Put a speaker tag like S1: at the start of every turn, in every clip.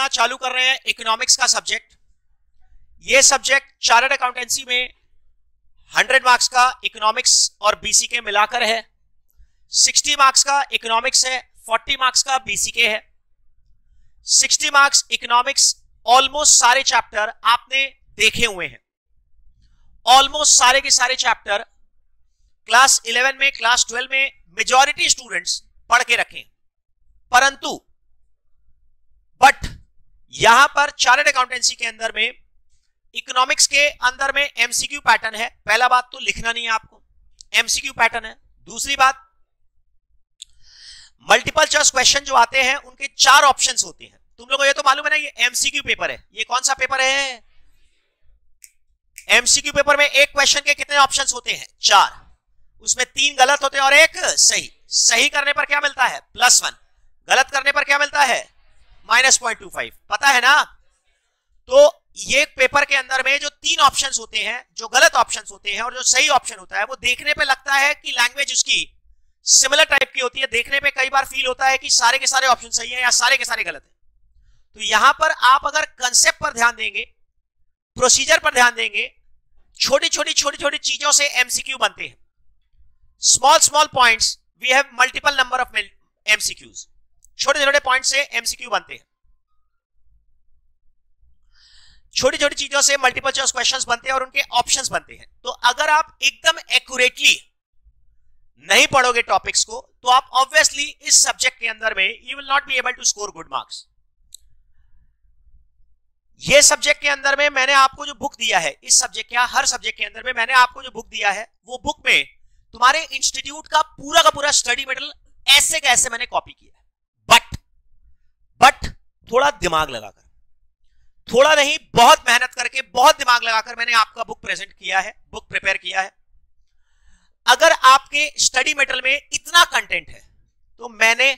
S1: अपना चालू कर रहे हैं इकोनॉमिक्स का सब्जेक्ट। ये सब्जेक्ट चार्टर्ड अकाउंटेंसी में 100 मार्क्स का इकोनॉमिक्स और बीसीके मिलाकर है, 60 मार्क्स का इकोनॉमिक्स है, 40 मार्क्स का बीसीके है। 60 मार्क्स इकोनॉमिक्स ऑलमोस्ट सारे चैप्टर आपने देखे हुए हैं, ऑलमोस्ट सारे के सारे चैप्टर क्लास 11 में, क्लास 12 में मेजॉरिटी स्टूडेंट्स पढ़ के रखे, परंतु बट यहां पर चार्टर्ड अकाउंटेंसी के अंदर में इकोनॉमिक्स के अंदर में एमसीक्यू पैटर्न है। पहला बात तो लिखना नहीं है आपको, एमसीक्यू पैटर्न है। दूसरी बात, मल्टीपल चॉइस क्वेश्चन जो आते हैं उनके 4 ऑप्शंस होते हैं। तुम लोगों को ये तो मालूम है ना, ये एमसीक्यू पेपर है। ये कौन सा पेपर है? एमसीक्यू पेपर में एक क्वेश्चन के कितने ऑप्शंस होते हैं? 4। उसमें 3 गलत होते हैं और 1 सही। सही करने पर क्या मिलता है? +1। गलत करने पर क्या मिलता है? -0.25। पता है ना? तो ये पेपर के अंदर में जो 3 ऑप्शंस होते हैं, जो गलत ऑप्शंस होते हैं और जो सही ऑप्शन होता है, वो देखने पे लगता है कि लैंग्वेज उसकी सिमिलर टाइप की होती है। देखने पे कई बार फील होता है कि सारे के सारे ऑप्शन सही हैं या सारे के सारे गलत हैं। तो यहां पर आप अगर कंसेप्ट पर ध्यान देंगे, प्रोसीजर पर ध्यान देंगे, छोटी छोटी चीजों से एमसीक्यू बनते हैं। Small points we have multiple number of MCQs. छोटे पॉइंट से एमसीक्यू बनते हैं, छोटी चीजों से मल्टीपल चॉइस क्वेश्चंस बनते हैं और उनके ऑप्शंस बनते हैं। तो अगर आप एकदम एक्यूरेटली नहीं पढ़ोगे टॉपिक्स को, तो आप ऑब्वियसली इस सब्जेक्ट के अंदर में you will not be able to score good marks. ये सब्जेक्ट के अंदर में मैंने आपको जो बुक दिया है, इस सब्जेक्ट के हर सब्जेक्ट के अंदर में मैंने आपको जो बुक दिया है, वो बुक में तुम्हारे इंस्टीट्यूट का पूरा स्टडी मटेरियल ऐसे कैसे मैंने कॉपी किया है। बट थोड़ा दिमाग लगाकर, थोड़ा नहीं बहुत मेहनत करके, बहुत दिमाग लगाकर मैंने आपका बुक प्रेजेंट किया है, बुक प्रिपेयर किया है। अगर आपके स्टडी मटेरियल में इतना कंटेंट है तो मैंने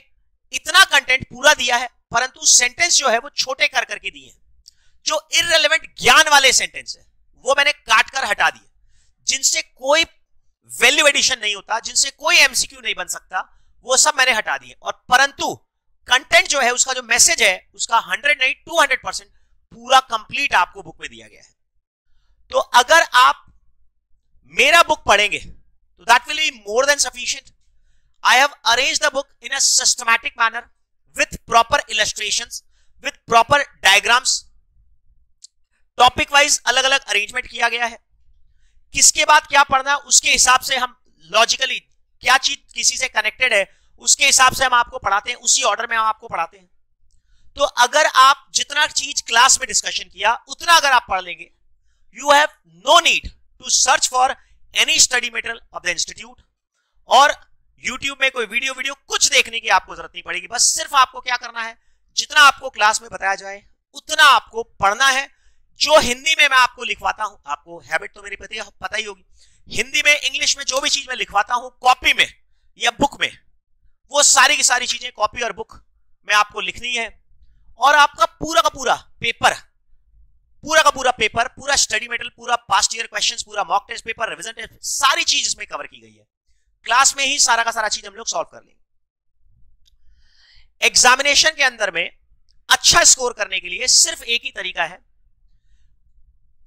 S1: इतना कंटेंट पूरा दिया है, परंतु सेंटेंस जो है वो छोटे कर करके दिए हैं। जो इररिलेवेंट ज्ञान वाले सेंटेंस है वो मैंने काट कर हटा दिए, जिनसे कोई वैल्यू एडिशन नहीं होता, जिनसे कोई एमसीक्यू नहीं बन सकता, वो सब मैंने हटा दिए। और परंतु कंटेंट जो है, उसका जो मैसेज है, उसका 100 नहीं 200% पूरा कंप्लीट आपको बुक में दिया गया है। तो अगर आप मेरा बुक पढ़ेंगे तो that will be more than sufficient. I have arranged the book in a systematic manner with proper illustrations, with proper diagrams. Topic wise अलग अलग अरेंजमेंट किया गया है। किसके बाद क्या पढ़ना है उसके हिसाब से हम लॉजिकली, क्या चीज किसी से कनेक्टेड है उसके हिसाब से हम आपको पढ़ाते हैं, उसी ऑर्डर में हम आपको पढ़ाते हैं। तो अगर आप जितना चीज क्लास में डिस्कशन किया उतना अगर आप पढ़ लेंगे, you have no need to search for any study material of the institute, और यूट्यूब में कोई वीडियो कुछ देखने की आपको जरूरत नहीं पड़ेगी। बस सिर्फ आपको क्या करना है, जितना आपको क्लास में बताया जाए उतना आपको पढ़ना है। जो हिंदी में मैं आपको लिखवाता हूं, आपको हैबिट तो मेरी पता ही होगी, हिंदी में इंग्लिश में जो भी चीज मैं लिखवाता हूं कॉपी में या बुक में, वो सारी की सारी चीजें कॉपी और बुक में आपको लिखनी है। और आपका पूरा का पूरा पेपर, पूरा स्टडी मटेरियल, पूरा पास्ट ईयर क्वेश्चंस, पूरा mock test paper, revision test, सारी चीज इसमें कवर की गई है। क्लास में ही सारा का सारा चीज हम लोग सॉल्व कर लेंगे। एग्जामिनेशन के अंदर में अच्छा स्कोर करने के लिए सिर्फ एक ही तरीका है,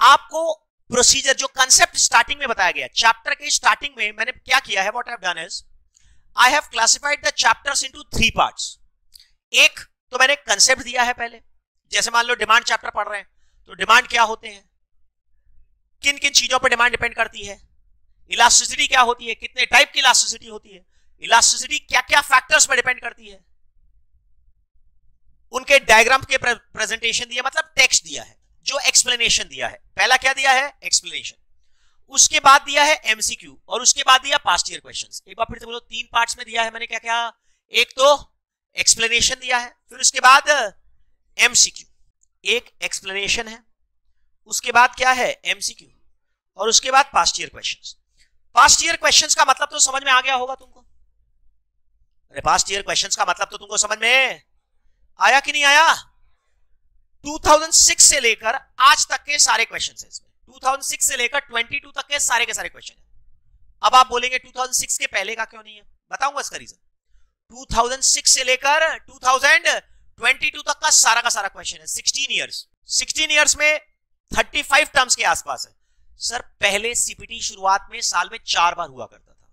S1: आपको प्रोसीजर, जो कंसेप्ट स्टार्टिंग में बताया गया, चैप्टर के स्टार्टिंग में मैंने क्या किया है, what I have done is I have classified the chapters into 3 parts. एक तो मैंने कंसेप्ट दिया है पहले, जैसे मान लो डिमांड चैप्टर पढ़ रहे हैं तो डिमांड क्या होते हैं, किन किन चीजों पर डिमांड डिपेंड करती है, इलास्टिसिटी क्या होती है, कितने टाइप की इलास्टिसिटी होती है, इलास्टिसिटी क्या क्या फैक्टर्स पर डिपेंड करती है, उनके डायग्राम के प्रेजेंटेशन दिया, मतलब टेक्स्ट दिया है, जो एक्सप्लेनेशन दिया है। पहला क्या दिया है? एक्सप्लेनेशन। उसके बाद दिया है एमसीक्यू, और उसके बाद दिया पास्ट ईयर क्वेश्चंस। एक बार फिर से बोलो, 3 पार्ट्स में दिया है मैंने। क्या क्या? एक तो एक्सप्लेनेशन दिया है, फिर उसके बाद एमसीक्यू। एक एक्सप्लेनेशन है, उसके बाद क्या है? एमसीक्यू, और उसके बाद past year questions. Past year questions का मतलब तो समझ में आ गया होगा तुमको। अरे पास्ट ईयर क्वेश्चंस का मतलब तो तुमको समझ में आया कि नहीं आया? 2006 से लेकर आज तक के सारे क्वेश्चन है इसमें। 2006 से लेकर 22 तक के सारे क्वेश्चन है। अब आप बोलेंगे 2006 के पहले का क्यों नहीं है? बताऊंगा इसका रीजन। 2006 से लेकर 22 तक का सारा क्वेश्चन है। 16 ईयर्स में 35 टर्म्स के आसपास है। सर पहले सीपीटी शुरुआत में साल में 4 बार हुआ करता था।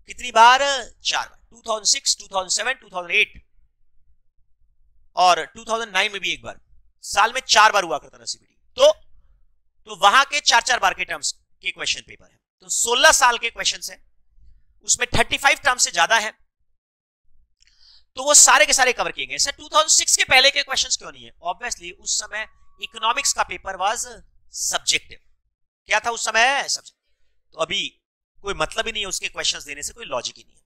S1: कितनी बार? 4 बार। 2006, 2007, 2008 और 2009 में भी एक बार, साल में 4 बार हुआ करता था सीपीटी। तो वहां के 4 बार के टर्म्स के क्वेश्चन पेपर है। तो 16 साल के क्वेश्चन है, उसमें 35 टर्म्स से ज्यादा है, तो वो सारे के सारे कवर किए गए। सर 2006 के पहले के क्वेश्चंस क्यों नहीं है? ऑब्वियसली उस समय इकोनॉमिक्स का पेपर वाज सब्जेक्टिव। क्या था उस समय? सब्जेक्ट। तो अभी कोई मतलब ही नहीं है उसके क्वेश्चंस देने से, कोई लॉजिक ही नहीं है।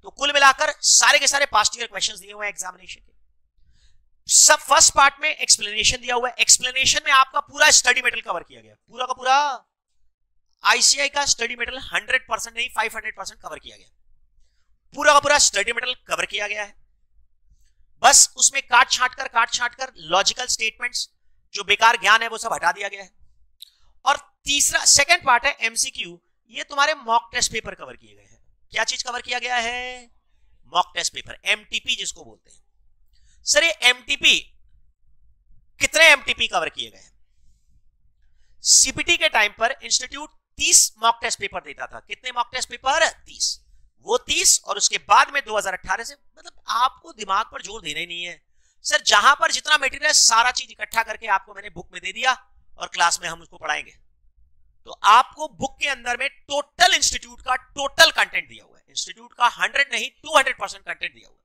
S1: तो कुल मिलाकर सारे के सारे पास्ट ईयर क्वेश्चंस दिए हुए हैं एग्जामिनेशन के। सब फर्स्ट पार्ट में एक्सप्लेनेशन दिया हुआ है। एक्सप्लेनेशन में आपका पूरा स्टडी मटेरियल कवर किया गया, पूरा का पूरा आईसीआई का स्टडी मटेरियल 100% नहीं 500% कवर किया गया। पूरा का पूरा स्टडी मटेरियल कवर किया गया है। बस उसमें काट छांट कर लॉजिकल स्टेटमेंट्स, जो बेकार ज्ञान है वो सब हटा दिया गया है। और तीसरा सेकंड पार्ट है एमसीक्यू। ये तुम्हारे मॉक टेस्ट पेपर कवर किए गए हैं। क्या चीज कवर किया गया है? मॉक टेस्ट पेपर, एमटीपी जिसको बोलते हैं। सर ये एमटीपी, कितने एमटीपी कवर किए गए? सीपीटी के टाइम पर इंस्टीट्यूट 30 मॉक टेस्ट पेपर देता था। कितने मॉक टेस्ट पेपर? 30। वो 30 और उसके बाद में 2018 से, मतलब आपको दिमाग पर जोर देना ही नहीं है। सर जहां पर जितना मटेरियल सारा चीज इकट्ठा करके आपको मैंने बुक में दे दिया और क्लास में हम उसको पढ़ाएंगे। तो आपको बुक के अंदर में टोटल इंस्टीट्यूट का टोटल कंटेंट दिया हुआ है। इंस्टीट्यूट का 100 नहीं 200% कंटेंट दिया हुआ है।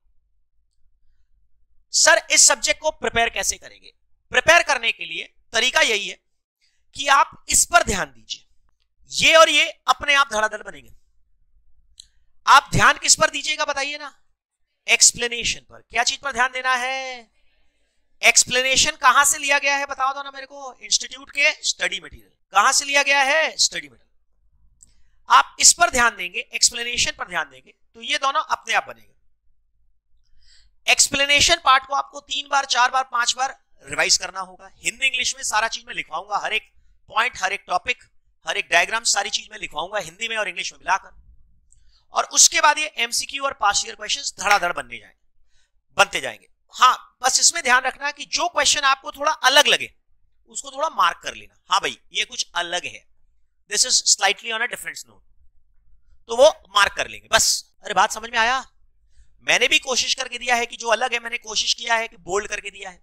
S1: सर इस सब्जेक्ट को प्रिपेयर कैसे करेंगे? प्रिपेयर करने के लिए तरीका यही है कि आप इस पर ध्यान दीजिए। ये और ये अपने आप धड़ाधड़ बनेंगे। आप ध्यान किस पर दीजिएगा बताइए ना? एक्सप्लेनेशन पर। क्या चीज पर ध्यान देना है? एक्सप्लेनेशन कहां से लिया गया है बताओ दो ना मेरे को? इंस्टीट्यूट के स्टडी मटेरियल। कहां से लिया गया है? Study material. आप इस पर ध्यान देंगे, एक्सप्लेनेशन पर ध्यान देंगे, तो ये दोनों अपने आप बनेंगे। एक्सप्लेनेशन पार्ट को आपको 3 बार 4 बार 5 बार रिवाइज करना होगा। हिंदी इंग्लिश में सारा चीज में लिखवाऊंगा, हर एक पॉइंट, हर एक टॉपिक, हर एक डायग्राम, सारी चीज में लिखवाऊंगा हिंदी में और इंग्लिश में मिलाकर। और उसके बाद ये एमसीक्यू और पास्ट ईयर क्वेश्चंस धड़ाधड़ बनते जाएंगे। हाँ बस इसमें ध्यान रखना कि जो क्वेश्चन आपको थोड़ा अलग लगे उसको थोड़ा मार्क कर लेना। हाँ भाई ये कुछ अलग है, this is slightly on a different note, तो वो मार्क कर लेंगे बस। अरे बात समझ में आया? मैंने भी कोशिश करके दिया है कि जो अलग है मैंने कोशिश किया है कि बोल्ड करके दिया है,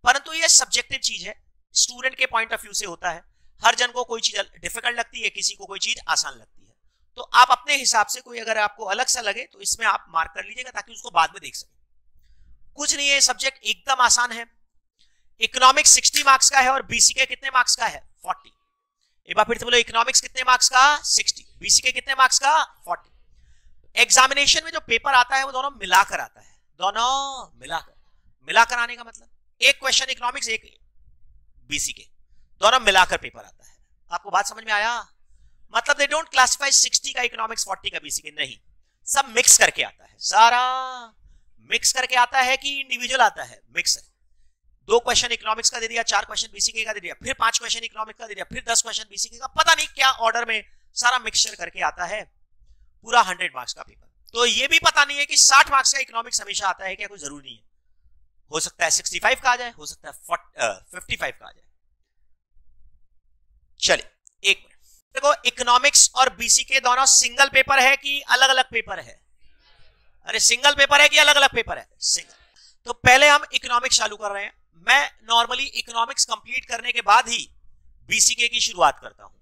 S1: परंतु ये सब्जेक्टिव चीज है, स्टूडेंट के पॉइंट ऑफ व्यू से होता है। हर जन को कोई चीज डिफिकल्ट लगती है, किसी को कोई चीज आसान लगती है। तो आप अपने हिसाब से कोई अगर आपको अलग सा लगे तो इसमें आप मार्क कर लीजिएगा ताकि उसको बाद में देख सकें। कुछ नहीं है, सब्जेक्ट एकदम आसान है। इकोनॉमिक्स 60 मार्क्स का है और बीसीके कितने मार्क्स का है? 40। एक बार फिर से बोलो, इकोनॉमिक्स कितने मार्क्स का? 60। बीसीके कितने मार्क्स का? 40। एग्जामिनेशन में जो पेपर आता है वो दोनों मिलाकर आता है, दोनों मिलाकर आने का मतलब एक क्वेश्चन इकोनॉमिक्स एक बीसीके, दोनों मिलाकर पेपर आता है। आपको बात समझ में आया? मतलब दे डोंट क्लासिफाई 60 का इकोनॉमिक्स 40 का बीसीके, नहीं, सब मिक्स करके आता है, सारा मिक्स करके आता है कि इंडिविजुअल आता है? मिक्स है। 2 क्वेश्चन इकोनॉमिक्स का दे दिया, 4 क्वेश्चन बीसीके का दे दिया, फिर 5 क्वेश्चन इकोनॉमिक्स का दे दिया, फिर 10 क्वेश्चन बीसीके का, पता नहीं क्या ऑर्डर में सारा मिक्सचर करके आता है पूरा 100 मार्क्स का पेपर। तो ये भी पता नहीं है कि 60 मार्क्स का इकोनॉमिक्स हमेशा आता है क्या? कोई जरूरी नहीं है, हो सकता है 65 का आ जाए, हो सकता है 55 का आ जाए। चलिए एक मिनट, देखो इकोनॉमिक्स और बीसीके दोनों सिंगल पेपर है कि अलग अलग पेपर है? अरे सिंगल पेपर है कि अलग अलग पेपर है? सिंगल। तो पहले हम इकोनॉमिक्स चालू कर रहे हैं। मैं नॉर्मली इकोनॉमिक्स कंप्लीट करने के बाद ही बीसीके की शुरुआत करता हूं।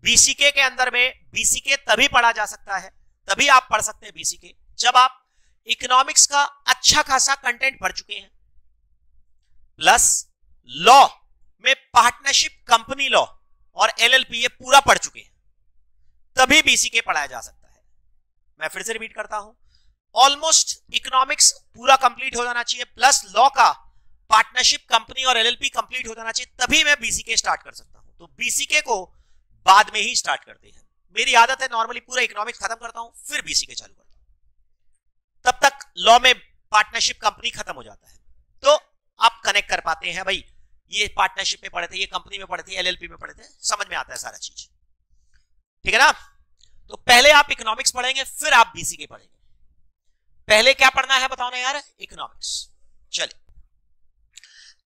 S1: बीसीके के अंदर में बीसीके तभी पढ़ा जा सकता है, तभी आप पढ़ सकते हैं बीसीके, जब आप इकोनॉमिक्स का अच्छा खासा कंटेंट पढ़ चुके हैं, प्लस लॉ में पार्टनरशिप, कंपनी लॉ और एलएलपी ये पूरा पढ़ चुके हैं, तभी बीसीके पढ़ाया जा सकता है। मैं फिर से रिपीट करता हूं, ऑलमोस्ट इकोनॉमिक्स पूरा कंप्लीट हो जाना चाहिए, प्लस लॉ का पार्टनरशिप, कंपनी और एलएलपी कंप्लीट हो जाना चाहिए, तभी मैं बीसीके स्टार्ट कर सकता हूं। तो बीसीके को बाद में ही स्टार्ट करते हैं। मेरी आदत है नॉर्मली पूरा इकोनॉमिक्स खत्म करता हूं फिर बीसीके चालू करता हूं, तब तक लॉ में पार्टनरशिप, कंपनी खत्म हो जाता है, तो आप कनेक्ट कर पाते हैं भाई ये पार्टनरशिप में पढ़े थे, ये कंपनी में पढ़े थे, एलएलपी में पढ़े थे, समझ में आता है सारा चीज, ठीक है ना? तो पहले आप इकोनॉमिक्स पढ़ेंगे फिर आप बीसीके पढ़ेंगे। पहले क्या पढ़ना है बताओ ना यार? इकोनॉमिक्स। चलिए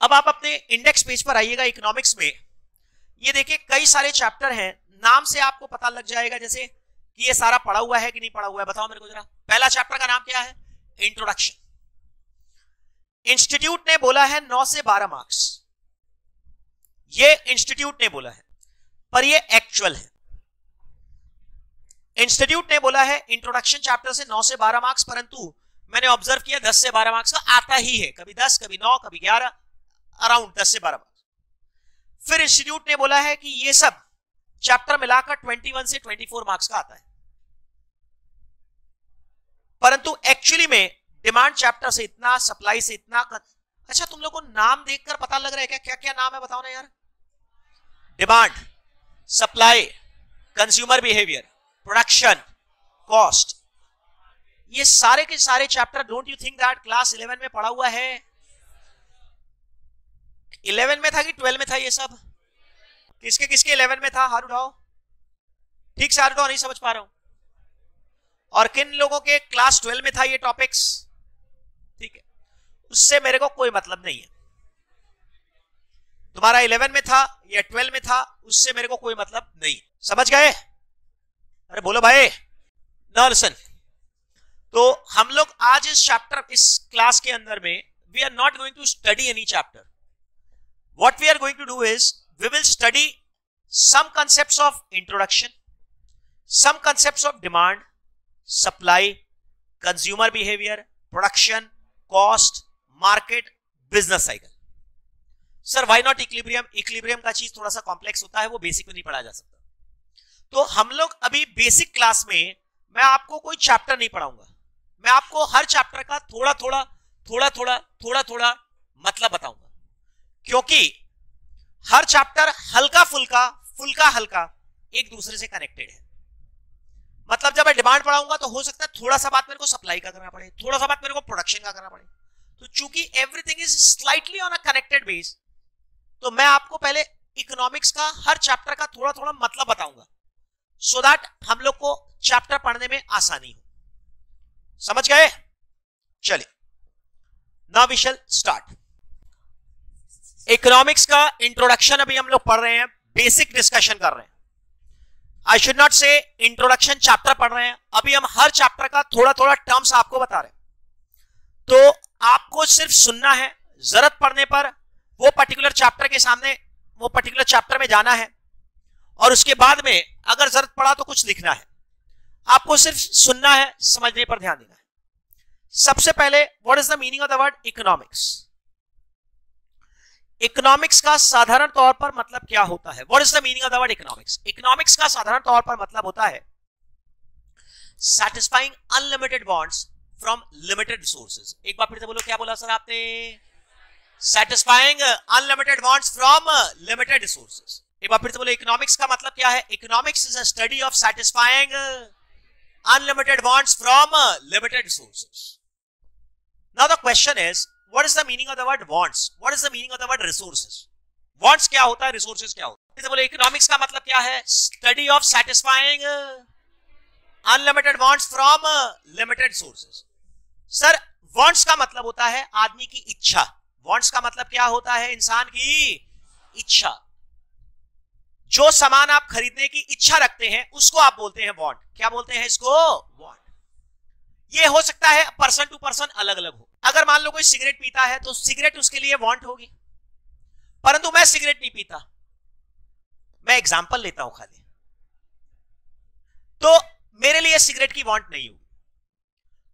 S1: अब आप अपने इंडेक्स पेज पर आइएगा इकोनॉमिक्स में। ये देखिए कई सारे चैप्टर हैं, नाम से आपको पता लग जाएगा जैसे कि ये सारा पढ़ा हुआ है कि नहीं पढ़ा हुआ है, बताओ मेरे को जरा। पहला चैप्टर का नाम क्या है? इंट्रोडक्शन। इंस्टीट्यूट ने बोला है 9 से 12 मार्क्स, ये इंस्टीट्यूट ने बोला है पर ये एक्चुअल है। इंस्टीट्यूट ने बोला है इंट्रोडक्शन चैप्टर से 9 से 12 मार्क्स, परंतु मैंने ऑब्जर्व किया 10 से 12 मार्क्स का आता ही है, कभी 10 कभी 9 कभी 11, अराउंड 10 से 12 मार्क्स। फिर इंस्टीट्यूट ने बोला है कि ये सब चैप्टर मिलाकर 21 से 24 मार्क्स का आता है, परंतु एक्चुअली में डिमांड चैप्टर से इतना, सप्लाई से इतना। अच्छा तुम लोगों को नाम देखकर पता लग रहा है क्या क्या क्या नाम है, बताओ ना यार। Demand, supply, consumer behaviour, production, cost, ये सारे के सारे chapter don't you think that class 11 में पढ़ा हुआ है? 11 में था कि 12 में था ये सब? किसके किसके 11 में था? हाथ उठाओ, ठीक से हाथ उठाओ, नहीं समझ पा रहा हूं। और किन लोगों के क्लास 12 में था ये टॉपिक्स? ठीक है, उससे मेरे को कोई मतलब नहीं है। तुम्हारा 11 में था या 12 में था, उससे मेरे को कोई मतलब नहीं। समझ गए? अरे बोलो भाई। ना लिसन, तो हम लोग आज इस चैप्टर, इस क्लास के अंदर में we are not going to study any chapter. What we are going to do is we will study some concepts of introduction, some concepts of demand, supply, consumer behavior, production, cost, market, business cycle. Sir why not equilibrium? equilibrium का चीज थोड़ा सा complex होता है, वो basic में नहीं पढ़ा जा सकता। तो हम लोग अभी बेसिक क्लास में मैं आपको कोई चैप्टर नहीं पढ़ाऊंगा, मैं आपको हर चैप्टर का थोड़ा थोड़ा थोड़ा थोड़ा थोड़ा थोड़ा मतलब बताऊंगा, क्योंकि हर चैप्टर हल्का फुल्का फुल्का हल्का एक दूसरे से कनेक्टेड है। मतलब जब मैं डिमांड पढ़ाऊंगा तो हो सकता है थोड़ा सा बात मेरे को सप्लाई का करना पड़े, थोड़ा सा बात मेरे को प्रोडक्शन का करना पड़े। तो चूंकि everything is slightly on a connected base, तो मैं आपको पहले इकोनॉमिक्स का हर चैप्टर का थोड़ा थोड़ा मतलब बताऊंगा, सो दैट हम लोग को चैप्टर पढ़ने में आसानी हो। समझ गए? चलिए now we shall start. Economics का इंट्रोडक्शन अभी हम लोग पढ़ रहे हैं, बेसिक डिस्कशन कर रहे हैं। आई शुड नॉट से इंट्रोडक्शन चैप्टर पढ़ रहे हैं, अभी हम हर चैप्टर का थोड़ा थोड़ा टर्म्स आपको बता रहे हैं। तो आपको सिर्फ सुनना है, जरूरत पड़ने पर वो पर्टिकुलर चैप्टर के सामने, वो पर्टिकुलर चैप्टर में जाना है, और उसके बाद में अगर जरूरत पड़ा तो कुछ लिखना है। आपको सिर्फ सुनना है, समझने पर ध्यान देना है। सबसे पहले what is the meaning of the word economics? Economics का साधारण तौर पर मतलब क्या होता है? What is the meaning of the word economics? Economics का साधारण तौर पर मतलब होता है satisfying unlimited wants from limited resources. एक बार फिर से बोलो, क्या बोला सर आपने? Satisfying unlimited wants from limited resources. एक बार फिर से बोलो, इकोनॉमिक्स का मतलब क्या है? Economics is a study of satisfying unlimited wants from limited resources. Now the question is what is the meaning of the word wants? What is the meaning of the word resources? wants क्या होता है, resources क्या होता है? बोले economics का मतलब क्या है? Study of satisfying unlimited wants from limited sources. Sir wants का मतलब होता है आदमी की इच्छा। वांट्स का मतलब क्या होता है? इंसान की इच्छा। जो सामान आप खरीदने की इच्छा रखते हैं उसको आप बोलते हैं वांट। क्या बोलते हैं इसको? वांट। ये हो सकता है पर्सन टू पर्सन अलग अलग हो। अगर मान लो कोई सिगरेट पीता है तो सिगरेट उसके लिए वांट होगी, परंतु मैं सिगरेट नहीं पीता, मैं एग्जांपल लेता हूं खाली, तो मेरे लिए सिगरेट की वांट नहीं होगी।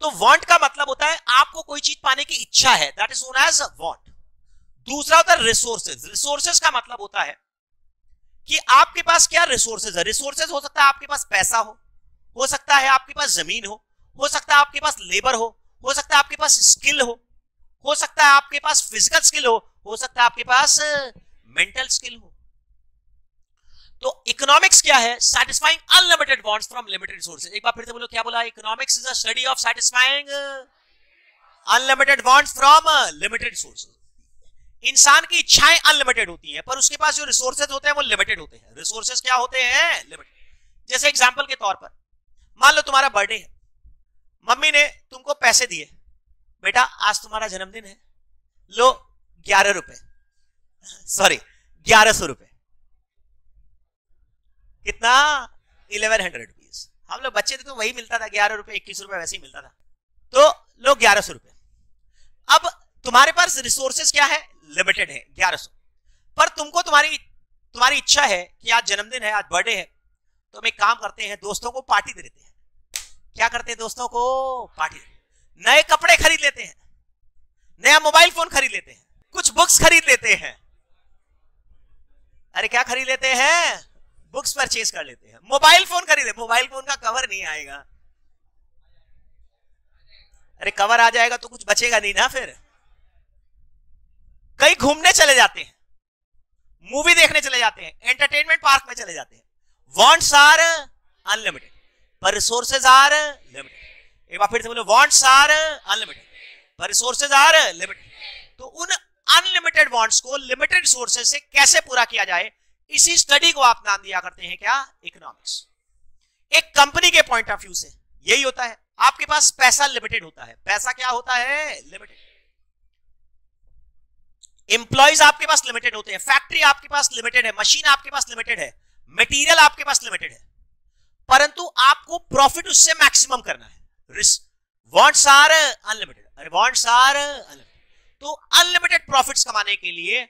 S1: तो वांट का मतलब होता है आपको कोई चीज पाने की इच्छा है, that is known as want. दूसरा होता है रिसोर्सेज। रिसोर्सेज का मतलब होता है कि आपके पास क्या रिसोर्सेज है। रिसोर्सेज हो सकता है आपके पास पैसा हो सकता है आपके पास जमीन हो सकता है आपके पास लेबर हो सकता है आपके पास स्किल हो सकता है आपके पास फिजिकल स्किल हो सकता है आपके पास मेंटल स्किल हो। तो इकोनॉमिक्स क्या है? Satisfying unlimited wants from limited resources. एक बार फिर से बोलो, क्या बोला? Economics is a study of satisfying unlimited wants from limited resources. इंसान की इच्छाएं अनलिमिटेड होती हैं, पर उसके पास जो रिसोर्सेज होते हैं वो लिमिटेड होते हैं। रिसोर्सेज क्या होते हैं? लिमिटेड। जैसे एग्जांपल के तौर पर मान लो तुम्हारा बर्थडे है, मम्मी ने तुमको पैसे दिए, बेटा आज तुम्हारा जन्मदिन है, लो 11 रुपए, सॉरी 1100 रुपए, कितना 1100 रुपीज। हम लोग बच्चे थे तो वही मिलता था, 11 रुपए 21 रुपए वैसे ही मिलता था। तो लो 1100 रुपए। अब तुम्हारे पास रिसोर्सेज क्या है, लिमिटेड है 1100, पर तुमको तुम्हारी इच्छा है कि आज जन्मदिन है, आज बर्थडे है, तो हम एक काम करते हैं, दोस्तों को पार्टी दे देते हैं। क्या करते हैं, दोस्तों को पार्टी, नए कपड़े खरीद लेते हैं, नया मोबाइल फोन खरीद लेते हैं, कुछ बुक्स खरीद लेते हैं। अरे क्या खरीद लेते हैं, बुक्स परचेज कर लेते हैं, मोबाइल फोन खरीदे, मोबाइल फोन का कवर नहीं आएगा। अरे कवर आ जाएगा तो कुछ बचेगा नहीं ना। फिर कहीं घूमने चले जाते हैं, मूवी देखने चले जाते हैं, एंटरटेनमेंट पार्क में चले जाते हैं। वांट्स आर अनलिमिटेड पर रिसोर्सेज आर लिमिटेड। एक बार फिर से बोलो, वांट्स आर अनलिमिटेड पर रिसोर्सेज आर लिमिटेड। तो उन अनलिमिटेड वांट्स को लिमिटेड रिसोर्सेज से कैसे पूरा किया जाए, इसी स्टडी को आप नाम दिया करते हैं क्या, इकोनॉमिक्स। एक कंपनी के पॉइंट ऑफ व्यू से यही होता है, आपके पास पैसा लिमिटेड होता है। पैसा क्या होता है, लिमिटेड। एम्प्लॉइज आपके पास लिमिटेड होते हैं, फैक्ट्री आपके पास लिमिटेड है, मशीन आपके पास लिमिटेड है, मटेरियल आपके पास लिमिटेड है, परंतु आपको प्रॉफिट उससे मैक्सिमम करना है। वांट्स आर अनलिमिटेड, अरे वांट्स आर अनलिमिटेड। तो अनलिमिटेड प्रॉफिट्स कमाने के लिए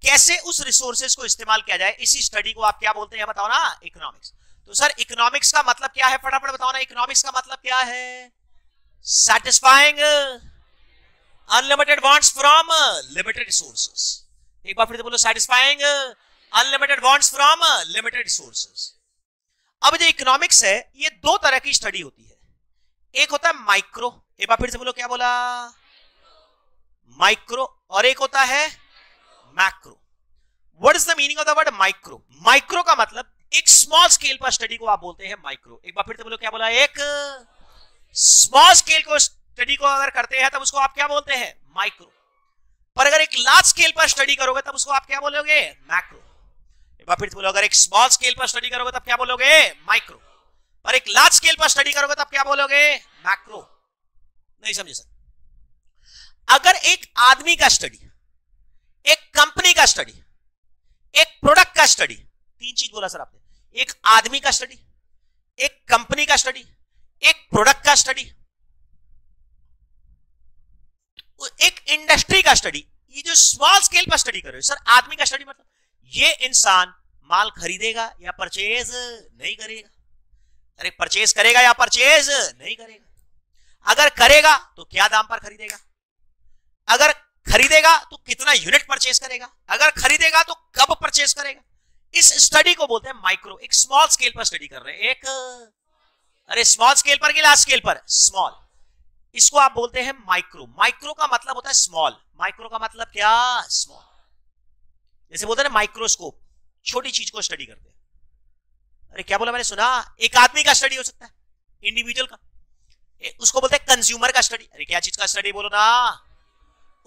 S1: कैसे उस रिसोर्सेज को इस्तेमाल किया जाए, इसी स्टडी को आप क्या बोलते हैं, बताओ ना, इकोनॉमिक्स। तो सर इकोनॉमिक्स का मतलब क्या है, फटाफट बताओ ना, इकोनॉमिक्स का मतलब क्या है, satisfying unlimited wants from limited resources. एक बार फिर से बोलो, satisfying unlimited wants from limited resources. अब जो इकोनॉमिक्स है, ये दो तरह की स्टडी होती है। एक होता है माइक्रो, एक बार फिर से बोलो, क्या बोला, माइक्रो, और एक होता है macro. What is the meaning of the word micro? Micro का मतलब एक स्मॉल स्केल पर स्टडी को आप बोलते हैं माइक्रो। एक बार फिर से बोलो, क्या बोला, एक स्मॉल स्केल को स्टडी को अगर करते हैं तब उसको आप क्या बोलते हैं, माइक्रो। पर अगर एक लार्ज स्केल पर स्टडी करोगे तब उसको आप क्या बोलोगे, मैक्रो। एक बार फिर से बोलो, अगर एक स्मॉल स्केल पर स्टडी करोगे तब क्या बोलोगे, माइक्रो, पर एक लार्ज स्केल पर स्टडी करोगे तब क्या बोलोगे, मैक्रो। नहीं समझे सर? अगर एक आदमी का स्टडी, एक कंपनी का स्टडी, एक प्रोडक्ट का स्टडी, तीन चीज बोला सर आपने, एक आदमी का स्टडी, एक कंपनी का स्टडी, एक प्रोडक्ट का स्टडी, एक इंडस्ट्री का स्टडी। ये जो स्मॉल स्केल पर स्टडी कर रहे हो सर, आदमी का स्टडी मतलब ये इंसान माल खरीदेगा या परचेज नहीं करेगा, अरे परचेज करेगा या परचेज नहीं करेगा, अगर करेगा तो क्या दाम पर खरीदेगा, अगर खरीदेगा तो कितना यूनिट परचेज करेगा, अगर खरीदेगा तो कब परचेज करेगा। इस स्टडी को बोलते हैं माइक्रो। एक स्मॉल स्केल पर स्टडी कर रहे हैं, एक, अरे स्मॉल स्केल पर कि लार्ज स्केल पर, स्मॉल, इसको आप बोलते हैं माइक्रो। माइक्रो का मतलब होता है स्मॉल। माइक्रो का मतलब क्या, स्मॉल। जैसे बोलते हैं ना माइक्रोस्कोप, छोटी चीज को स्टडी करते हैं। अरे क्या बोला मैंने, सुना, एक आदमी का स्टडी हो सकता है, इंडिविजुअल का, उसको बोलते हैं कंज्यूमर का स्टडी। अरे क्या चीज का स्टडी बोलो ना,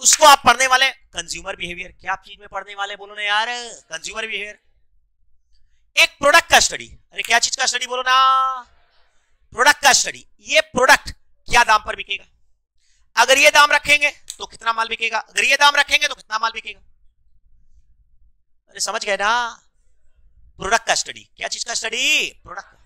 S1: उसको आप पढ़ने वाले कंज्यूमर बिहेवियर। क्या आप चीज में पढ़ने वाले बोलो ना यार, कंज्यूमर बिहेवियर। एक प्रोडक्ट का स्टडी, अरे क्या चीज का स्टडी बोलो ना, प्रोडक्ट का स्टडी। ये प्रोडक्ट क्या दाम पर बिकेगा, अगर ये दाम रखेंगे तो कितना माल बिकेगा, अगर ये दाम रखेंगे तो कितना माल बिकेगा। अरे समझ गए ना, प्रोडक्ट का स्टडी। क्या चीज का स्टडी, प्रोडक्ट का।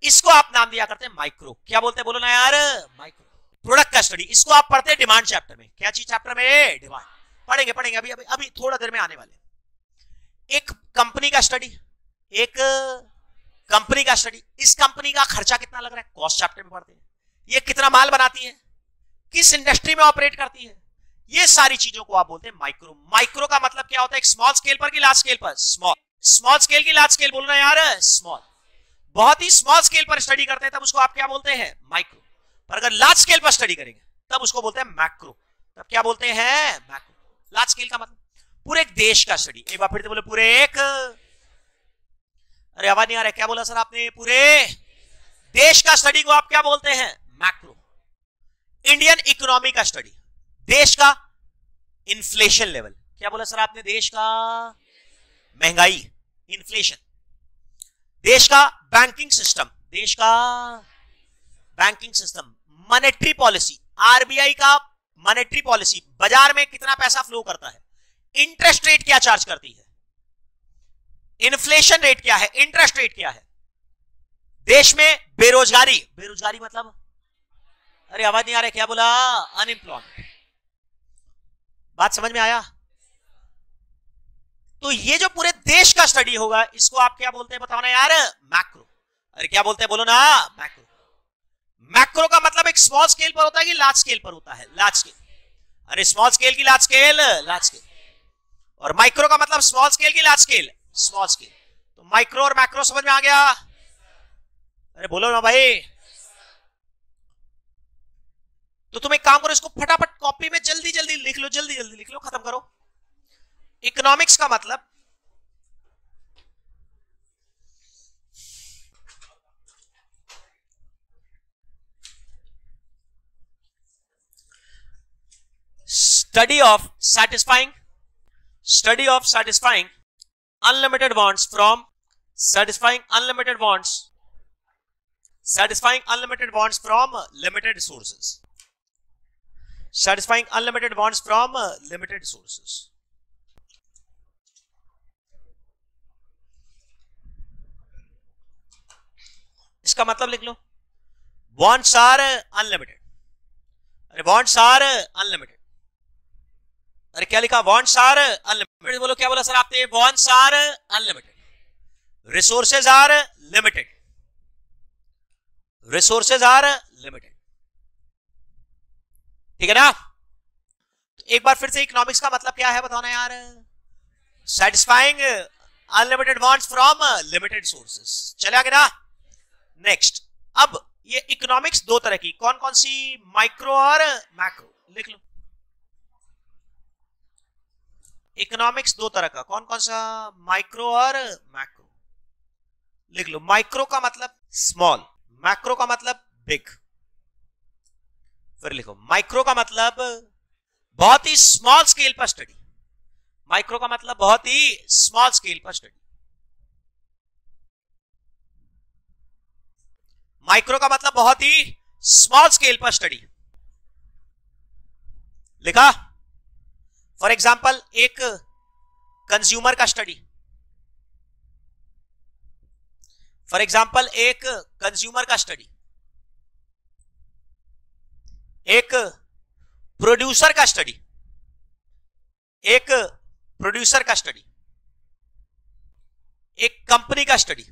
S1: इसको आप नाम दिया करते हैं माइक्रो। क्या बोलते हैं बोलो ना यार, माइक्रो। प्रोडक्ट का स्टडी, इसको आप पढ़ते हैं डिमांड चैप्टर में। क्या चीज चैप्टर में, डिमांड। पढ़ेंगे पढ़ेंगे अभी अभी अभी थोड़ा देर में आने वाले। एक कंपनी का स्टडी, एक कंपनी का स्टडी। इस कंपनी का खर्चा कितना लग रहा है, कॉस्ट चैप्टर में पढ़ते हैं। ये कितना माल बनाती है, किस इंडस्ट्री में ऑपरेट करती है, ये सारी चीजों को आप बोलते हैं माइक्रो। माइक्रो का मतलब क्या होता है, एक स्मॉल स्केल पर कि लार्ज स्केल पर, स्मॉल। स्मॉल स्केल की लार्ज स्केल बोलना यार, स्मॉल। बहुत ही स्मॉल स्केल पर स्टडी करते हैं तब उसको आप क्या बोलते हैं, माइक्रो। पर अगर लार्ज स्केल पर स्टडी करेंगे तब उसको बोलते हैं मैक्रो। तब क्या बोलते हैं, मैक्रो। लार्ज स्केल का मतलब पूरे एक देश का स्टडी। एक बार फिर से बोले, पूरे एक, अरे आवाज नहीं आ रहा है, क्या बोला सर आपने, पूरे देश का स्टडी को आप क्या बोलते हैं, मैक्रो। इंडियन इकोनॉमी का स्टडी, देश का इन्फ्लेशन लेवल। क्या बोला सर आपने, देश का महंगाई, इन्फ्लेशन। देश का बैंकिंग सिस्टम, देश का banking system. Monetary policy, RBI का मॉनेटरी पॉलिसी, बाजार में कितना पैसा फ्लो करता है, इंटरेस्ट रेट क्या चार्ज करती है, इन्फ्लेशन रेट क्या है, इंटरेस्ट रेट क्या है, देश में बेरोजगारी, बेरोजगारी मतलब, अरे आवाज नहीं आ रहा, क्या बोला, अनएम्प्लॉयमेंट, बात समझ में आया। तो ये जो पूरे देश का स्टडी होगा इसको आप क्या बोलते हैं बताओ ना यार, मैक्रो। अरे क्या बोलते हैं बोलो ना, मैक्रो। मैक्रो का मतलब एक स्मॉल स्केल पर होता है कि लार्ज स्केल पर होता है, लार्ज स्केल। अरे स्मॉल स्केल की लार्ज स्केल, लार्ज स्केल। और माइक्रो का मतलब स्मॉल स्केल की लार्ज स्केल, स्मॉल स्केल। तो माइक्रो और मैक्रो समझ में आ गया। अरे बोलो ना भाई। तो तुम एक काम करो, इसको फटाफट कॉपी में जल्दी जल्दी लिख लो, जल्दी जल्दी लिख लो, खत्म करो। इकोनॉमिक्स का मतलब study of satisfying unlimited wants from satisfying unlimited wants from limited sources, satisfying unlimited wants from limited sources। इसका मतलब लिख लो, wants are unlimited। अरे wants are unlimited। अरे क्या लिखा, wants are unlimited। बोलो क्या बोला सर आपने, wants are unlimited, resources are limited, resources are limited। ठीक है ना। तो एक बार फिर से इकोनॉमिक्स का मतलब क्या है बताओ ना यार, satisfying unlimited wants from limited sources। चले आगे ना। नेक्स्ट, अब ये इकोनॉमिक्स दो तरह की, कौन कौन सी, माइक्रो और मैक्रो, लिख लो। इकोनॉमिक्स दो तरह का, कौन कौन सा, माइक्रो और मैक्रो, लिख लो। माइक्रो का मतलब स्मॉल, मैक्रो का मतलब बिग। फिर लिखो, माइक्रो का मतलब बहुत ही स्मॉल स्केल पर स्टडी, माइक्रो का मतलब बहुत ही स्मॉल स्केल पर स्टडी। माइक्रो का मतलब बहुत ही स्मॉल स्केल पर स्टडी, लिखा। फॉर एग्जाम्पल एक कंज्यूमर का स्टडी, फॉर एग्जाम्पल एक कंज्यूमर का स्टडी, एक प्रोड्यूसर का स्टडी, एक प्रोड्यूसर का स्टडी, एक कंपनी का स्टडी,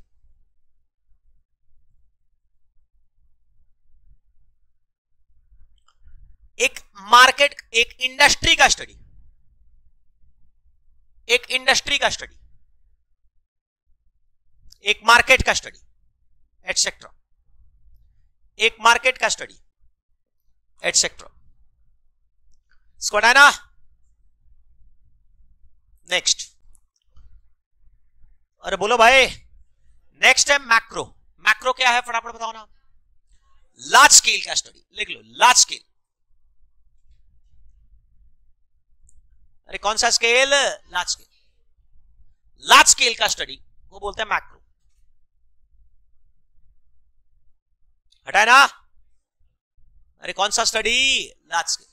S1: एक मार्केट, एक इंडस्ट्री का स्टडी, एक इंडस्ट्री का स्टडी, एक मार्केट का स्टडी, एटसेट्रा, एक मार्केट का स्टडी, एटसेट्रा। इसको हटाना। नेक्स्ट, अरे बोलो भाई। नेक्स्ट है मैक्रो। मैक्रो क्या है फटाफट बताओ ना, लार्ज स्केल का स्टडी, लिख लो, लार्ज स्केल। अरे कौन सा scale, large scale. Large scale का स्टडी वो बोलते हैं मैक्रो। हटाए ना। अरे कौन सा study, large scale.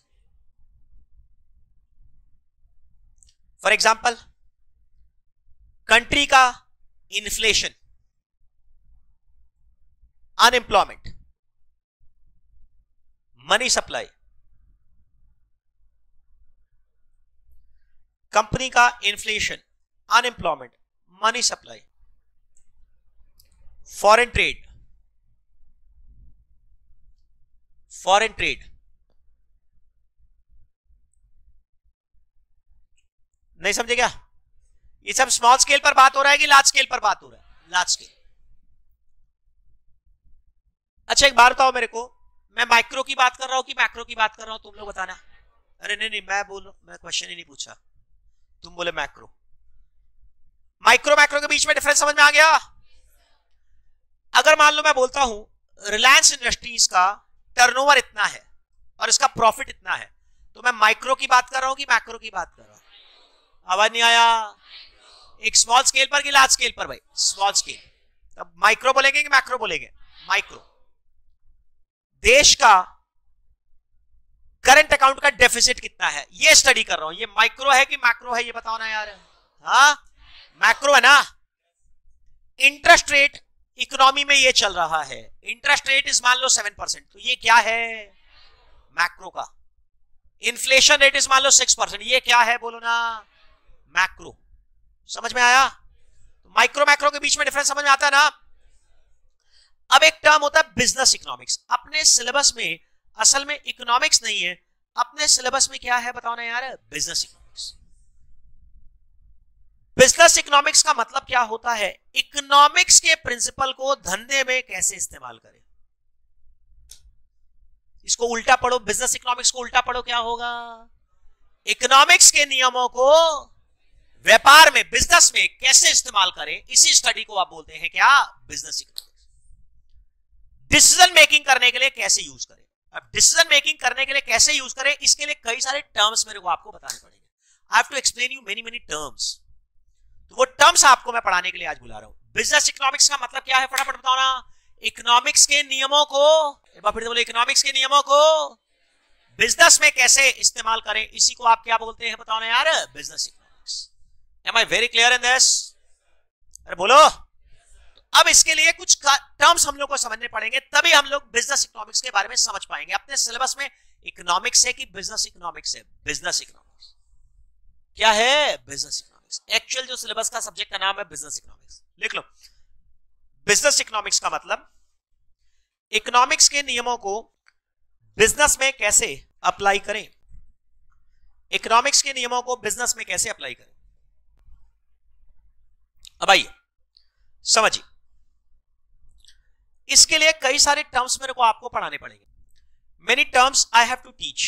S1: For example country का inflation, unemployment, money supply, company का inflation, unemployment, money supply, foreign trade, foreign trade. नहीं समझे क्या? ये सब स्मॉल स्केल पर बात हो रहा है कि लार्ज स्केल पर बात हो रहा है? Large scale. अच्छा एक बात बताओ मेरे को, मैं माइक्रो की बात कर रहा हूं कि मैक्रो की बात कर रहा हूं, तुम लोग बताना। अरे नहीं नहीं, मैं बोलो, मैं क्वेश्चन ही नहीं पूछा, तुम बोले मैक्रो। माइक्रो मैक्रो के बीच में डिफरेंस समझ में आ गया? अगर मान लो मैं बोलता हूं रिलायंस इंडस्ट्रीज का टर्नओवर इतना है और इसका प्रॉफिट इतना है, तो मैं माइक्रो की बात कर रहा हूं कि मैक्रो की बात कर रहा हूं? आवाज नहीं आया? एक स्मॉल स्केल पर कि लार्ज स्केल पर? भाई स्मॉल स्केल। तब माइक्रो बोलेंगे कि मैक्रो बोलेंगे? माइक्रो। देश का करंट अकाउंट का डेफिसिट कितना है, ये स्टडी कर रहा हूं। ये माइक्रो है कि मैक्रो है, ये बताओ ना यार। हाँ मैक्रो है ना। इंटरेस्ट रेट इकोनॉमी में ये चल रहा है, इंटरेस्ट रेट इस मान लो 7%, तो ये क्या है मैक्रो का। इन्फ्लेशन रेट इस मान लो 6%, ये क्या है बोलो ना मैक्रो। समझ में आया? माइक्रो मैक्रो के बीच में डिफरेंस समझ में आता है ना। अब एक टर्म होता है बिजनेस इकोनॉमिक्स। अपने सिलेबस में असल में इकोनॉमिक्स नहीं है, अपने सिलेबस में क्या है बताओ ना यार, बिजनेस इकोनॉमिक्स। बिजनेस इकोनॉमिक्स का मतलब क्या होता है, इकोनॉमिक्स के प्रिंसिपल को धंधे में कैसे इस्तेमाल करें। इसको उल्टा पढ़ो, बिजनेस इकोनॉमिक्स को उल्टा पढ़ो, क्या होगा, इकोनॉमिक्स के नियमों को व्यापार में बिजनेस में कैसे इस्तेमाल करें, इसी स्टडी को आप बोलते हैं क्या, बिजनेस इकोनॉमिक्स। डिसीजन मेकिंग करने के लिए कैसे यूज करें। अब डिसीजन मेकिंग करने के लिए कैसे यूज करें, इसके लिए कई सारे टर्म्स मेरे को आपको बताने पड़ेंगे। I have to explain you many many terms. तो वो टर्म्स आपको मैं पढ़ाने के लिए आज बुला रहा हूं। बिजनेस इकोनॉमिक्स का मतलब क्या है, फटाफट बताओ ना। इकोनॉमिक्स के नियमों को, एक बार फिर से बोलो, इकोनॉमिक्स के नियमों को बिजनेस में कैसे इस्तेमाल करें, इसी को आप क्या बोलते हैं बताओ ना यार, business economics. Am I very clear in this? अरे बोलो। अब इसके लिए कुछ टर्म्स हम लोग को समझने पड़ेंगे, तभी हम लोग बिजनेस इकोनॉमिक्स के बारे में समझ पाएंगे। अपने सिलेबस में इकोनॉमिक्स है कि बिजनेस इकोनॉमिक्स है, बिजनेस इकोनॉमिक्स क्या है, बिजनेस इकोनॉमिक्स। एक्चुअल जो सिलेबस का सब्जेक्ट का नाम है बिजनेस इकोनॉमिक्स, लिख लो। बिजनेस इकोनॉमिक्स का मतलब इकोनॉमिक्स के नियमों को बिजनेस में कैसे अप्लाई करें, इकोनॉमिक्स के नियमों को बिजनेस में कैसे अप्लाई करें। अब आइए समझिए, इसके लिए कई सारे टर्म्स मेरे को आपको पढ़ाने पड़ेंगे। Many terms I have to teach.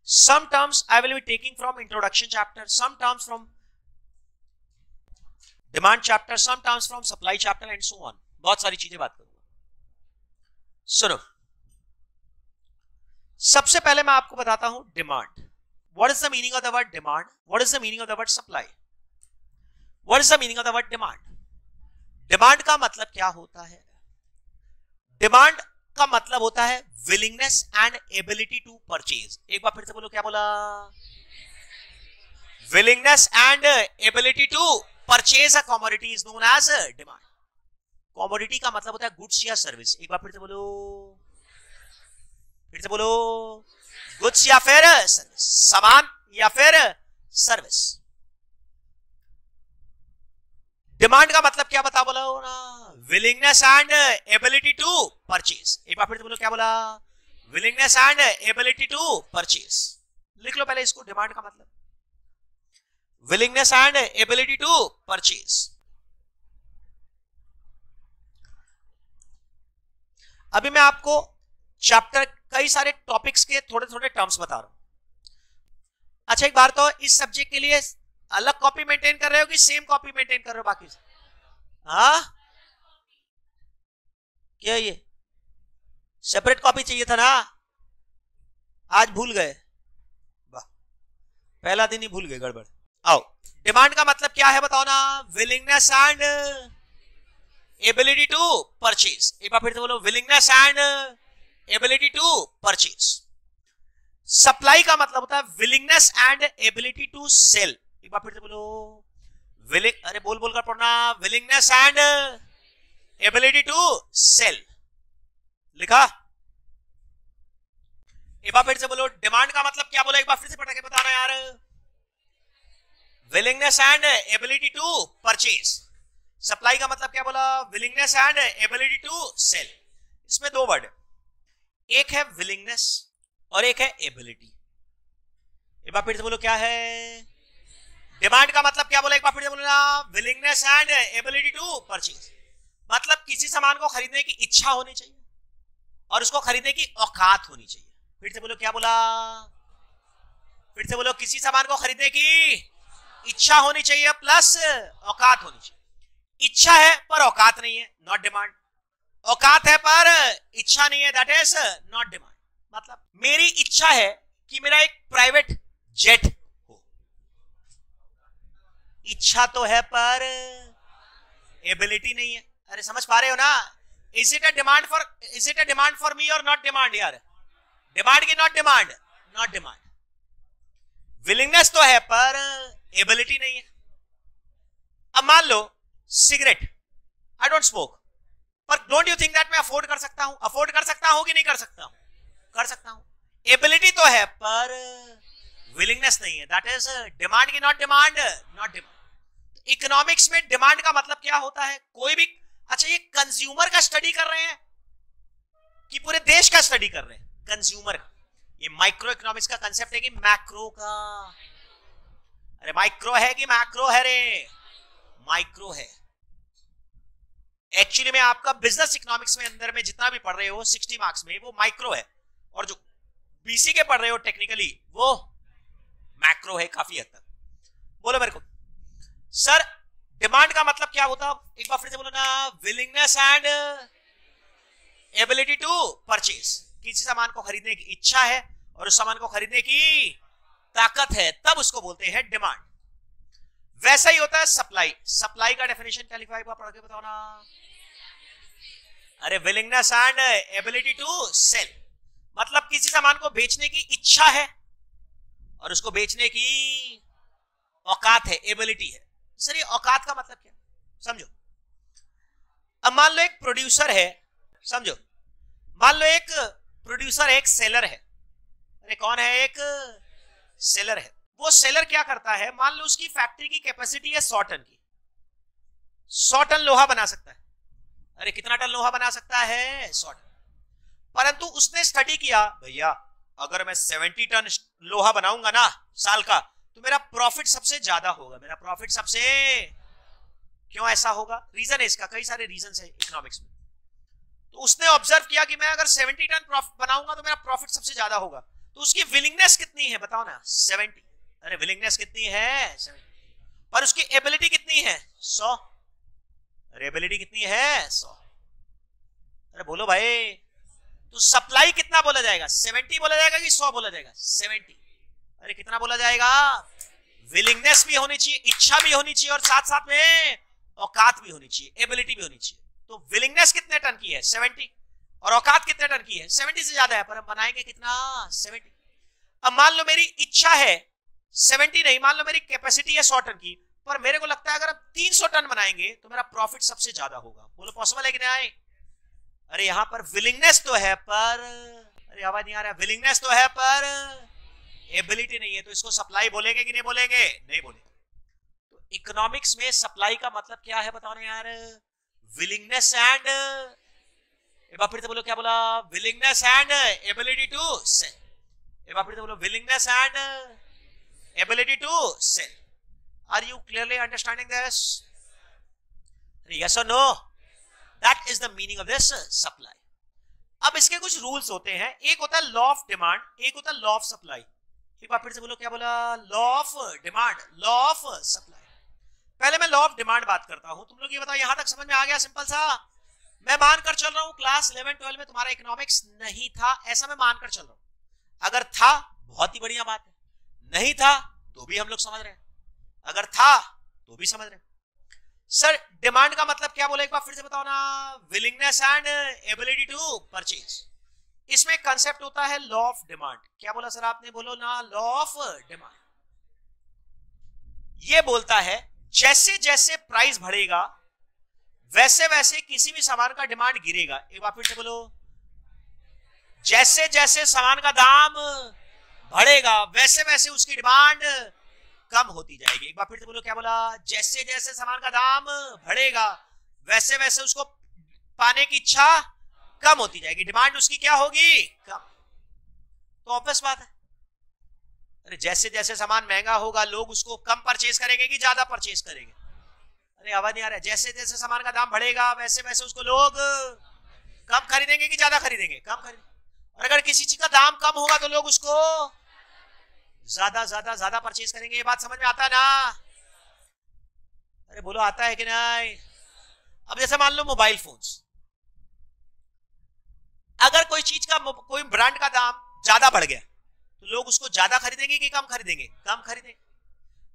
S1: Some terms I will be taking from introduction chapter, some terms from demand chapter, some terms from supply chapter and so on. बहुत सारी चीजें बात करूंगा। सुनो, सबसे पहले मैं आपको बताता हूं demand. What is the meaning of the word demand, what is the meaning of the word supply, what is the meaning of the word demand. Demand का मतलब क्या होता है, डिमांड का मतलब होता है willingness and ability to purchase. एक बार फिर से बोलो, क्या बोला, willingness and ability to purchase a commodity is known as demand. Commodity का मतलब होता है गुड्स या सर्विस। एक बार फिर से बोलो, फिर से बोलो, गुड्स या फिर सर्विस, सामान या फिर सर्विस। डिमांड का मतलब क्या बता बोला ना, willingness and ability to purchase. एक बार फिर से बोलो, क्या बोला, willingness and ability to purchase. लिख लो पहले इसको, डिमांड का मतलब willingness and ability to purchase. अभी मैं आपको चैप्टर कई सारे टॉपिक्स के थोड़े थोड़े टर्म्स बता रहा हूं। अच्छा एक बार, तो इस सब्जेक्ट के लिए अलग कॉपी मेंटेन कर रहे हो कि सेम कॉपी मेंटेन कर रहे हो बाकी से? हाँ क्या ये सेपरेट कॉपी चाहिए था ना, आज भूल गए, वाह पहला दिन ही भूल गए, गड़बड़। आओ, डिमांड का मतलब क्या है बताओ ना, willingness and ability to purchase. एक बार फिर से बोलो, willingness and ability to purchase. Supply का मतलब होता है willingness and ability to sell. एक बार फिर से बोलो, अरे बोल बोल कर पढ़ना, willingness and ability to sell. लिखा? एक बार फिर से बोलो, डिमांड का मतलब क्या बोला, एक बार फिर से पढ़ के बताना यार, willingness and ability to purchase. Supply का मतलब क्या बोला, willingness and ability to sell. इसमें दो वर्ड, एक है विलिंगनेस और एक है एबिलिटी। एक बार फिर से बोलो, क्या है, डिमांड का मतलब क्या बोला, एक बार फिर से बोलो ना, willingness and ability to purchase. मतलब किसी सामान को खरीदने की इच्छा होनी चाहिए और उसको खरीदने की औकात होनी चाहिए। फिर से बोलो, क्या बोला, फिर से बोलो, किसी सामान को खरीदने की इच्छा होनी चाहिए प्लस औकात होनी चाहिए। इच्छा है पर औकात नहीं है, नॉट डिमांड। औकात है पर इच्छा नहीं है, दैट इज नॉट डिमांड। मतलब मेरी इच्छा है कि मेरा एक प्राइवेट जेट हो, इच्छा तो है पर एबिलिटी नहीं है। अरे समझ पा रहे हो ना? Is it a demand for me और नॉट डिमांड यार? डिमांड की not demand? Not demand. Willingness तो है पर एबिलिटी नहीं है। अब मान लो सिगरेट, आई डोंट स्मोक, पर डोंट यू थिंक दैट मैं अफोर्ड कर सकता हूं? अफोर्ड कर सकता हूं कि नहीं कर सकता हूं? कर सकता हूं। एबिलिटी तो है पर विलिंगनेस नहीं है। दैट इज डिमांड की not demand, not demand. Economics में डिमांड का मतलब क्या होता है? कोई भी, अच्छा ये कंज्यूमर का स्टडी कर रहे हैं कि पूरे देश का स्टडी कर रहे हैं? कंज्यूमर का। ये माइक्रो इकोनॉमिक्स का कंसेप्ट है कि मैक्रो का? अरे माइक्रो है कि मैक्रो है रे? माइक्रो है। एक्चुअली में आपका बिजनेस इकोनॉमिक्स में अंदर में जितना भी पढ़ रहे हो 60 मार्क्स में, वो माइक्रो है, और जो बीसी के पढ़ रहे हो टेक्निकली वो मैक्रो है काफी हद तक। बोलो मेरे को सर डिमांड का मतलब क्या होता? एक बार फिर से बोलो ना। Willingness and ability to purchase. किसी सामान को खरीदने की इच्छा है और उस सामान को खरीदने की ताकत है, तब उसको बोलते हैं डिमांड। वैसा ही होता है सप्लाई। सप्लाई का डेफिनेशन क्या लिखा है, एक बार पढ़ के बताओ ना। अरे willingness and ability to sell, मतलब किसी सामान को बेचने की इच्छा है और उसको बेचने की औकात है, एबिलिटी है। सर ये औकात का मतलब क्या? समझो, अब मान लो एक प्रोड्यूसर है, समझो, मान लो एक प्रोड्यूसर है, एक सेलर है। अरे कौन है? एक सेलर है। वो सेलर क्या करता है? मान लो उसकी फैक्ट्री की कैपेसिटी है 100 टन की। 100 टन लोहा बना सकता है। अरे कितना टन लोहा बना सकता है? 100 टन। परंतु उसने स्टडी किया, भैया अगर मैं 70 टन लोहा बनाऊंगा ना साल का, तो मेरा प्रॉफिट सबसे ज्यादा होगा। मेरा प्रॉफिट सबसे, क्यों ऐसा होगा? रीजन है इसका, कई सारे रीजन है इकोनॉमिक्स में। तो उसने ऑब्जर्व किया कि मैं अगर 70 टन प्रॉफिट बनाऊंगा तो मेरा प्रॉफिट सबसे ज्यादा होगा। तो उसकी विलिंगनेस कितनी है बताओ ना? 70। अरे विलिंगनेस कितनी है? 70। पर उसकी एबिलिटी कितनी है? 100। अरे एबिलिटी कितनी है? 100। अरे बोलो भाई, तो सप्लाई कितना बोला जाएगा? 70 बोला जाएगा कि 100 बोला जाएगा? 70। अरे कितना बोला जाएगा? विलिंगनेस भी होनी चाहिए, इच्छा भी होनी चाहिए, और साथ साथ में औकात भी होनी चाहिए, एबिलिटी भी होनी चाहिए। तो विलिंगनेस कितने टन की है? 70। और औकात कितने टन की है? 70 से ज्यादा है, पर हम बनाएंगे कितना? 70। अब मान लो मेरी इच्छा है 70 नहीं, मान लो मेरी कैपेसिटी है 100 टन की, पर मेरे को लगता है अगर हम 300 टन बनाएंगे तो मेरा प्रॉफिट सबसे ज्यादा होगा। बोलो पॉसिबल है कि नहीं? अरे यहां पर विलिंगनेस तो है पर, अरे आवाज नहीं आ रहा, विलिंगनेस तो है पर एबिलिटी नहीं है। तो इसको सप्लाई बोलेंगे कि नहीं बोलेंगे? नहीं बोलेंगे। तो इकोनॉमिक्स में सप्लाई का मतलब क्या है बताओ ना यार? विलिंगनेस एंड, एक बार फिर से बोलो, क्या बोला? Willingness and ability to sell. एक बार फिर से बोलो, willingness and ability to sell. Are you clearly understanding this? Yes और no? That is the meaning of this supply. अब इसके कुछ रूल्स होते हैं। एक होता है लॉ ऑफ डिमांड, एक होता है लॉ ऑफ सप्लाई। एक बार फिर से बोलो, क्या बोला? Law of demand, law of supply. पहले मैं लॉ ऑफ डिमांड बात करता हूं। तुम लोग ये बताओ, यहां तक समझ में आ गया? सिंपल सा। मैं मानकर चल रहा हूं क्लास 11-12 में तुम्हारा इकोनॉमिक्स नहीं था, ऐसा मैं मानकर चल रहा हूं। अगर था बहुत ही बढ़िया बात है, नहीं था तो भी हम लोग समझ रहे हैं, अगर था तो भी समझ रहे हैं। सर डिमांड का मतलब क्या बोले? एक बार फिर से बताओ ना। Willingness and ability to purchase. इसमें कंसेप्ट होता है लॉ ऑफ डिमांड। क्या बोला सर आपने? बोलो ना, लॉ ऑफ डिमांड। ये बोलता है जैसे जैसे प्राइस बढ़ेगा वैसे वैसे किसी भी सामान का डिमांड गिरेगा। एक बार फिर से बोलो, जैसे जैसे सामान का दाम बढ़ेगा वैसे वैसे उसकी डिमांड कम होती जाएगी। एक बार फिर से बोलो, क्या बोला? जैसे जैसे सामान का दाम बढ़ेगा वैसे वैसे उसको पाने की इच्छा कम होती जाएगी, डिमांड उसकी क्या होगी? कम। तो ऑब्वियस बात है, अरे जैसे जैसे सामान महंगा होगा लोग उसको कम परचेज करेंगे कि ज्यादा परचेज करेंगे? अरे आवाज नहीं आ रहा है। जैसे जैसे सामान का दाम बढ़ेगा वैसे वैसे उसको लोग कम खरीदेंगे कि ज्यादा खरीदेंगे? कम खरीदेंगे। और अगर किसी चीज का दाम कम होगा तो लोग उसको ज्यादा ज्यादा ज्यादा परचेज करेंगे। ये बात समझ में आता है ना? अरे बोलो, आता है कि नहीं? अब जैसे मान लो मोबाइल फोन्स, अगर कोई चीज का, कोई ब्रांड का दाम ज्यादा बढ़ गया तो लोग उसको ज्यादा खरीदेंगे कि कम खरीदेंगे? कम खरीदेंगे।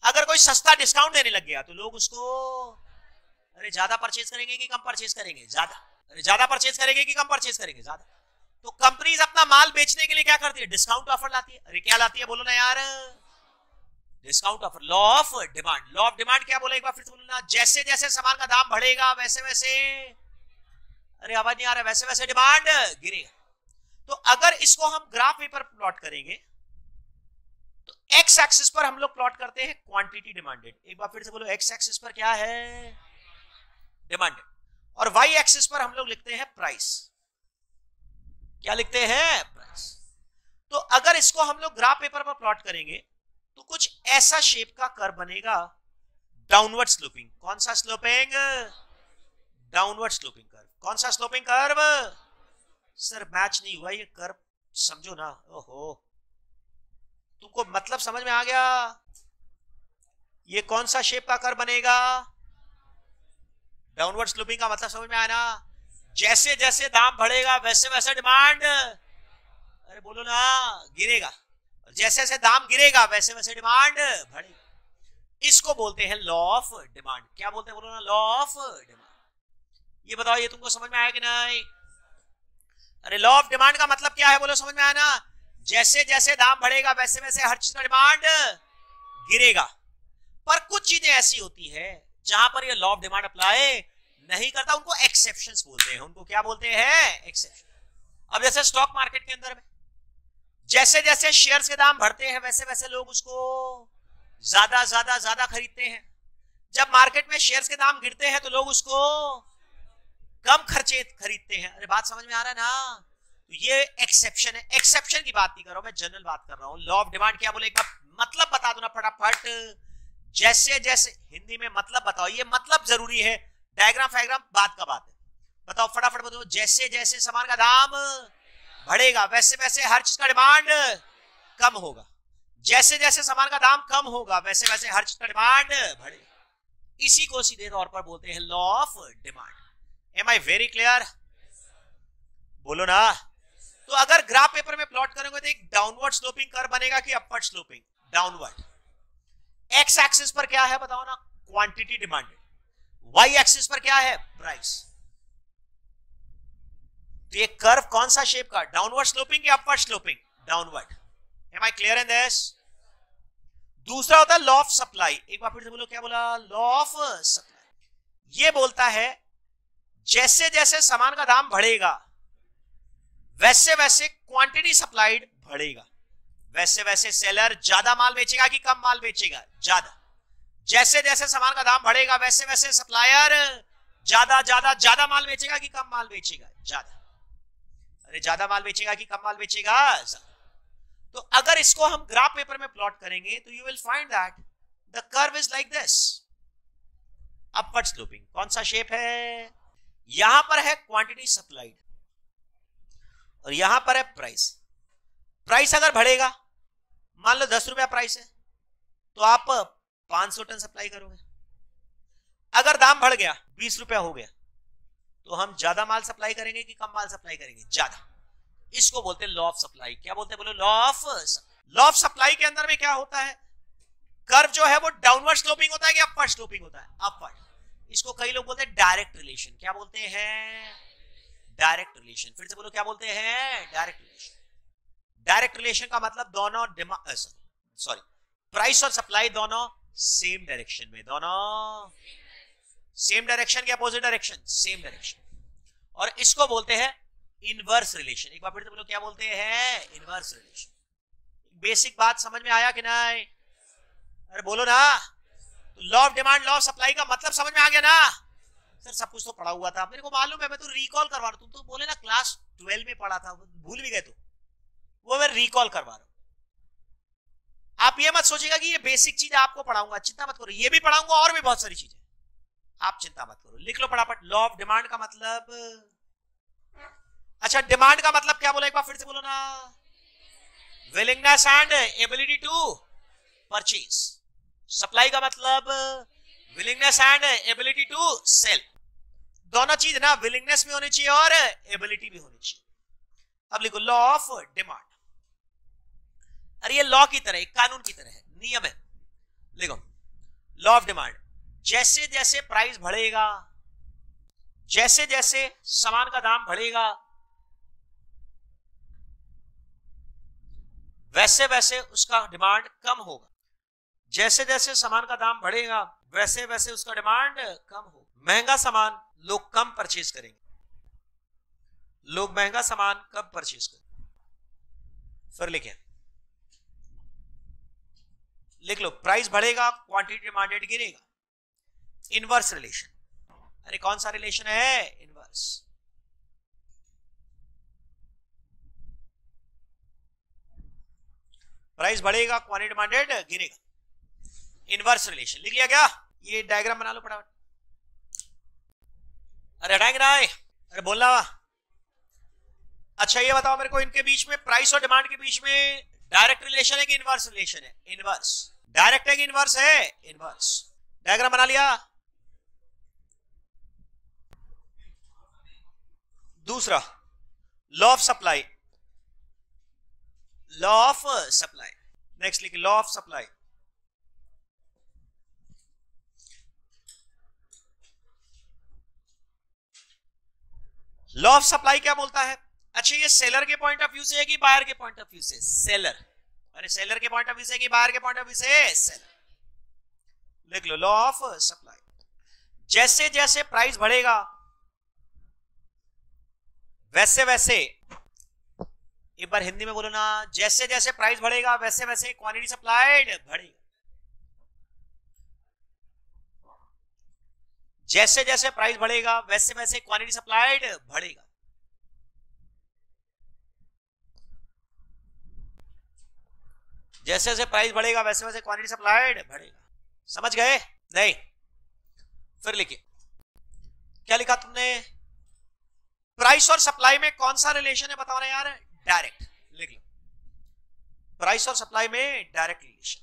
S1: अगर कोई सस्ता डिस्काउंट देने लग गया तो लोग उसको, अरे ज्यादा परचेज करेंगे कि कम परचेज करेंगे? ज्यादा। अरे ज्यादा परचेज करेंगे कि कम परचेज करेंगे? ज्यादा। तो कंपनीज अपना माल बेचने के लिए क्या करती है? डिस्काउंट ऑफर लाती है। अरे क्या लाती है बोलो ना यार? Discount offer. Law of demand. Law of demand क्या बोला एक बार फिर से बोलो ना? जैसे जैसे सामान का दाम बढ़ेगा वैसे वैसे, अरे आवाज नहीं आ रहा, वैसे वैसे डिमांड गिरेगा। तो अगर इसको हम ग्राफ पेपर प्लॉट करेंगे तो एक्स एक्सिस पर हम लोग प्लॉट करते हैं क्वांटिटी डिमांडेड। एक बार फिर से बोलो, एक्स एक्सिस पर क्या है? डिमांडेड। और वाई एक्सिस पर हम लोग लिखते हैं प्राइस। क्या लिखते हैं? प्राइस। तो अगर इसको हम लोग ग्राफ पेपर पर प्लॉट करेंगे तो कुछ ऐसा शेप का कर्व बनेगा, डाउनवर्ड स्लोपिंग। कौन सा स्लोपिंग? Downward sloping curve. कौन सा स्लोपिंग कर्व? सर मैच नहीं हुआ ये कर्व, समझो ना। ओहो, तुमको मतलब समझ में आ गया? ये कौन सा शेप का कर्व बनेगा? डाउनवर्ड स्लोपिंग का मतलब समझ में आया ना? जैसे जैसे दाम बढ़ेगा वैसे वैसे डिमांड, अरे बोलो ना, गिरेगा। जैसे जैसे दाम गिरेगा वैसे वैसे डिमांड बढ़ेगा। इसको बोलते हैं लॉ ऑफ डिमांड। क्या बोलते हैं बोलो ना? Law of demand. ये बताओ, ये तुमको समझ में आया कि नहीं? अरे लॉ ऑफ डिमांड का मतलब क्या है बोलो, समझ में आया ना? जैसे जैसे दाम बढ़ेगा वैसे वैसे हर चीज का डिमांड गिरेगा। पर कुछ चीजें ऐसी होती है जहां पर ये लॉ ऑफ डिमांड अप्लाई नहीं करता, उनको एक्सेप्शंस बोलते हैं। उनको क्या बोलते हैं? एक्सेप्शन। अब जैसे स्टॉक मार्केट के अंदर में जैसे जैसे शेयर्स के दाम बढ़ते हैं वैसे वैसे लोग उसको ज्यादा ज्यादा ज्यादा खरीदते हैं। जब मार्केट में शेयर्स के दाम गिरते हैं तो लोग उसको कम खर्चे खरीदते हैं। अरे बात समझ में आ रहा है ना? तो ये एक्सेप्शन है। एक्सेप्शन की बात नहीं कर रहा हूं मैं, जनरल बात कर रहा हूं। लॉ ऑफ डिमांड क्या बोले एक बार मतलब बता दो ना फटाफट। जैसे जैसे, हिंदी में मतलब बताओ, ये मतलब जरूरी है, डायग्राम फायग्राम बात का बात है। बताओ फटाफट बताओ। जैसे जैसे सामान का दाम बढ़ेगा वैसे वैसे हर चीज का डिमांड कम होगा। जैसे जैसे सामान का दाम कम होगा वैसे वैसे हर चीज का डिमांड बढ़ेगा। इसी को सीधे तौर पर बोलते हैं law of demand. Am I very clear? बोलो ना। तो अगर ग्राफ पेपर में प्लॉट करेंगे तो एक डाउनवर्ड स्लोपिंग कर्व बनेगा कि upward sloping? Downward. X axis पर क्या है बताओ ना? Quantity demanded. वाई एक्सिस पर क्या है? प्राइस। तो ये कर्व कौन सा शेप का? डाउनवर्ड स्लोपिंग या upward sloping? Downward. Am I clear in this? दूसरा होता है लॉ ऑफ सप्लाई। एक बार फिर से बोलो, क्या बोला? Law of supply. ये बोलता है जैसे जैसे सामान का दाम बढ़ेगा वैसे वैसे क्वांटिटी सप्लाइड बढ़ेगा। वैसे वैसे सेलर ज्यादा माल बेचेगा कि कम माल बेचेगा? ज्यादा। जैसे जैसे सामान का दाम बढ़ेगा वैसे वैसे सप्लायर ज्यादा ज्यादा ज्यादा माल बेचेगा कि कम माल बेचेगा? ज्यादा। अरे ज्यादा माल बेचेगा कि कम माल बेचेगा? तो अगर इसको हम ग्राफ पेपर में प्लॉट करेंगे तो you will find that the curve is like this, upward sloping. कौन सा शेप है? यहां पर है क्वांटिटी सप्लाइड और यहां पर है प्राइस। प्राइस अगर बढ़ेगा, मान लो 10 रुपया प्राइस है तो आप 500 टन सप्लाई करोगे। अगर दाम बढ़ गया 20 रुपया हो गया तो हम ज्यादा माल सप्लाई करेंगे कि कम माल सप्लाई करेंगे? ज्यादा। इसको बोलते हैं लॉ ऑफ सप्लाई। क्या बोलते हैं बोलो? लॉ ऑफ सप्लाई के अंदर में क्या होता है? कर्व जो है वो डाउनवर्ड स्लोपिंग होता है कि अपवर्ड स्लोपिंग होता है? अपवर्ड। इसको कई लोग बोलते हैं डायरेक्ट रिलेशन। क्या बोलते हैं? Direct relation. फिर से बोलो, क्या बोलते हैं? Direct relation. डायरेक्ट रिलेशन का मतलब दोनों प्राइस और सप्लाई दोनों सेम डायरेक्शन में, दोनों सेम डायरेक्शन के अपोजिट डायरेक्शन? Same direction. और इसको बोलते हैं इनवर्स रिलेशन। एक बार फिर से बोलो, क्या बोलते हैं? Inverse relation. बेसिक बात समझ में आया कि नहीं? अरे बोलो ना। तो law of demand, law of supply का मतलब समझ में आ गया ना? सर सब कुछ तो पढ़ा हुआ था, मेरे को मालूम है, मैं तो रिकॉल करवा रहा हूं। तुम तो बोले ना क्लास 12 में पढ़ा था, भूल भी गए तो, वो मैं रिकॉल करवा रहा हूं। आप ये मत सोचिएगा कि ये बेसिक चीज आपको पढ़ाऊंगा, चिंता मत करो, ये भी पढ़ाऊंगा और भी बहुत सारी चीजें, आप चिंता मत करो। लिख लो फटाफट। लॉ ऑफ डिमांड का मतलब, अच्छा डिमांड का मतलब क्या बोला एक बार फिर से बोलो ना? Willingness and ability to purchase. Supply का मतलब willingness and ability to sell. दोनों चीज ना, विलिंगनेस भी होनी चाहिए और एबिलिटी भी होनी चाहिए। अब लिखो लॉ ऑफ डिमांड। अरे ये लॉ की तरह, एक कानून की तरह है, नियम है। लिखो लॉ ऑफ डिमांड। जैसे जैसे प्राइस बढ़ेगा, जैसे जैसे सामान का दाम बढ़ेगा, वैसे वैसे उसका डिमांड कम होगा। जैसे जैसे सामान का दाम बढ़ेगा वैसे वैसे उसका डिमांड कम होगा। महंगा सामान लोग कम परचेज करेंगे, लोग महंगा सामान कब परचेज करेंगे। फिर लिख लो, प्राइस बढ़ेगा क्वांटिटी डिमांडेड गिरेगा। इनवर्स रिलेशन, अरे कौन सा रिलेशन है, इनवर्स। प्राइस बढ़ेगा क्वांटिटी डिमांडेड गिरेगा, इनवर्स रिलेशन। लिख लिया क्या? ये डायग्राम बना लो फटाफट। अरे हटाएंगे ना, अरे बोलना। अच्छा ये बताओ मेरे को, इनके बीच में प्राइस और डिमांड के बीच में डायरेक्ट रिलेशन है कि इनवर्स रिलेशन है? इनवर्स। डायरेक्ट है कि इनवर्स है? इनवर्स। डायग्राम बना लिया। दूसरा law of supply, law of supply. Next लिखिए law of supply. Law of supply क्या बोलता है? अच्छा ये सेलर के पॉइंट ऑफ व्यू से है कि बायर के पॉइंट ऑफ व्यू से? सेलर। अरे सेलर के पॉइंट ऑफ व्यू से कि बायर के पॉइंट ऑफ व्यू से? सेलर। लिख लो लॉ ऑफ सप्लाई। जैसे जैसे प्राइस बढ़ेगा वैसे वैसे, एक बार हिंदी में बोलो ना, जैसे जैसे प्राइस बढ़ेगा वैसे वैसे क्वांटिटी सप्लाइड बढ़ेगा। जैसे जैसे प्राइस बढ़ेगा वैसे वैसे क्वांटिटी सप्लाइड बढ़ेगा। जैसे जैसे प्राइस बढ़ेगा वैसे वैसे क्वांटिटी सप्लाइड बढ़ेगा। समझ गए? नहीं? फिर लिखिए, क्या लिखा तुमने? प्राइस और सप्लाई में कौन सा रिलेशन है बताओ ना यार? डायरेक्ट। लिख लो, प्राइस और सप्लाई में डायरेक्ट रिलेशन।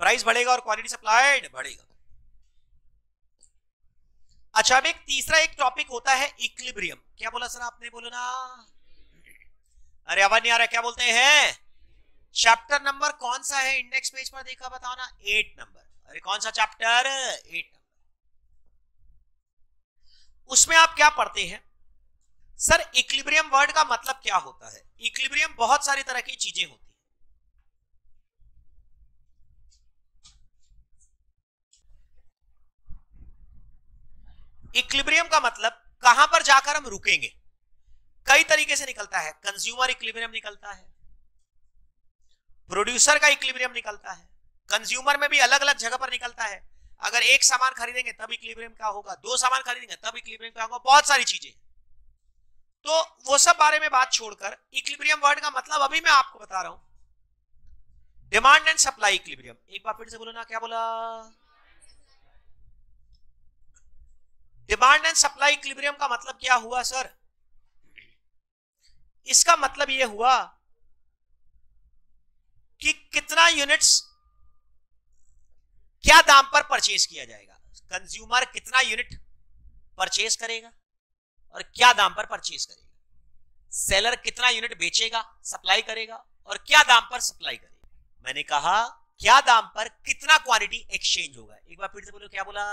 S1: प्राइस बढ़ेगा और क्वांटिटी सप्लाइड बढ़ेगा। अच्छा अब एक तीसरा एक टॉपिक होता है इक्विलिब्रियम। क्या बोला सर आपने? बोलो ना, अरे आवाज नहीं आ रहा, क्या बोलते हैं? चैप्टर नंबर कौन सा है? इंडेक्स पेज पर देखा, बताओ ना। 8 नंबर। अरे कौन सा चैप्टर? 8 नंबर। उसमें आप क्या पढ़ते हैं? सर इक्विलिब्रियम वर्ड का मतलब क्या होता है? इक्विलिब्रियम बहुत सारी तरह की चीजें होती है। इक्विलिब्रियम का मतलब कहां पर जाकर हम रुकेंगे। कई तरीके से निकलता है। कंज्यूमर इक्विलिब्रियम निकलता है, प्रोड्यूसर का इक्विलिब्रियम निकलता है, कंज्यूमर में भी अलग अलग जगह पर निकलता है। अगर एक सामान खरीदेंगे तब इक्विलिब्रियम क्या होगा, 2 सामान खरीदेंगे तब इक्विलिब्रियम क्या होगा, बहुत सारी चीजें। तो वो सब बारे में बात छोड़कर इक्विलिब्रियम वर्ड का मतलब अभी मैं आपको बता रहा हूं, डिमांड एंड सप्लाई इक्विलिब्रियम। एक बार फिर से बोलो ना, क्या बोला? डिमांड एंड सप्लाई इक्विलिब्रियम का मतलब क्या हुआ सर? इसका मतलब यह हुआ कि कितना यूनिट्स क्या दाम पर परचेज किया जाएगा। कंज्यूमर कितना यूनिट परचेज करेगा और क्या दाम पर परचेज करेगा। सेलर कितना यूनिट बेचेगा, सप्लाई करेगा, और क्या दाम पर सप्लाई करेगा। मैंने कहा क्या दाम पर कितना क्वांटिटी एक्सचेंज होगा। एक बार फिर से बोलो, क्या बोला?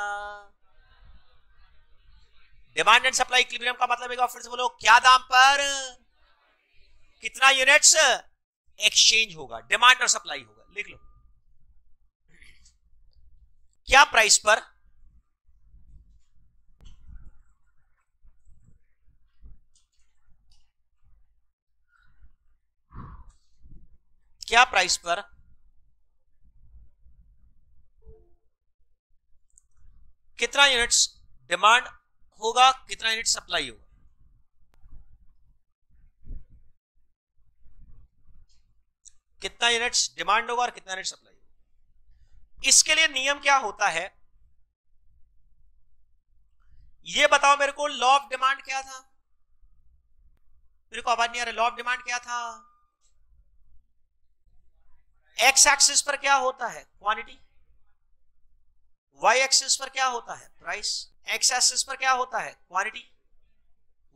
S1: डिमांड एंड सप्लाई इक्विलिब्रियम का मतलब एक बार फिर से बोलो, क्या दाम पर कितना यूनिट्स एक्सचेंज होगा, डिमांड और सप्लाई होगा। लिख लो, क्या प्राइस पर कितना यूनिट्स डिमांड होगा, कितना यूनिट सप्लाई होगा। कितना यूनिट्स डिमांड होगा और कितना यूनिट सप्लाई होगा। इसके लिए नियम क्या होता है ये बताओ मेरे को। लॉ ऑफ डिमांड क्या था? मेरे को आवाज नहीं आ रहा। लॉ ऑफ डिमांड क्या था? एक्स एक्सिस पर क्या होता है? क्वांटिटी। वाई एक्सिस पर क्या होता है? प्राइस। एक्स एक्सिस पर क्या होता है? क्वांटिटी।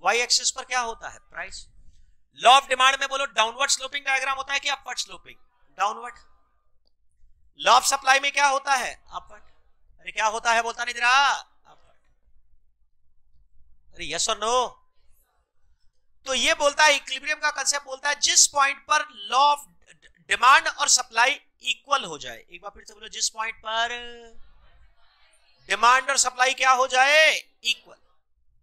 S1: वाई एक्सिस पर क्या होता है? प्राइस। लॉ ऑफ डिमांड में बोलो डाउनवर्ड स्लोपिंग डायग्राम होता है कि upward sloping? Downward. Law of supply में क्या होता है? अपवर्ड। अरे क्या होता है बोलता नहीं जरा? अपवर्ड। अरे यस और नो? तो ये बोलता है, इक्विलिब्रियम का कंसेप्ट बोलता है जिस पॉइंट पर लॉ ऑफ डिमांड और सप्लाई इक्वल हो जाए। एक बार फिर से बोलो, जिस पॉइंट पर डिमांड और सप्लाई क्या हो जाए? इक्वल,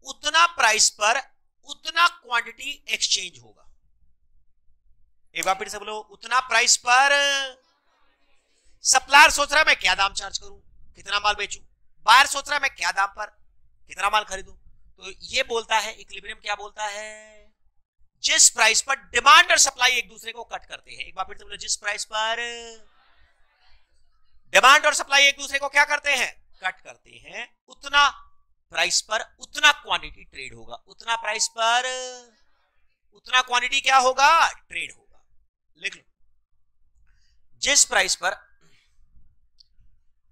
S1: उतना प्राइस पर उतना क्वांटिटी एक्सचेंज होगा। एक बार फिर से बोलो, उतना प्राइस पर सप्लायर सोच रहा है मैं क्या दाम चार्ज करूं, कितना माल बेचूं, बायर सोच रहा है मैं क्या दाम पर कितना माल खरीदूं। तो ये बोलता है इक्विलिब्रियम, क्या बोलता है? जिस प्राइस पर डिमांड और सप्लाई एक दूसरे को कट करते हैं। एक बार फिर से बोलो, जिस प्राइस पर डिमांड और सप्लाई एक दूसरे को क्या करते हैं? कट करते हैं, उतना प्राइस पर उतना क्वांटिटी ट्रेड होगा। उतना प्राइस पर उतना क्वांटिटी क्या होगा? ट्रेड होगा। लिख लो, जिस प्राइस पर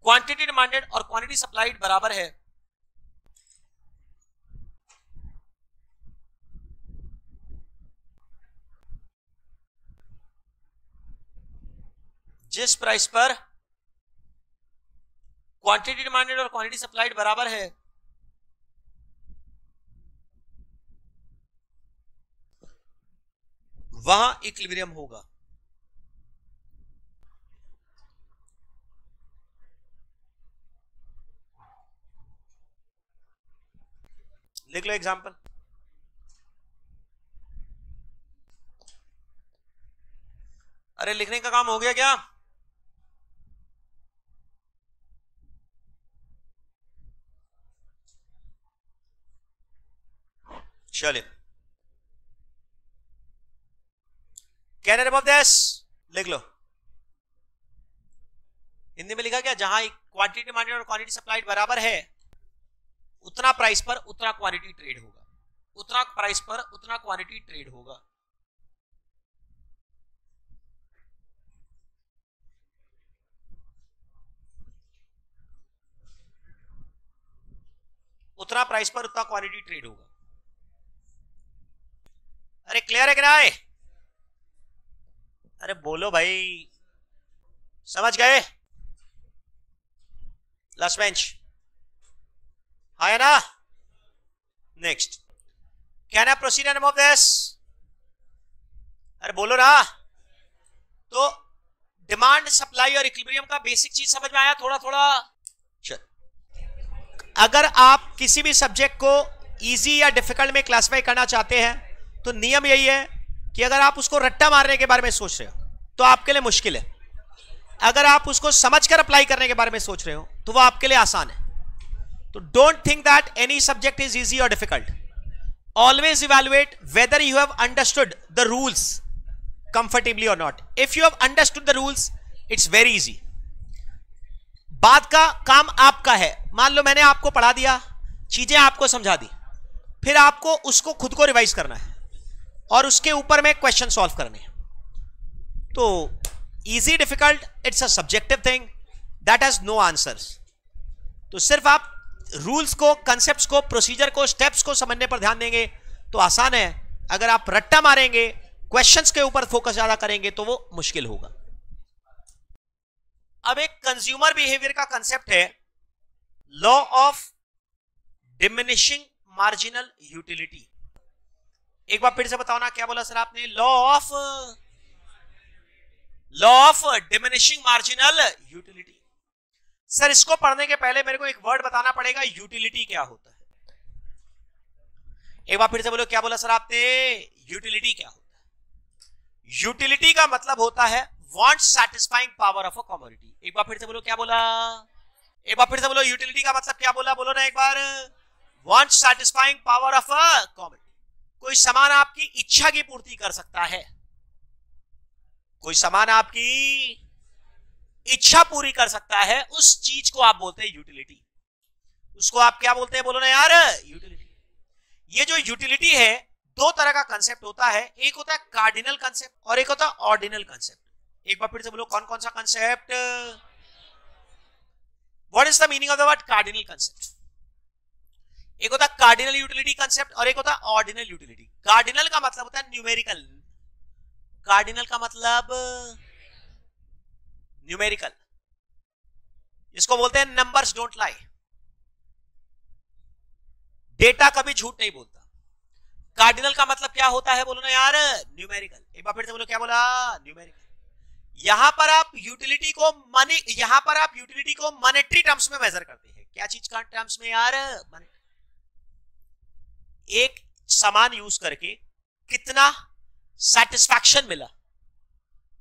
S1: क्वांटिटी डिमांडेड और क्वांटिटी सप्लाइड बराबर है, जिस प्राइस पर क्वांटिटी डिमांडेड और क्वांटिटी सप्लाइड बराबर है, वहां इक्विलिब्रियम होगा। लिख लो एग्जांपल। अरे लिखने का काम हो गया क्या? चलिए, कैन आई रिमूव दिस? लिख लो, हिंदी में लिखा क्या? जहां क्वांटिटी डिमांडेड और क्वांटिटी सप्लाइड बराबर है, उतना प्राइस पर उतना क्वांटिटी ट्रेड होगा। उतना प्राइस पर उतना क्वांटिटी ट्रेड होगा। उतना प्राइस पर उतना क्वांटिटी ट्रेड होगा। अरे क्लियर है कि नहीं? अरे बोलो भाई, समझ गए? लास्ट बेंच है ना? Next, can I proceed and remove this? अरे बोलो ना। तो डिमांड, सप्लाई और इक्विलिब्रियम का बेसिक चीज समझ में आया थोड़ा थोड़ा? चल, अगर आप किसी भी सब्जेक्ट को इजी या डिफिकल्ट में क्लासिफाई करना चाहते हैं तो नियम यही है कि अगर आप उसको रट्टा मारने के बारे में सोच रहे हो तो आपके लिए मुश्किल है, अगर आप उसको समझकर अप्लाई करने के बारे में सोच रहे हो तो वो आपके लिए आसान है। तो don't think that any subject is easy और difficult. Always evaluate whether you have understood the rules comfortably और not. If you have understood the rules, it's very easy. बात का काम आपका है। मान लो मैंने आपको पढ़ा दिया, चीजें आपको समझा दी, फिर आपको उसको खुद को रिवाइज करना है और उसके ऊपर में क्वेश्चन सॉल्व करने हैं। तो easy difficult, it's a subjective thing that has no answers. तो सिर्फ आप रूल्स को, कंसेप्ट्स को, प्रोसीजर को, स्टेप्स को समझने पर ध्यान देंगे तो आसान है। अगर आप रट्टा मारेंगे, क्वेश्चंस के ऊपर फोकस ज्यादा करेंगे तो वो मुश्किल होगा। अब एक कंज्यूमर बिहेवियर का कंसेप्ट है, law of diminishing marginal utility. एक बार फिर से बताओ ना, क्या बोला सर आपने? Law of diminishing marginal utility. Sir इसको पढ़ने के पहले मेरे को एक वर्ड बताना पड़ेगा, यूटिलिटी क्या होता है। एक बार फिर से बोलो, क्या बोला सर आपने? यूटिलिटी क्या होता है? यूटिलिटी का मतलब होता है want satisfying power of a commodity. एक बार फिर से बोलो, क्या बोला? एक बार फिर से बोलो, यूटिलिटी का मतलब क्या बोला? बोलो ना एक बार। Want satisfying power of a commodity. कोई सामान आपकी इच्छा की पूर्ति कर सकता है, कोई सामान आपकी इच्छा पूरी कर सकता है, उस चीज को आप बोलते हैं यूटिलिटी। उसको आप क्या बोलते हैं? बोलो ना यार, यूटिलिटी। ये जो यूटिलिटी है, दो तरह का कंसेप्ट होता है। एक होता है कार्डिनल कंसेप्ट और एक होता है ऑर्डिनल कंसेप्ट। एक बार फिर से बोलो, कौन कौन सा concept? What is the meaning of the word cardinal concept? एक होता है कार्डिनल यूटिलिटी कंसेप्ट और एक होता है ऑर्डिनल यूटिलिटी। कार्डिनल का मतलब होता है न्यूमेरिकल। कार्डिनल का मतलब न्यूमेरिकल, इसको बोलते हैं नंबर्स डोंट लाई। डेटा कभी झूठ नहीं बोलता। कार्डिनल का मतलब क्या होता है बोलो ना यार, न्यूमेरिकल। एक बार फिर से बोलो, क्या बोला, न्यूमेरिकल। यहां पर आप यूटिलिटी को मनी, यहां पर आप यूटिलिटी को मॉनेटरी टर्म्स में मेजर करते हैं। क्या चीज का टर्म्स में यार, एक सामान यूज करके कितना सेटिस्फैक्शन मिला।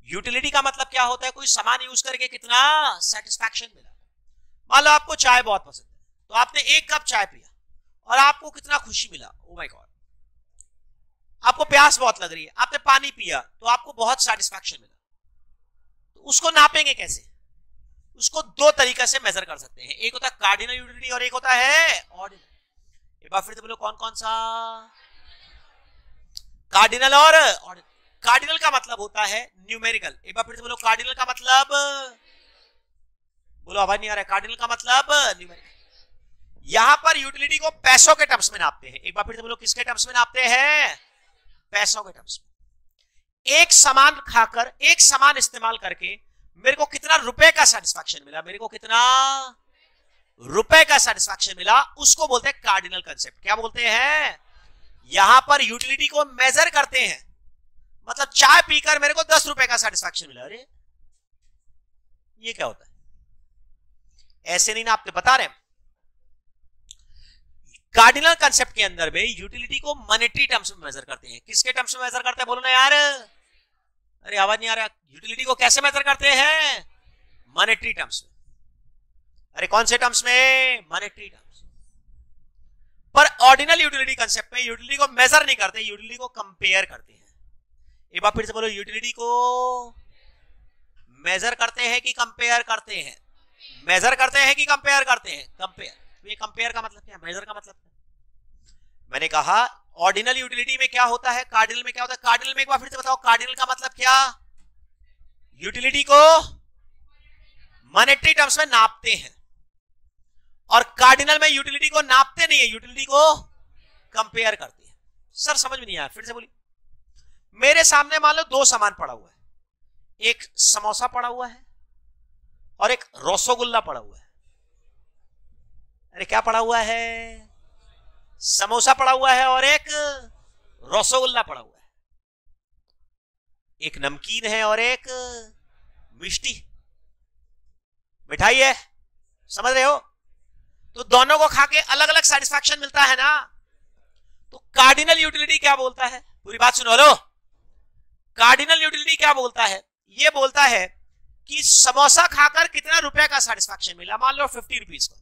S1: यूटिलिटी का मतलब क्या होता है, कोई सामान यूज करके कितना सेटिस्फैक्शन मिला। मान लो आपको चाय बहुत पसंद है, तो आपने एक कप चाय पिया और आपको कितना खुशी मिला, ओ माय गॉड। आपको प्यास बहुत लग रही है, आपने पानी पिया तो आपको बहुत सेटिस्फैक्शन मिला। तो उसको नापेंगे कैसे? उसको दो तरीके से मेजर कर सकते हैं, एक होता है कार्डिनल यूटिलिटी और एक होता है ऑर्डिनल। एक बार फिर से बोलो, कौन कौन सा, कार्डिनल और ऑर्डिनल। कार्डिनल का मतलब होता है न्यूमेरिकल। एक बार फिर से बोलो, कार्डिनल का मतलब, बोलो आवाज नहीं आ रहा है, कार्डिनल का मतलब न्यूमेरिकल। यहां पर यूटिलिटी को पैसों के टर्म्स में नापते हैं। एक बार फिर से बोलो, किसके टर्म्स में नापते हैं, पैसों के टर्म्स में। एक सामान खाकर, एक सामान इस्तेमाल करके मेरे को कितना रुपए का सेटिस्फैक्शन मिला, मेरे को कितना रुपए का सेटिस्फैक्शन मिला, उसको बोलते हैं कार्डिनल कंसेप्ट। क्या बोलते हैं? यहां पर यूटिलिटी को मेजर करते हैं, मतलब चाय पीकर मेरे को 10 रुपए का सेटिस्फैक्शन मिला। अरे ये क्या होता है? ऐसे नहीं ना, आपने बता रहे हैं। कार्डिनल कंसेप्ट के अंदर में यूटिलिटी को मॉनेटरी टर्म्स में मेजर करते हैं। किसके टर्म्स में मेजर करते हैं बोलो ना यार, अरे आवाज नहीं आ रहा। यूटिलिटी को कैसे मेजर करते हैं? मॉनेटरी टर्म्स में। अरे कौन से टर्म्स में? Monetary terms. पर ऑर्डिनल यूटिलिटी कंसेप्ट में यूटिलिटी को मेजर नहीं करते, यूटिलिटी को कंपेयर करते हैं। एक बार फिर से बोलो, यूटिलिटी को मेजर करते हैं कि कंपेयर करते हैं? मेजर करते हैं कि कंपेयर करते हैं? कंपेयर। ये कंपेयर का मतलब क्या, मेजर का मतलब क्या? मैंने कहा ऑर्डिनल यूटिलिटी में क्या होता है, कार्डिनल में क्या होता है। कार्डिनल में एक बार फिर से बताओ, कार्डिनल का मतलब क्या? यूटिलिटी को मॉनेटरी टर्म्स में नापते हैं, और कार्डिनल में यूटिलिटी को नापते नहीं है, यूटिलिटी को कंपेयर करते हैं। सर समझ में नहीं आया, फिर से बोलिए। मेरे सामने मान लो दो सामान पड़ा हुआ है, एक समोसा पड़ा हुआ है और एक रसगुल्ला पड़ा हुआ है। अरे क्या पड़ा हुआ है? समोसा पड़ा हुआ है और एक रसगुल्ला पड़ा हुआ है। एक नमकीन है और एक मिष्टी, मिठाई है, समझ रहे हो? तो दोनों को खा के अलग अलग सेटिस्फैक्शन मिलता है ना। तो कार्डिनल यूटिलिटी क्या बोलता है, पूरी बात सुनो लो। कार्डिनल यूटिलिटी क्या बोलता है? ये बोलता है कि समोसा खाकर कितना रुपए का सेटिस्फैक्शन मिला, मान लो 50 रुपीज का।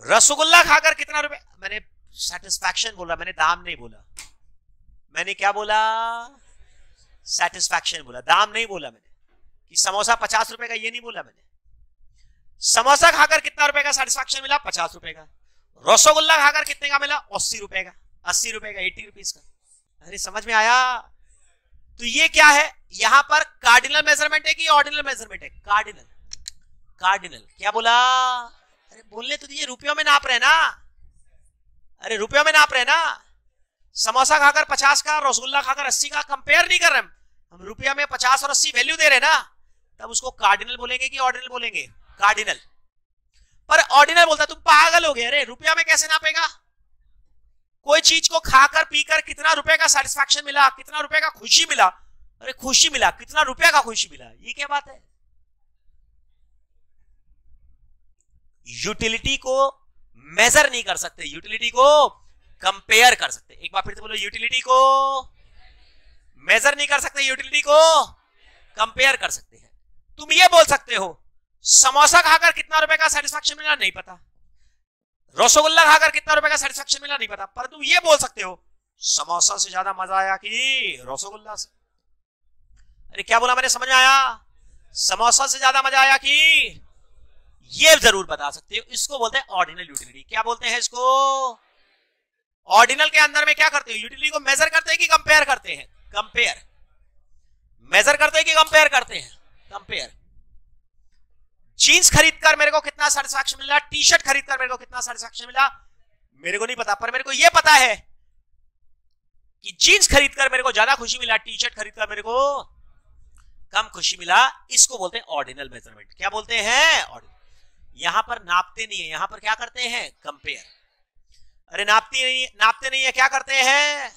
S1: रसगुल्ला खाकर कितना रुपए, मैंने सेटिस्फैक्शन बोला, मैंने दाम नहीं बोला। मैंने क्या बोला? सेटिस्फैक्शन बोला, दाम नहीं बोला मैंने। कि समोसा 50 रुपए का, ये नहीं बोला मैंने। समोसा खाकर कितना रुपए का सेटिस्फैक्शन मिला? 50 रुपए का। रसगुल्ला खाकर कितने का मिला? 80 रुपए का। 80 रुपए का, 80 रुपीज का। अरे समझ में आया? तो ये क्या है, यहां पर कार्डिनल मेजरमेंट है कि ऑर्डिनल मेजरमेंट है? कार्डिनल। कार्डिनल क्या बोला? अरे बोलने तो ये रुपयों में नाप रहे ना, अरे रुपयों में नाप रहे ना। समोसा खाकर 50 का, रसगुल्ला खाकर 80 का, कंपेयर नहीं कर रहे हम रुपया में 50 और 80 वैल्यू दे रहे ना, तब उसको कार्डिनल बोलेंगे कि ऑर्डिनल बोलेंगे? कार्डिनल। पर ऑर्डिनल बोलता तुम पागल हो गए, अरे रुपया में कैसे नापेगा? कोई चीज को खाकर पीकर कितना रुपए का सेटिस्फैक्शन मिला, कितना रुपए का खुशी मिला। अरे खुशी मिला, कितना रुपए का खुशी मिला, ये क्या बात है? यूटिलिटी को मेजर नहीं कर सकते, यूटिलिटी को कंपेयर कर सकते। एक बार फिर से बोलो, यूटिलिटी को मेजर नहीं कर सकते, यूटिलिटी को कंपेयर कर सकते हैं। तुम ये बोल सकते हो समोसा खाकर कितना रुपए का सेटिस्फैक्शन मिला, नहीं पता। रसगुल्ला खाकर कितना रुपए का सेटिस्फैक्शन मिला, नहीं पता। पर तुम ये बोल सकते हो समोसा से ज्यादा मजा आया कि रसगुल्ला से। अरे क्या बोला मैंने, समझ में आया? समोसा से ज्यादा मजा आया कि, ये जरूर बता सकते हो। इसको बोलते हैं ऑर्डिनल यूटिलिटी। क्या बोलते हैं इसको? ऑर्डिनल के अंदर में क्या करते हो, यूटिलिटी को मेजर करते हैं कि कंपेयर करते हैं? कंपेयर। मेजर करते हैं कि कंपेयर करते हैं? कंपेयर। जीन्स खरीदकर मेरे को कितना सेटिस्फैक्शन मिला, टी शर्ट खरीदकर मेरे को कितना सेटिस्फैक्शन मिला, मेरे को नहीं पता। पर मेरे को यह पता है कि जीन्स खरीदकर मेरे को ज्यादा खुशी मिला, टी शर्ट खरीदकर मेरे को कम खुशी मिला। इसको बोलते हैं ऑर्डिनल मेजरमेंट। क्या बोलते हैं? ऑर्डिनल। यहां पर नापते नहीं है, यहां पर क्या करते हैं? कंपेयर। अरे नापते नहीं है, क्या करते हैं?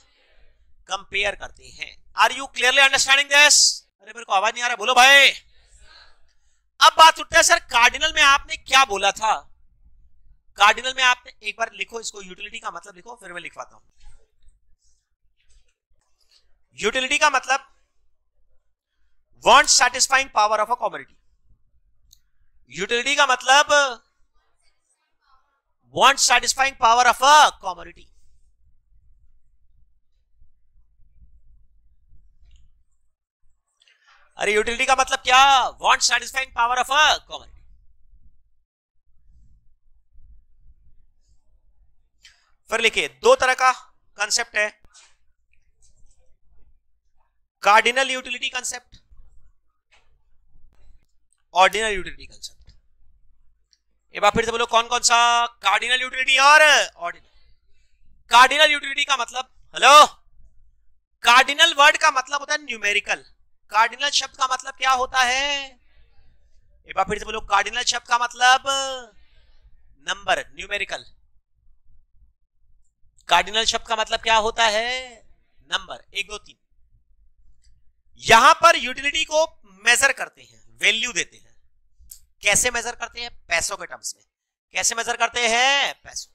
S1: कंपेयर करते हैं। Are you clearly understanding this? अरे मेरे को आवाज नहीं आ रहा, बोलो भाई। अब बात उठता है, सर कार्डिनल में आपने क्या बोला था? कार्डिनल में आपने, एक बार लिखो इसको, यूटिलिटी का मतलब लिखो, फिर मैं लिखवाता हूं। यूटिलिटी का मतलब want satisfying power of a commodity. Utility का मतलब want satisfying power of a commodity. अरे यूटिलिटी का मतलब क्या? Want satisfying power of a commodity. फिर लिखिए, दो तरह का कंसेप्ट है, cardinal utility concept, ordinal utility concept. एक बार फिर से बोलो, कौन कौन सा? कार्डिनल यूटिलिटी और ऑर्डिनल। कार्डिनल यूटिलिटी का मतलब, हेलो, कार्डिनल वर्ड का मतलब होता है न्यूमेरिकल। कार्डिनल शब्द का मतलब क्या होता है? एक बार फिर से बोलो, कार्डिनल शब्द का मतलब नंबर, न्यूमेरिकल। कार्डिनल शब्द का मतलब क्या होता है? नंबर, 1 2 3। यहां पर यूटिलिटी को मेजर करते हैं, वैल्यू देते हैं। कैसे मेजर करते हैं? पैसों के टर्म्स में। कैसे मेजर करते हैं? पैसों।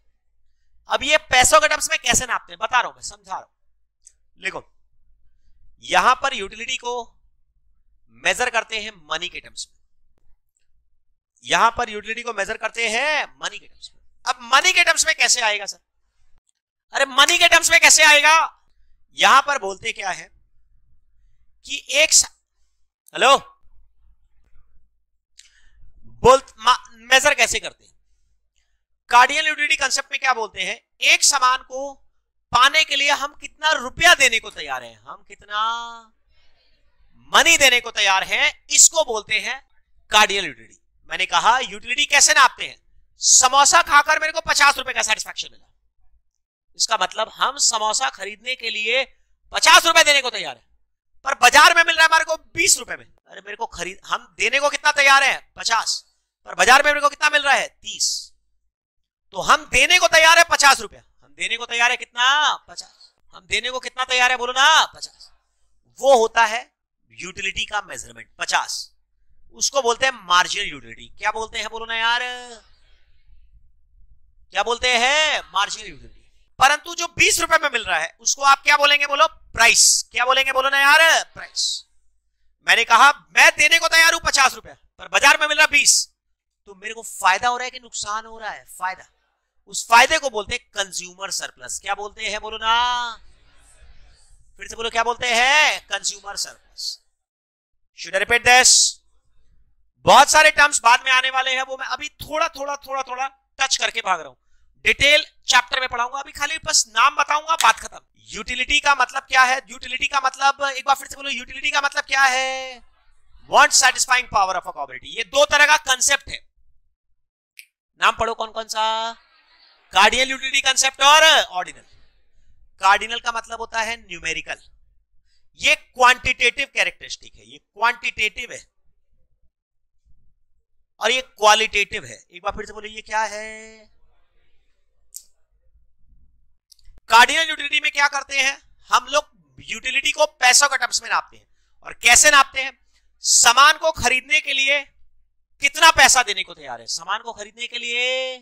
S1: अब ये पैसों के टर्म्स में कैसे नापते हैं बता रहा हूं, मैं समझा रहा हूं। देखो, यहां पर यूटिलिटी को मेजर करते हैं मनी के टर्म्स में। यहां पर यूटिलिटी को मेजर करते हैं मनी के टर्म्स में। अब मनी के टर्म्स में कैसे आएगा सर? अरे मनी के टर्म्स में कैसे आएगा? यहां पर बोलते क्या है कि हेलो, मेजर कैसे करते हैं? कार्डिनल यूटिलिटी कंसेप्ट में क्या बोलते हैं? एक सामान को पाने के लिए हम कितना रुपया देने को तैयार हैं, हम कितना मनी देने को तैयार हैं, इसको बोलते हैं कार्डिनल यूटिलिटी। मैंने कहा यूटिलिटी कैसे नापते हैं? समोसा खाकर मेरे को 50 रुपए का सेटिस्फैक्शन मिला, इसका मतलब हम समोसा खरीदने के लिए 50 रुपए देने को तैयार है, पर बाजार में मिल रहा है हमारे को 20 रुपए में। अरे मेरे को हम देने को कितना तैयार है? 50, पर बाजार में मेरे को कितना मिल रहा है? 30। तो हम देने को तैयार है 50 रुपया, हम देने को तैयार है कितना? 50। हम देने को कितना तैयार है? बोलो ना, 50। वो होता है यूटिलिटी का मेजरमेंट, 50। उसको बोलते हैं मार्जिनल यूटिलिटी। क्या बोलते हैं? बोलो ना यार, क्या बोलते हैं? Marginal utility. परंतु जो 20 रुपए में मिल रहा है उसको आप क्या बोलेंगे? बोलो प्राइस। क्या बोलेंगे? बोलो ना यार, प्राइस। मैंने कहा मैं देने को तैयार हूं 50 रुपए, पर बाजार में मिल रहा 20, तो मेरे को फायदा हो रहा है कि नुकसान हो रहा है? फायदा। उस फायदे को बोलते हैं कंज्यूमर सरप्लस। क्या बोलते हैं? बोलो ना, फिर से बोलो, क्या बोलते हैं? Consumer surplus. Should I repeat this? बहुत सारे टर्म्स बाद में आने वाले हैं, वो मैं अभी थोड़ा थोड़ा टच करके भाग रहा हूं। डिटेल चैप्टर में पढ़ाऊंगा, अभी खाली बस नाम बताऊंगा, बात खत्म। यूटिलिटी का मतलब क्या है? यूटिलिटी का मतलब, एक बार फिर से बोलो, यूटिलिटी का मतलब क्या है? Want satisfying power of a commodity. ये दो तरह का कंसेप्ट है, नाम पढ़ो कौन कौन सा? कार्डिनल यूटिलिटी कंसेप्ट और ऑर्डिनल। कार्डिनल का मतलब होता है न्यूमेरिकल, ये क्वांटिटेटिव कैरेक्टरिस्टिक है, ये क्वांटिटेटिव है, और ये क्वालिटेटिव है। एक बार फिर से बोलो, ये क्या है? कार्डिनल यूटिलिटी में क्या करते हैं हम लोग? यूटिलिटी को पैसों के टर्म्स में नापते हैं। और कैसे नापते हैं? सामान को खरीदने के लिए कितना पैसा देने को तैयार है? सामान को खरीदने के लिए,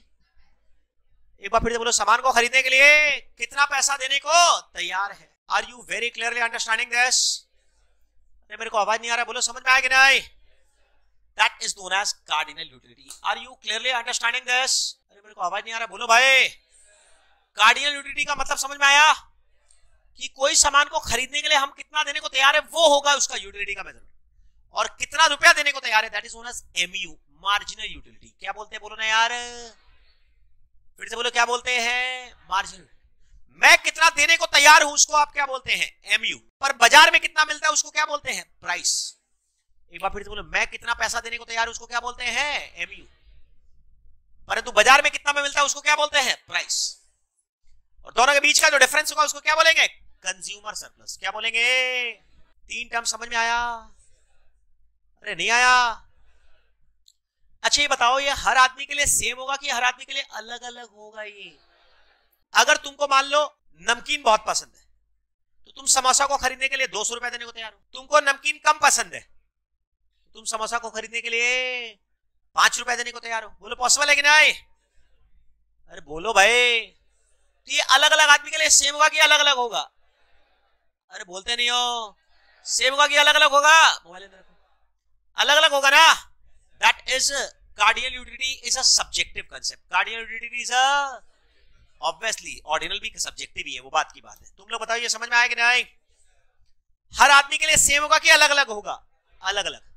S1: एक बार फिर से बोलो, सामान को खरीदने के लिए कितना पैसा देने को तैयार है? Are you very clearly understanding this? अरे मेरे को आवाज नहीं आ रहा, बोलो समझ में आया कि नहीं? That is known as cardinal utility. Are you clearly understanding this? अरे मेरे को आवाज नहीं आ रहा, बोलो भाई। कार्डिनल यूटिलिटी का मतलब समझ में आया कि कोई सामान को खरीदने के लिए हम कितना देने को तैयार है, वो होगा उसका यूटिलिटी का मेजरमेंट। और कितना रुपया देने को तैयार है, that is known as MU, marginal utility. क्या बोलते हैं? बोलो ना यार, फिर से बोलो, क्या बोलते हैं? मार्जिनल। मैं कितना देने को तैयार हूं उसको आप क्या बोलते हैं? एमयू। पर बाजार में कितना मिलता है उसको क्या बोलते हैं? प्राइस। एक बार फिर से बोलो, मैं कितना पैसा देने को तैयार हूं उसको क्या बोलते हैं? एमयू। परंतु बाजार में कितना में मिलता है उसको क्या बोलते हैं? प्राइस। और दोनों के बीच का जो डिफरेंस होगा उसको क्या बोलेंगे? Consumer surplus. क्या बोलेंगे? 3 टर्म समझ में आया? अरे नहीं आया? अच्छा ये बताओ, ये हर आदमी के लिए सेम होगा कि हर आदमी के लिए अलग अलग होगा? ये अगर तुमको मान लो नमकीन बहुत पसंद है तो तुम समोसा को खरीदने के लिए 200 रुपए देने को तैयार हो। तुमको नमकीन कम पसंद है तो तुम समोसा को खरीदने के लिए 5 रुपए देने को तैयार हो। बोलो पॉसिबल है कि नहीं? अरे बोलो भाई। तो ये अलग अलग आदमी के लिए सेम होगा कि अलग अलग होगा? अरे बोलते नहीं हो। सेम होगा कि अलग अलग होगा? मोबाइल में रखो। अलग अलग होगा ना। That is cardinal utility is a subjective concept. Cardinal utility is a obviously, ordinal भी सब्जेक्टिव ही है, वो बात की बात है। तुम लोग बताओ ये समझ में आया कि नहीं? हर आदमी के लिए सेम होगा कि अलग अलग होगा? अलग अलग।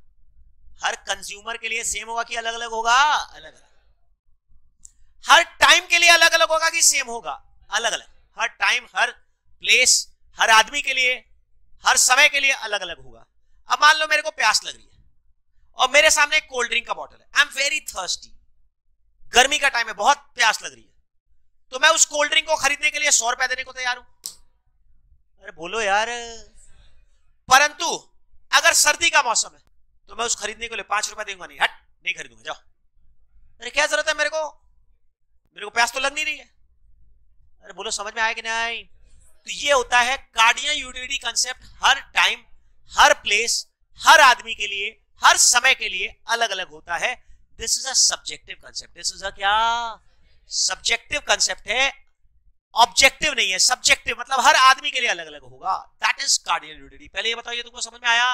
S1: हर कंज्यूमर के लिए सेम होगा कि अलग अलग होगा? अलग अलग। हर टाइम के लिए अलग अलग होगा कि सेम होगा? अलग अलग। हर टाइम, हर प्लेस, हर आदमी के लिए, हर समय के लिए अलग अलग होगा। अब मान लो मेरे को प्यास लग रही है और मेरे सामने एक कोल्ड ड्रिंक का बॉटल है। आई एम वेरी थर्स्टी, गर्मी का टाइम है, बहुत प्यास लग रही है, तो मैं उस कोल्ड ड्रिंक को खरीदने के लिए 100 रुपए देने को तैयार हूं। अरे बोलो यार। परंतु अगर सर्दी का मौसम है तो मैं उस खरीदने के लिए 5 रुपए दूंगा नहीं, हट नहीं खरीदूंगा, जाओ। अरे क्या जरूरत है मेरे को प्यास तो लग नहीं रही है। अरे बोलो समझ में आया कि नहीं? तो ये होता है कार्डिनल यूटिलिटी कांसेप्ट। हर टाइम, हर प्लेस, हर आदमी के लिए, हर समय के लिए अलग अलग होता है। This is a subjective concept. This is a क्या? सब्जेक्टिव कांसेप्ट है, ऑब्जेक्टिव नहीं है। सब्जेक्टिव मतलब हर आदमी के लिए अलग अलग होगा। That is cardinal utility. पहले ये बताइए तुमको समझ में आया?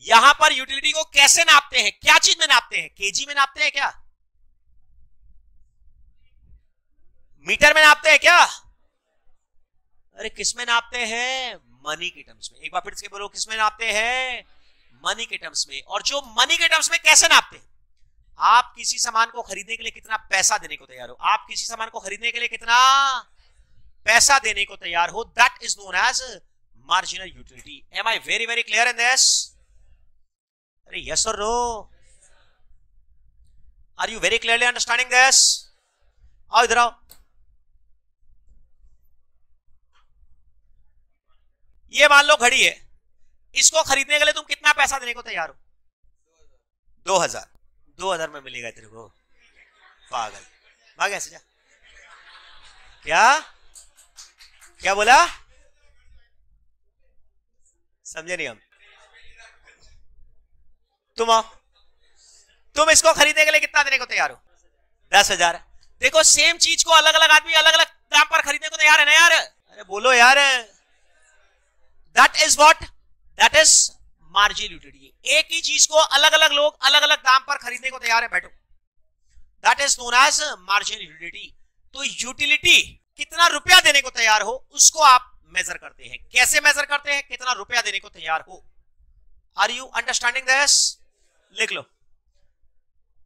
S1: यहां पर यूटिलिटी को कैसे नापते हैं? क्या चीज में नापते हैं? केजी में नापते हैं क्या? मीटर में नापते हैं क्या? अरे किस में नापते हैं? मनी के टर्म्स में। एक बार फिर से बोलो, किस में नापते हैं? मनी के टर्म्स में। और जो मनी के टर्म्स में कैसे नापते हैं? आप किसी सामान को खरीदने के लिए कितना पैसा देने को तैयार हो? आप किसी सामान को खरीदने के लिए कितना पैसा देने को तैयार हो? That is known as marginal utility. Am I very very clear in this? अरे यस और no? Are you very clearly understanding this? आओ इधर आओ। ये मान लो घड़ी है, इसको खरीदने के लिए तुम कितना पैसा देने को तैयार हो? 2000। 2000 में मिलेगा तेरे को? पागल, भाग ऐसे जा। क्या क्या बोला? समझे नहीं हम। तुम आओ, तुम इसको खरीदने के लिए कितना देने को तैयार हो? 10,000। देखो सेम चीज को अलग अलग आदमी अलग अलग दाम पर खरीदने को तैयार है ना यार? अरे बोलो यार। That is what? That is marginal utility. एक ही चीज को अलग अलग लोग अलग अलग दाम पर खरीदने को तैयार है। बैठो। That is known as marginal utility. तो यूटिलिटी कितना रुपया देने को तैयार हो उसको आप मेजर करते हैं। कैसे मेजर करते हैं? कितना रुपया देने को तैयार हो। Are you understanding this? लिख लो।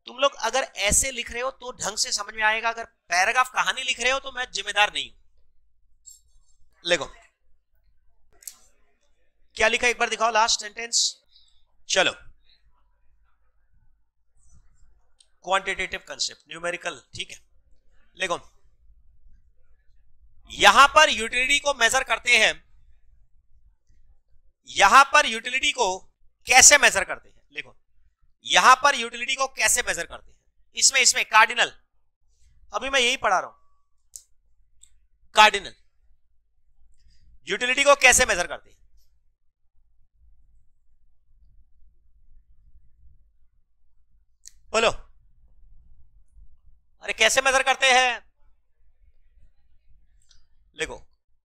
S1: तुम लोग अगर ऐसे लिख रहे हो तो ढंग से समझ में आएगा। अगर पैराग्राफ कहानी लिख रहे हो तो मैं जिम्मेदार नहीं हूं। लिखो क्या लिखा, एक बार दिखाओ लास्ट सेंटेंस। चलो, क्वांटिटेटिव कांसेप्ट, न्यूमेरिकल, ठीक है। लिखो, यहां पर यूटिलिटी को मेजर करते हैं। यहां पर यूटिलिटी को कैसे मेजर करते हैं? लिखो, यहां पर यूटिलिटी को कैसे मेजर करते हैं? इसमें कार्डिनल, अभी मैं यही पढ़ा रहा हूं। कार्डिनल यूटिलिटी को कैसे मेजर करते हैं? बोलो। अरे कैसे मेजर करते हैं? देखो,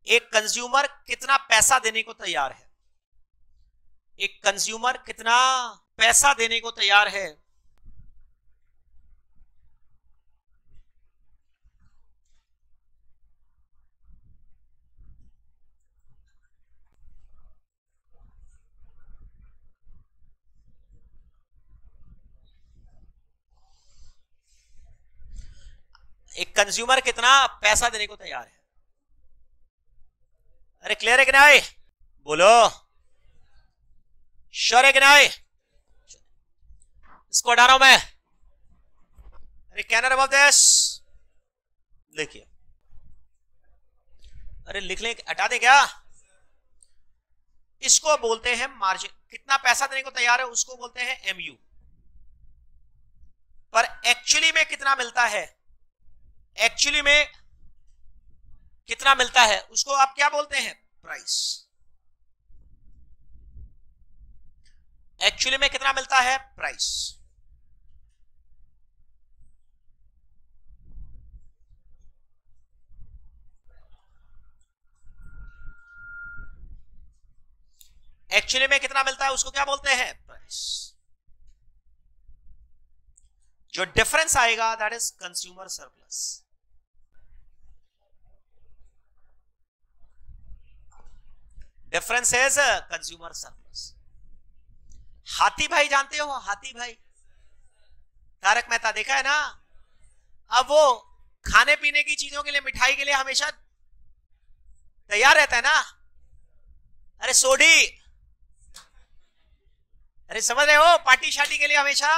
S1: एक कंज्यूमर कितना पैसा देने को तैयार है। एक कंज्यूमर कितना पैसा देने को तैयार है। एक कंज्यूमर कितना पैसा देने को तैयार है। अरे क्लियर है कि नहीं? बोलो, श्योर है कि नहीं? इसको हटा रहा हूं मैं। अरे कैन अबाउट दिस लिखिए। अरे लिख ले, हटा दे क्या? इसको बोलते हैं मार्जिन। कितना पैसा देने को तैयार है उसको बोलते हैं एमयू। पर एक्चुअली में कितना मिलता है? एक्चुअली में कितना मिलता है उसको आप क्या बोलते हैं? प्राइस। एक्चुअली में कितना मिलता है? प्राइस। एक्चुअली में कितना मिलता है उसको क्या बोलते हैं? प्राइस। जो डिफरेंस आएगा that is consumer surplus. Difference is consumer surplus. हाथी भाई जानते हो? हाथी भाई, तारक मेहता देखा है ना? अब वो खाने पीने की चीजों के लिए, मिठाई के लिए हमेशा तैयार रहता है ना। अरे सोडी, अरे समझ रहे हो, पार्टी शार्टी के लिए हमेशा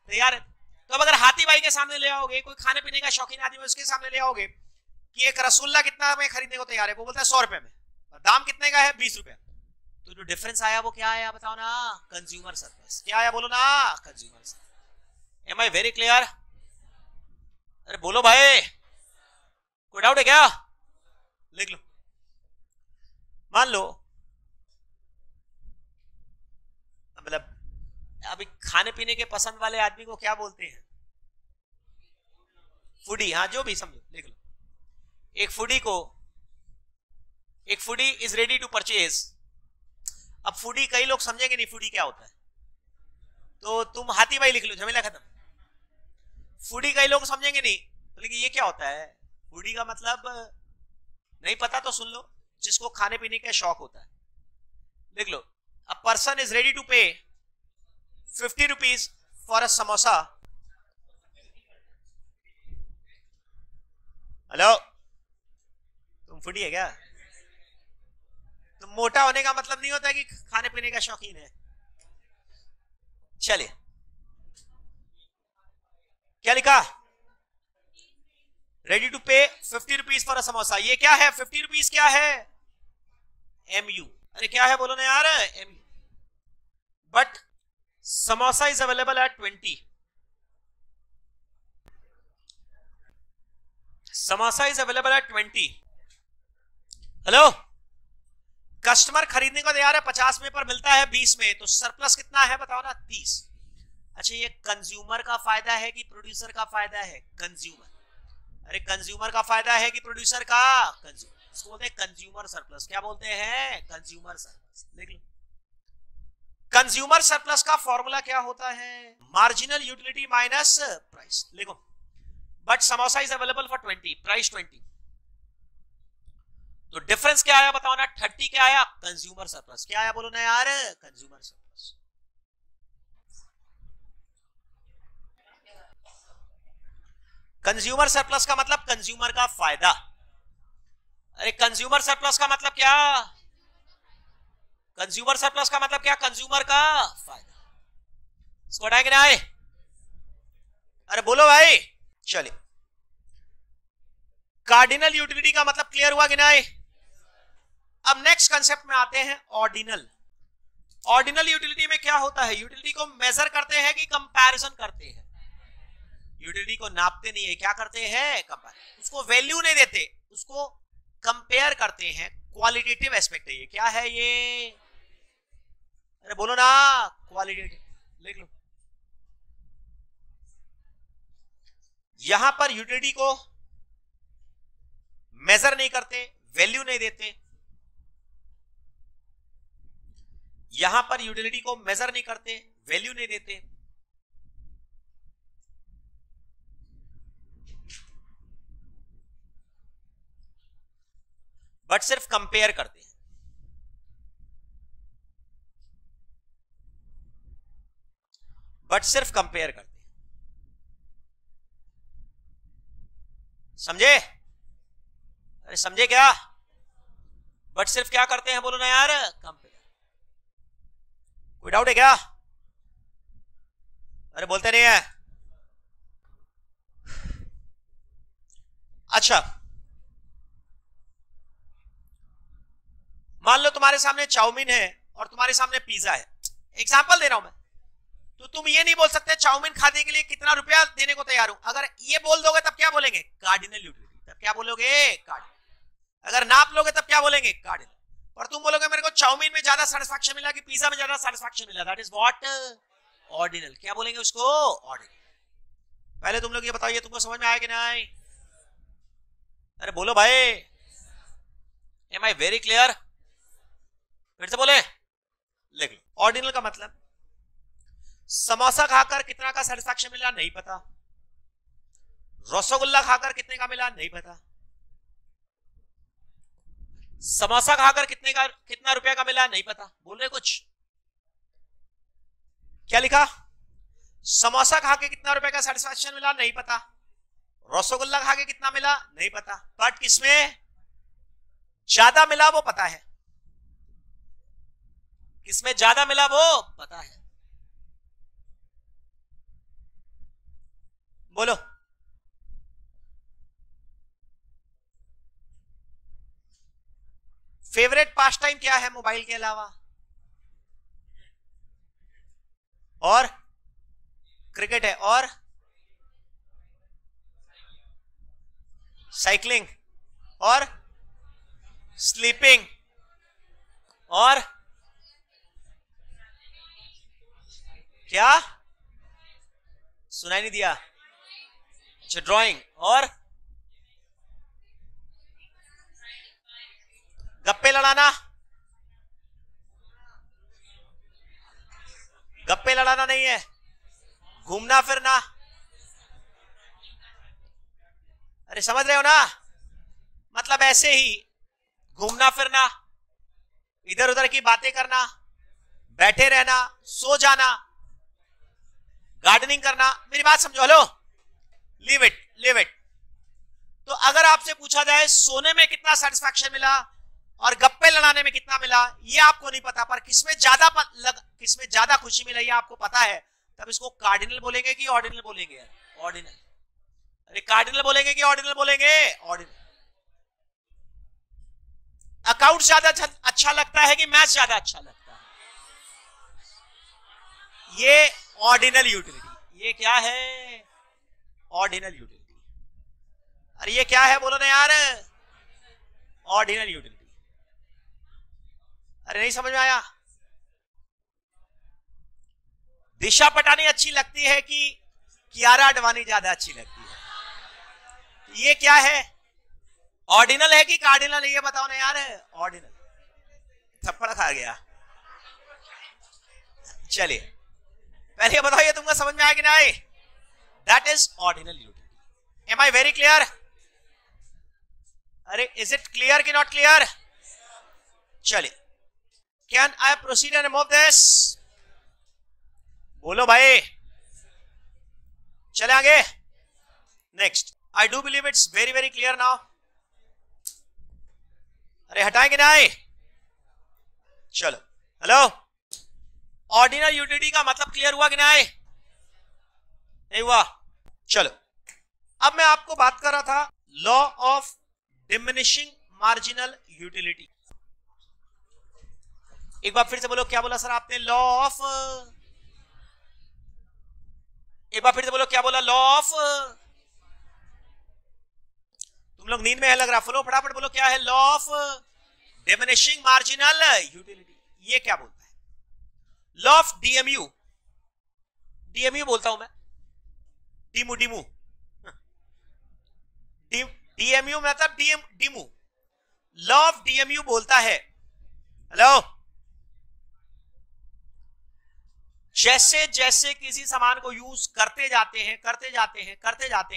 S1: तैयार है। तो अब अगर हाथी भाई के सामने ले आओगे, कोई खाने पीने का शौकीन आदमी उसके सामने ले आओगे कि एक रसगुल्ला कितना में खरीदने को तैयार है, वो बोलता है 100 रुपए में, दाम कितने का है? 20 रुपए। तो जो डिफरेंस आया वो क्या आया बताओ ना? Consumer surplus. क्या आया बोलो ना? Consumer surplus. Am I very clear? अरे बोलो भाई, कोई डाउट है क्या? लिख लो। मान लो मतलब अभी खाने पीने के पसंद वाले आदमी को क्या बोलते हैं? फूडी। हाँ, जो भी समझो, लिख लो। एक foodie is ready to purchase. अब फूडी कई लोग समझेंगे नहीं फूडी क्या होता है, तो तुम हाथी भाई लिख लो, झमेला खत्म। फूडी कई लोग समझेंगे नहीं, तो लेकिन ये क्या होता है? फूडी का मतलब नहीं पता तो सुन लो, जिसको खाने पीने का शौक होता है। लिख लो, a person is ready to pay 50 rupees for a samosa. Hello, तुम फूडी है क्या? तुम मोटा होने का मतलब नहीं होता कि खाने पीने का शौकीन है। चलिए, क्या लिखा? Ready to pay 50 rupees for a samosa. ये क्या है? 50 रुपीज क्या है? MU। अरे क्या है बोलो ना यार? MU। But samosa is available at 20। Samosa is available at 20। Hello, customer खरीदने को तैयार है 50 में, पर मिलता है 20 में, तो सरप्लस कितना है बताओ ना? 30। अच्छा, ये कंज्यूमर का फायदा है कि प्रोड्यूसर का फायदा है? कंज्यूमर। अरे कंज्यूमर का फायदा है कि प्रोड्यूसर का? कंज्यूमर। इसको बोलते हैं कंज्यूमर सरप्लस। क्या बोलते हैं? Consumer surplus. लिख लो। कंज्यूमर सरप्लस का फॉर्मूला क्या होता है? Marginal utility minus price. लिखो, but samosa is available for 20, price 20, तो डिफरेंस क्या आया बताओ ना? 30 क्या आया? Consumer surplus. क्या आया बोलो ना यार? Consumer surplus. कंज्यूमर सरप्लस का मतलब कंज्यूमर का फायदा। अरे कंज्यूमर सरप्लस का मतलब क्या? कंज्यूमर सरप्लस का मतलब क्या? कंज्यूमर का फायदा। इसको हटाएंगे ना? अरे बोलो भाई। चलिए, कार्डिनल यूटिलिटी का मतलब क्लियर हुआ कि नहीं? अब नेक्स्ट कंसेप्ट में आते हैं, ऑर्डिनल। ऑर्डिनल यूटिलिटी में क्या होता है? यूटिलिटी को मेजर करते हैं कि कंपैरिजन करते हैं? यूटिलिटी को नापते नहीं है, क्या करते हैं? कंपेयर। उसको वैल्यू नहीं देते, उसको कंपेयर करते हैं। क्वालिटेटिव एस्पेक्ट है ये। क्या है ये? अरे बोलो ना, क्वालिटेटिव। लिख लो, यहां पर यूटिलिटी को मेजर नहीं करते, वैल्यू नहीं देते। यहां पर यूटिलिटी को मेजर नहीं करते, वैल्यू नहीं देते, बट सिर्फ कंपेयर करते हैं। बट सिर्फ कंपेयर करते हैं। समझे? अरे समझे क्या? बट सिर्फ क्या करते हैं बोलो ना यार? कंपेयर। कोई डाउट है क्या? अरे बोलते नहीं है। अच्छा, मान लो तुम्हारे सामने चाउमीन है और तुम्हारे सामने पिज्जा है। एग्जांपल दे रहा हूं मैं, तो तुम ये नहीं बोल सकते चाउमीन खाने के लिए कितना रुपया देने को तैयार हूं। अगर ये बोल दोगे तब क्या बोलेंगे? Cardinal utility. तब क्या बोलोगे? कार्डिनल। अगर नाप लोगे तब क्या बोलेंगे? कार्डिनल। और तुम बोलोगे मेरे को चाउमीन में ज्यादा सेटिस्फैक्शन मिला कि पिज्जा में ज्यादा सेटिस्फैक्शन मिला, दैट इज व्हाट? ऑर्डिनल। क्या बोलेंगे उसको? ऑर्डिनल। पहले तुम लोग ये बताइए तुमको समझ में आया कि नहीं? अरे बोलो भाई, एम आई वेरी क्लियर? फिर से बोले, लिख लो। ऑर्डिनल का मतलब समोसा खाकर कितना का सेटिस्फैक्शन मिला नहीं पता, रसगुल्ला खाकर कितने का मिला नहीं पता, समोसा खाकर कितना रुपया का मिला नहीं पता। बोल रहे कुछ? क्या लिखा? समोसा खा के कितना रुपए का सेटिस्फैक्शन मिला नहीं पता, रसगुल्ला खा के कितना मिला नहीं पता, बट किसमें ज्यादा मिला वो पता है। किसमें ज्यादा मिला वो पता है। बोलो। फेवरेट पास टाइम क्या है मोबाइल के अलावा? और क्रिकेट है, और साइकिलिंग, और स्लीपिंग, और क्या? सुनाई नहीं दिया? अच्छा, ड्राइंग, और गप्पे लड़ाना। गप्पे लड़ाना नहीं है, घूमना फिरना। अरे समझ रहे हो ना? मतलब ऐसे ही घूमना फिरना, इधर उधर की बातें करना, बैठे रहना, सो जाना, गार्डनिंग करना। मेरी बात समझो। Hello, leave it, leave it. तो अगर आपसे पूछा जाए सोने में कितना सेटिस्फैक्शन मिला और गप्पे लड़ाने में कितना मिला, ये आपको नहीं पता, पर किसमें ज्यादा खुशी मिला ये आपको पता है, तब इसको कार्डिनल बोलेंगे कि ऑर्डिनल बोलेंगे? ऑर्डिनल। अरे कार्डिनल बोलेंगे कि ऑर्डिनल बोलेंगे? ऑर्डिनल। अकाउंट ज्यादा अच्छा लगता है कि मैथ्स ज्यादा अच्छा लगता है? ये ऑर्डिनल यूटिलिटी। ये क्या है? Ordinal utility. अरे ये क्या है बोलो ना यार? Ordinal utility. अरे नहीं समझ में आया? दिशा पटानी अच्छी लगती है कि कियारा अडवाणी ज्यादा अच्छी लगती है? ये क्या है? ऑर्डिनल है कि कार्डिनल है? ये बताओ ना यार। ऑर्डिनल। थप्पड़ खा गया। चलिए पहले ये बताओ, ये तुमको समझ में आया कि नहीं? That is ordinal utility. Am I very clear? अरे इज इट क्लियर कि नॉट क्लियर? चलिए, can I proceed and remove this? बोलो भाई। चले आगे। Next, I do believe it's very very clear now. अरे हटाएंगे नहीं? चलो। हेलो, ऑर्डिनल यूटिलिटी का मतलब क्लियर हुआ कि नहीं? नहीं हुआ? चलो, अब मैं आपको बात कर रहा था law of diminishing marginal utility. एक बार फिर से बोलो, क्या बोला सर आपने? लॉ ऑफ, एक बार फिर से बोलो, क्या बोला? Law of. तुम लोग नींद में है लग रहा, बोलो फटाफट बोलो, क्या है? Law of diminishing marginal utility. ये क्या बोलता है? Law of DMU. डीएमयू बोलता हूं मैं, डीमू डीमू। डीएमयू मतलब डीमू। लॉ ऑफ डीएमयू बोलता है, हेलो, जैसे जैसे किसी सामान को यूज करते जाते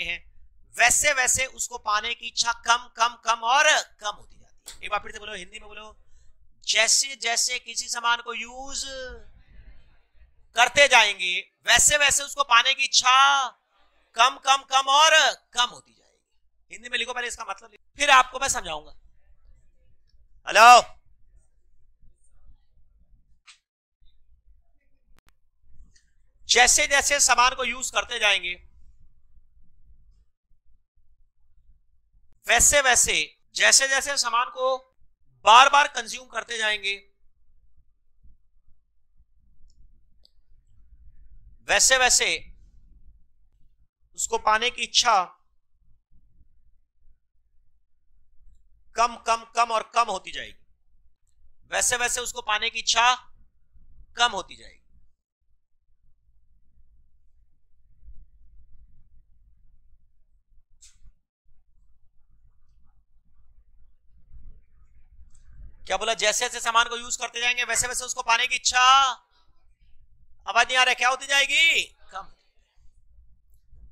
S1: हैं वैसे वैसे उसको पाने की इच्छा कम कम कम और कम होती जाती है। एक बार फिर से बोलो, हिंदी में बोलो, जैसे जैसे किसी सामान को यूज करते जाएंगे वैसे वैसे उसको पाने की इच्छा कम कम कम और कम होती जाएगी। हिंदी में लिखो पहले इसका मतलब, फिर आपको मैं समझाऊंगा। हेलो, जैसे जैसे सामान को यूज करते जाएंगे वैसे वैसे, जैसे जैसे सामान को बार बार कंज्यूम करते जाएंगे वैसे वैसे उसको पाने की इच्छा कम कम कम और कम होती जाएगी, वैसे वैसे उसको पाने की इच्छा कम होती जाएगी। क्या बोला? जैसे जैसे सामान को यूज करते जाएंगे वैसे वैसे उसको पाने की इच्छा, आवाज नहीं आ रहा, क्या होती जाएगी? कम।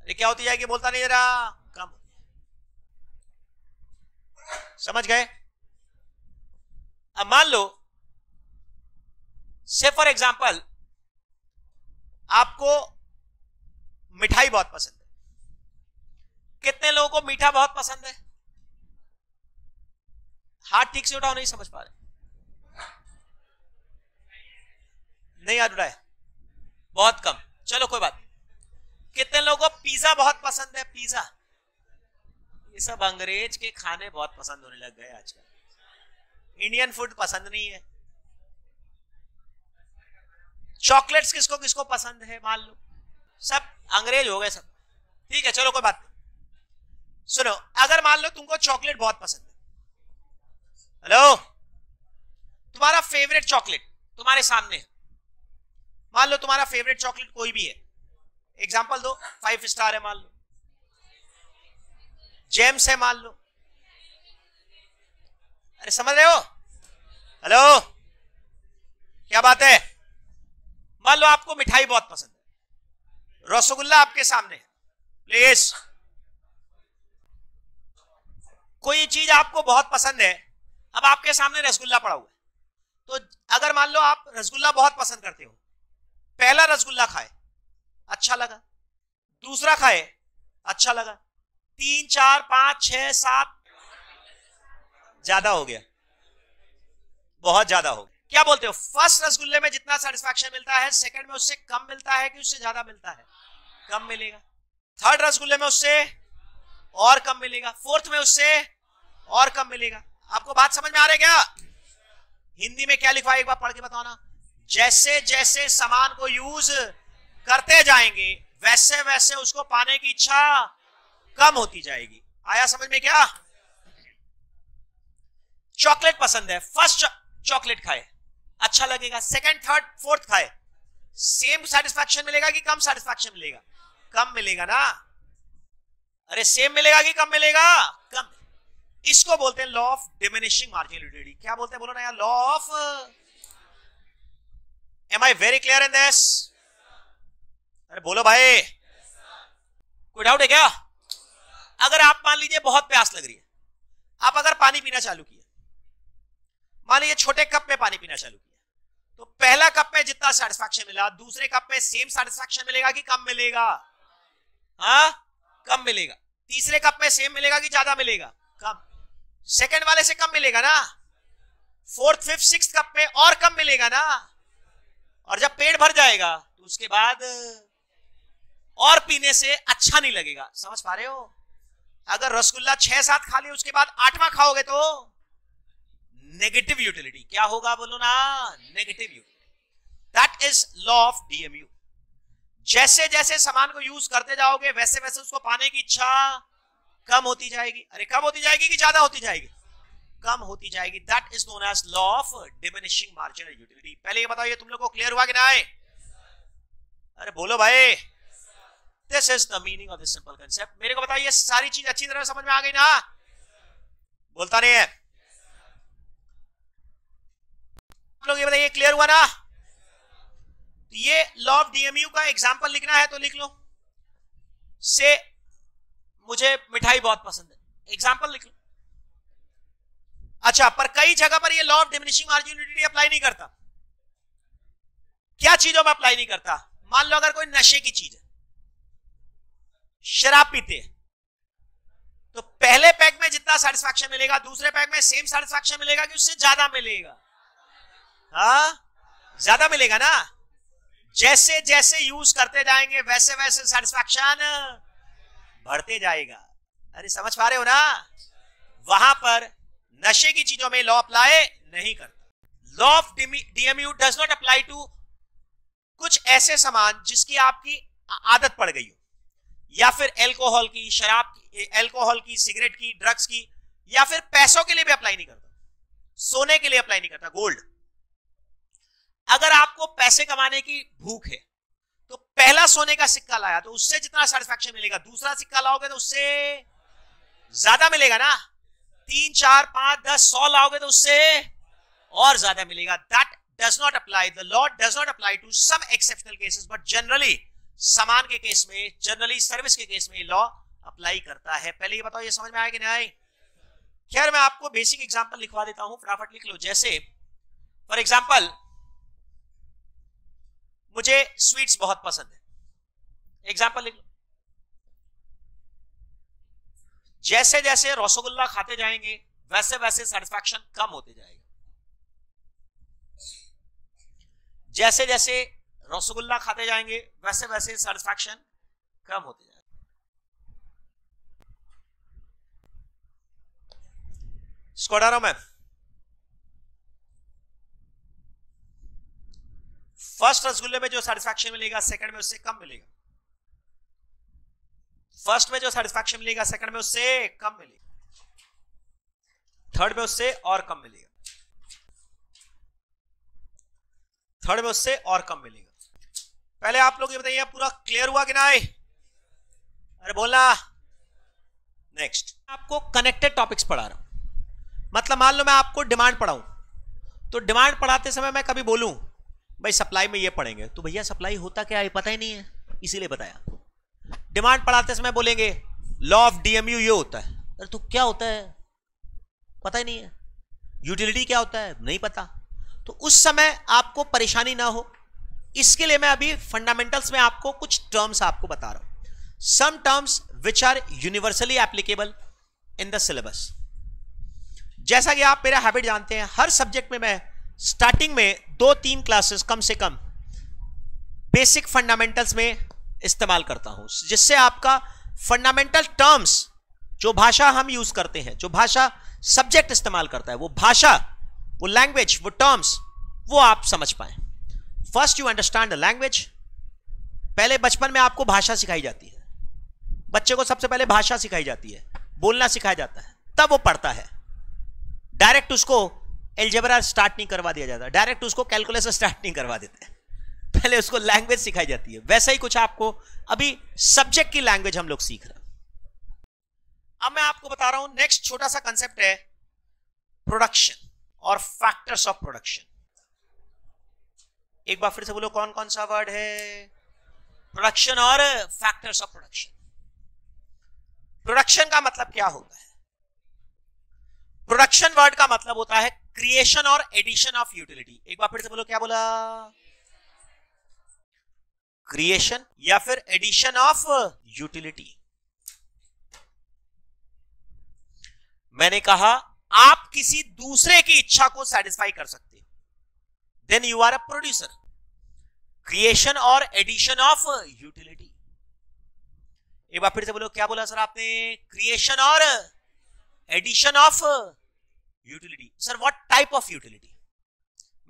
S1: अरे क्या होती जाएगी? बोलता नहीं जरा। कम। समझ गए? अब मान लो से फॉर एग्जाम्पल आपको मिठाई बहुत पसंद है। कितने लोगों को मीठा बहुत पसंद है? हाथ ठीक से उठाओ, नहीं समझ पा रहे, नहीं याद उठाए, बहुत कम। चलो कोई बात। कितने लोगों को पिज्जा बहुत पसंद है? पिज्जा, ये सब अंग्रेज के खाने बहुत पसंद होने लग गए आजकल, इंडियन फूड पसंद नहीं है। चॉकलेट्स किसको किसको पसंद है? मान लो सब अंग्रेज हो गए सब, ठीक है, चलो कोई बात नहीं। सुनो, अगर मान लो तुमको चॉकलेट बहुत पसंद है, हेलो, तुम्हारा फेवरेट चॉकलेट तुम्हारे सामने है, मान लो तुम्हारा फेवरेट चॉकलेट कोई भी है, एग्जांपल दो, 5 स्टार है मान लो, जेम्स है मान लो, अरे समझ रहे हो? हेलो, क्या बात है? मान लो आपको मिठाई बहुत पसंद है, रसगुल्ला आपके सामने है, प्लीज, कोई चीज आपको बहुत पसंद है, अब आपके सामने रसगुल्ला पड़ा हुआ है, तो अगर मान लो आप रसगुल्ला बहुत पसंद करते हो, पहला रसगुल्ला खाए, अच्छा लगा, दूसरा खाए, अच्छा लगा, 3 4 5 6 7, ज्यादा हो गया, बहुत ज्यादा हो गया। क्या बोलते हो? फर्स्ट रसगुल्ले में जितना सेटिस्फैक्शन मिलता है, सेकंड में उससे कम मिलता है कि उससे ज्यादा मिलता है? कम मिलेगा। थर्ड रसगुल्ले में उससे और कम मिलेगा, फोर्थ में उससे और कम मिलेगा। आपको बात समझ में आ रही है क्या? हिंदी में क्या लिखा है एक बार पढ़ के बताओ ना। जैसे जैसे सामान को यूज करते जाएंगे वैसे वैसे उसको पाने की इच्छा कम होती जाएगी। आया समझ में क्या? चॉकलेट पसंद है, फर्स्ट चॉकलेट खाए, अच्छा लगेगा, सेकंड थर्ड फोर्थ खाए, सेम सेटिस्फैक्शन मिलेगा कि कम सेटिस्फैक्शन मिलेगा? कम मिलेगा ना। अरे सेम मिलेगा कि कम मिलेगा? कम। इसको बोलते हैं law of diminishing marginal utility. क्या बोलते हैं बोलो ना यार? Law of, am I very clear in this? अरे बोलो भाई, कोई डाउट है क्या? अगर आप मान लीजिए बहुत प्यास लग रही है, आप अगर पानी पीना चालू किया, मान लीजिए छोटे कप में पानी पीना चालू किया, तो पहला कप में जितना सेटिस्फैक्शन मिला, दूसरे कप में सेम सेटिस्फैक्शन मिलेगा कि कम मिलेगा? हाँ, कम मिलेगा। तीसरे कप में सेम मिलेगा कि ज्यादा मिलेगा? कम। सेकंड वाले से कम मिलेगा ना। फोर्थ फिफ्थ सिक्स्थ कप में और कम मिलेगा ना। और जब पेट भर जाएगा तो उसके बाद और पीने से अच्छा नहीं लगेगा। समझ पा रहे हो? अगर रसगुल्ला 6-7 खा लिया, उसके बाद 8वां खाओगे तो नेगेटिव यूटिलिटी। क्या होगा बोलो ना? Negative utility. That is law of DMU. जैसे जैसे सामान को यूज करते जाओगे वैसे वैसे उसको पाने की इच्छा कम होती जाएगी। अरे कम होती जाएगी कि ज्यादा होती जाएगी? कम होती जाएगी। That is known as law of diminishing marginal utility. पहले ये बताओ, ये तुम लोग को क्लियर हुआ कि ना? अरे बोलो भाई, this is the meaning of this simple concept. मेरे को बताइए, सारी चीज अच्छी तरह समझ में आ गई ना? बोलता नहीं है आप लोग। ये बताइए, क्लियर हुआ ना? तो ये लॉ ऑफ डीएमयू का एग्जांपल लिखना है तो लिख लो। से मुझे मिठाई बहुत पसंद है, एग्जांपल लिख लो। अच्छा, पर कई जगह पर ये law of diminishing marginal utility apply नहीं करता। क्या चीजों में अप्लाई नहीं करता? मान लो अगर कोई नशे की चीज है, शराब पीते हैं, तो पहले पैक में जितना सेटिस्फैक्शन मिलेगा, दूसरे पैक में सेम सेटिस्फैक्शन मिलेगा कि उससे ज्यादा मिलेगा? हाँ, ज्यादा मिलेगा ना। जैसे जैसे यूज करते जाएंगे वैसे वैसे सेटिस्फैक्शन बढ़ते जाएगा। अरे समझ पा रहे हो ना? वहां पर नशे की चीजों में लॉ अप्लाई नहीं करता। Law of DMU does not apply to कुछ ऐसे सामान जिसकी आपकी आदत पड़ गई हो, या फिर अल्कोहल की, शराब की, अल्कोहल की, सिगरेट की, ड्रग्स की, या फिर पैसों के लिए भी अप्लाई नहीं करता, सोने के लिए अप्लाई नहीं करता, गोल्ड। अगर आपको पैसे कमाने की भूख है तो पहला सोने का सिक्का लाया तो उससे जितना सेटिस्फैक्शन मिलेगा, दूसरा सिक्का लाओगे तो उससे ज्यादा मिलेगा ना, 3, 4, 5, 10, 100 लाओगे तो उससे और ज्यादा मिलेगा। That does not apply, the law does not apply to some exceptional cases, but generally सामान के केस में, जनरली सर्विस के केस में लॉ अप्लाई करता है। पहले ये बताओ, ये समझ में आया कि नहीं आई? खैर मैं आपको बेसिक एग्जांपल लिखवा देता हूं, फटाफट लिख लो। जैसे फॉर एग्जांपल मुझे स्वीट्स बहुत पसंद है, एग्जांपल लिख लो। जैसे जैसे रसगुल्ला खाते जाएंगे वैसे वैसे सेटिस्फैक्शन कम होते जाएगा। जैसे जैसे रसगुल्ला खाते जाएंगे वैसे वैसे सेटिस्फैक्शन कम होते जाएगा। इसको हटा रहा हूं मैं। फर्स्ट रसगुल्ले में जो सेटिस्फैक्शन मिलेगा सेकंड में उससे कम मिलेगा। फर्स्ट में जो सेटिस्फैक्शन मिलेगा सेकंड में उससे कम मिलेगा, थर्ड में उससे और कम मिलेगा, थर्ड में उससे और कम मिलेगा। पहले आप लोग ये बताइए पूरा क्लियर हुआ कि नहीं? अरे बोलना। नेक्स्ट आपको कनेक्टेड टॉपिक्स पढ़ा रहा हूं। मतलब मान लो मैं आपको डिमांड पढ़ाऊं तो डिमांड पढ़ाते समय मैं कभी बोलूं भाई सप्लाई में ये पढ़ेंगे, तो भैया सप्लाई होता क्या है पता ही नहीं है, इसीलिए बताया। डिमांड पढ़ाते समय बोलेंगे लॉ ऑफ डीएमयू ये होता है, अरे तो क्या होता है पता ही नहीं है। यूटिलिटी क्या होता है नहीं पता, तो उस समय आपको परेशानी ना हो इसके लिए मैं अभी फंडामेंटल्स में आपको कुछ टर्म्स आपको बता रहा हूं। Some terms which are universally applicable in the syllabus. जैसा कि आप मेरा हैबिट जानते हैं, हर सब्जेक्ट में मैं स्टार्टिंग में 2-3 क्लासेस कम से कम बेसिक फंडामेंटल्स में इस्तेमाल करता हूं, जिससे आपका फंडामेंटल टर्म्स, जो भाषा हम यूज करते हैं, जो भाषा सब्जेक्ट इस्तेमाल करता है, वो भाषा, वो लैंग्वेज, वो टर्म्स, वो आप समझ पाए। First you understand the language. पहले बचपन में आपको भाषा सिखाई जाती है, बच्चे को सबसे पहले भाषा सिखाई जाती है, बोलना सिखाया जाता है, तब वो पढ़ता है। डायरेक्ट उसको एल्जेब्रा स्टार्ट नहीं करवा दिया जाता, डायरेक्ट उसको कैलकुलस स्टार्ट नहीं करवा देते, पहले उसको लैंग्वेज सिखाई जाती है। वैसा ही कुछ आपको अभी सब्जेक्ट की लैंग्वेज हम लोग सीख रहे हैं। अब मैं आपको बता रहा हूं नेक्स्ट छोटा सा कंसेप्ट है प्रोडक्शन और फैक्टर्स ऑफ प्रोडक्शन। एक बार फिर से बोलो कौन कौन सा वर्ड है? प्रोडक्शन और फैक्टर्स ऑफ प्रोडक्शन। प्रोडक्शन का मतलब क्या होता है? प्रोडक्शन वर्ड का मतलब होता है क्रिएशन और एडिशन ऑफ यूटिलिटी। एक बार फिर से बोलो, क्या बोला? क्रिएशन या फिर एडिशन ऑफ यूटिलिटी। मैंने कहा आप किसी दूसरे की इच्छा को सेटिस्फाई कर सकते हो, then you are a producer. Creation और एडिशन ऑफ यूटिलिटी। एक बार फिर से बोलो, क्या बोला सर आपने? क्रिएशन और addition of utility. Sir what type of utility?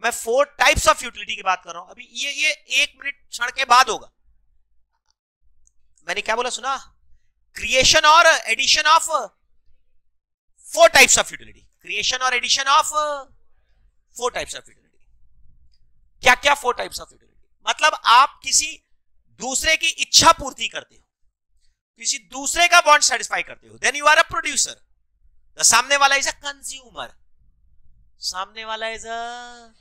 S1: मैं 4 टाइप्स ऑफ यूटिलिटी की बात कर रहा हूं। अभी ये 1 मिनट क्षण के बाद होगा। मैंने क्या बोला सुना? क्रिएशन और addition of 4 types of utility. Creation और addition of 4 types of utility. क्या क्या 4 टाइप्स ऑफ यूटिलिटी? मतलब आप किसी दूसरे की इच्छा पूर्ति करते हो, किसी दूसरे का वांट सेटिस्फाई करते हो, then you are a producer. The सामने वाला इज अ कंज्यूमर, सामने वाला is a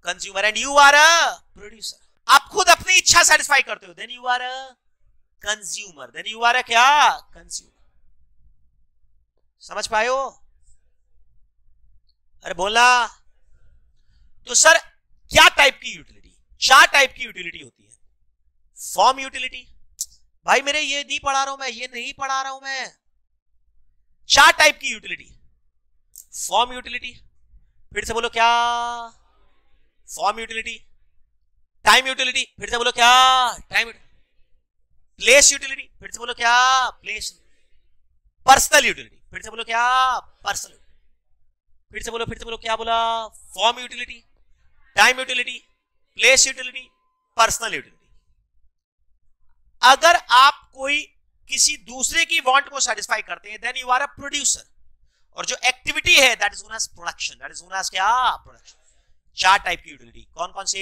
S1: consumer and you are a producer. आप खुद अपनी इच्छा सेटिस्फाई करते हो, then you are a consumer, then you are a क्या? कंज्यूमर। समझ पाए हो? अरे बोला। तो सर क्या टाइप की यूटिलिटी? 4 टाइप की यूटिलिटी होती है। फॉर्म यूटिलिटी, भाई मेरे ये नहीं पढ़ा रहा हूं मैं, ये नहीं पढ़ा रहा हूं मैं। 4 टाइप की यूटिलिटी। फॉर्म यूटिलिटी, फिर से बोलो क्या? Form utility. टाइम यूटिलिटी, फिर से बोलो क्या? टाइम। प्लेस यूटिलिटी, फिर से बोलो क्या? प्लेस। पर्सनल यूटिलिटी, फिर से बोलो क्या? पर्सनल। फिर से बोलो क्या बोला? Form utility, time utility, place utility, personal utility. अगर आप कोई किसी दूसरे की वांट को सेटिस्फाई करते हैं, then you are a producer. और जो एक्टिविटी है that is known as production, that is known as क्या? प्रोडक्शन। 4 टाइप की यूटिलिटी कौन कौन से?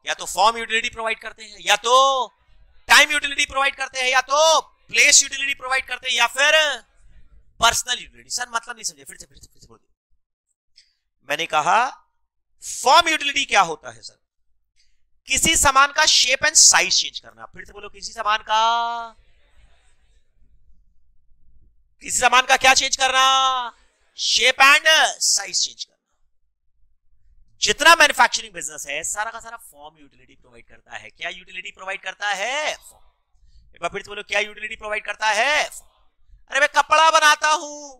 S1: या तो फॉर्म यूटिलिटी प्रोवाइड करते हैं, या तो टाइम यूटिलिटी प्रोवाइड करते हैं, या तो प्लेस यूटिलिटी प्रोवाइड करते हैं, या फिर पर्सनल यूटिलिटी। सर मतलब नहीं समझे, फिर से बोल दिया। मैंने कहा फॉर्म यूटिलिटी क्या होता है सर? किसी सामान का शेप एंड साइज चेंज करना। फिर से बोलो, किसी सामान का क्या चेंज करना? शेप एंड साइज चेंज करना। जितना मैन्युफैक्चरिंग बिजनेस है सारा का सारा फॉर्म यूटिलिटी प्रोवाइड करता है। क्या यूटिलिटी प्रोवाइड करता है? फॉर्म। एक बार फिर से बोलो, क्या यूटिलिटी प्रोवाइड करता है? अरे मैं कपड़ा बनाता हूं,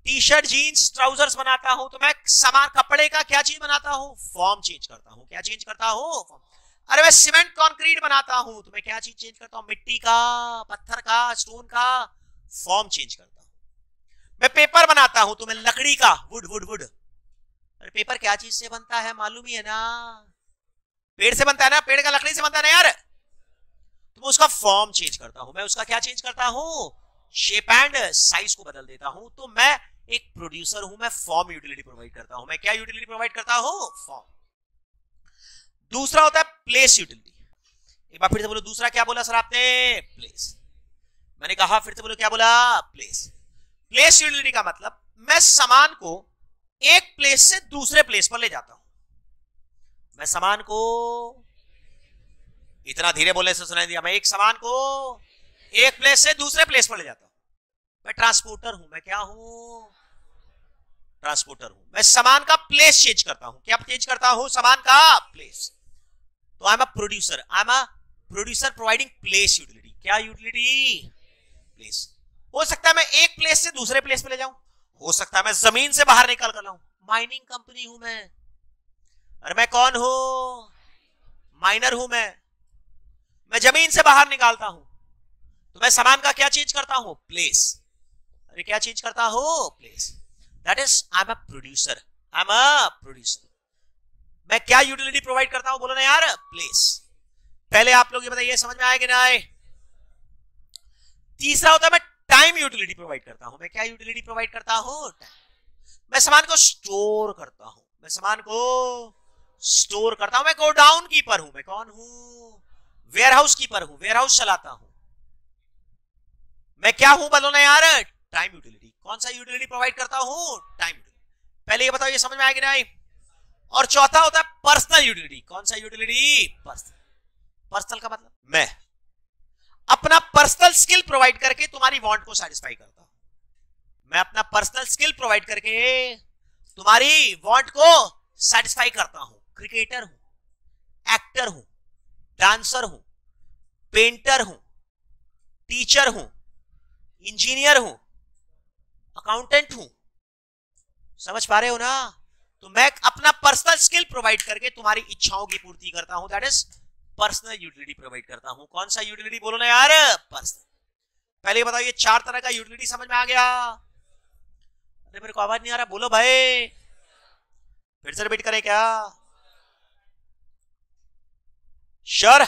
S1: टी शर्ट जीन्स ट्राउजर्स बनाता हूं, तो मैं सामान कपड़े का क्या चीज बनाता हूं? फॉर्म चेंज करता हूं। क्या चेंज करता हूं? फॉर्म। अरे मैं सीमेंट कंक्रीट बनाता हूं, तो मैं क्या चीज चेंज करता हूं? मिट्टी का, पत्थर का, स्टोन का, फॉर्म चेंज करता हूं। मैं पेपर बनाता हूं, तो मैं लकड़ी का, वुड। अरे पेपर क्या चीज से बनता है? मालूम ही है ना, पेड़ से बनता है ना, पेड़ का लकड़ी से बनता है ना यार। तो मैं उसका फॉर्म चेंज करता हूं। मैं उसका क्या चेंज करता हूं? शेप एंड साइज को बदल देता हूं। तो मैं एक प्रोड्यूसर हूं, मैं फॉर्म यूटिलिटी प्रोवाइड करता हूं। मैं क्या यूटिलिटी प्रोवाइड करता हूं? फॉर्म। दूसरा होता है प्लेस यूटिलिटी। एक बार फिर से बोलो, दूसरा क्या बोला सर आपने? प्लेस। मैंने कहा फिर से बोलो, क्या बोला? प्लेस। प्लेस यूटिलिटी का मतलब मैं सामान को एक प्लेस से दूसरे प्लेस पर ले जाता हूं। मैं सामान को, इतना धीरे बोलने से सुनाई दिया, मैं एक सामान को एक प्लेस से दूसरे प्लेस पर ले जाता हूं। मैं ट्रांसपोर्टर हूं। मैं क्या हूं? ट्रांसपोर्टर हूं। मैं सामान का प्लेस चेंज करता हूं। क्या चेंज करता हूं? सामान का प्लेस। तो I am a producer. I am a producer providing place utility. क्या यूटिलिटी? प्लेस। हो सकता है मैं एक प्लेस से दूसरे प्लेस पे ले जाऊं, हो सकता है मैं जमीन से बाहर निकल कर लाऊं। माइनिंग कंपनी हूं मैं। अरे मैं कौन हूं? माइनर हूं मैं जमीन से बाहर निकालता हूं। तो मैं सामान का क्या चेंज करता हूं? प्लेस। अरे क्या चेंज करता हूं? Place. That is I am a producer. I am a producer. मैं क्या यूटिलिटी प्रोवाइड करता हूं? बोलो ना यार, प्लेस। पहले आप लोग ये बताइए, समझ में आए कि ना आए? तीसरा होता है मैं टाइम यूटिलिटी प्रोवाइड करता हूं। मैं क्या यूटिलिटी प्रोवाइड करता हूं? मैं सामान को स्टोर करता हूं। मैं सामान को स्टोर करता हूं। मैं गोडाउन कीपर हूं। मैं कौन हूं? वेयरहाउस कीपर हूं, वेयरहाउस चलाता हूं। मैं क्या हूं? बोलो ना यार, टाइम यूटिलिटी। कौन सा यूटिलिटी प्रोवाइड करता हूं? Time utility. पहले ये बताओ, ये समझ में आएगी ना? और चौथा होता है पर्सनल यूटिलिटी। कौन सा यूटिलिटी? पर्सनल। पर्सनल का मतलब मैं अपना पर्सनल स्किल प्रोवाइड करके तुम्हारी वांट को सेटिस्फाई करता हूं। मैं अपना पर्सनल स्किल प्रोवाइड करके तुम्हारी वांट को सेटिस्फाई करता हूं। क्रिकेटर हूं, एक्टर हूं, डांसर हूं, पेंटर हूं, टीचर हूं, इंजीनियर हूं, अकाउंटेंट हूं। समझ पा रहे हो ना? तो मैं अपना पर्सनल स्किल प्रोवाइड करके तुम्हारी इच्छाओं की पूर्ति करता हूं। That is personal utility provide करता हूं। कौन सा यूटिलिटी? बोलो ना यार, पर्सनल। पहले बताओ, ये 4 तरह का यूटिलिटी समझ में आ गया? अरे मेरे को आवाज नहीं आ रहा, बोलो भाई। फिर से रिपीट करें क्या? श्योर?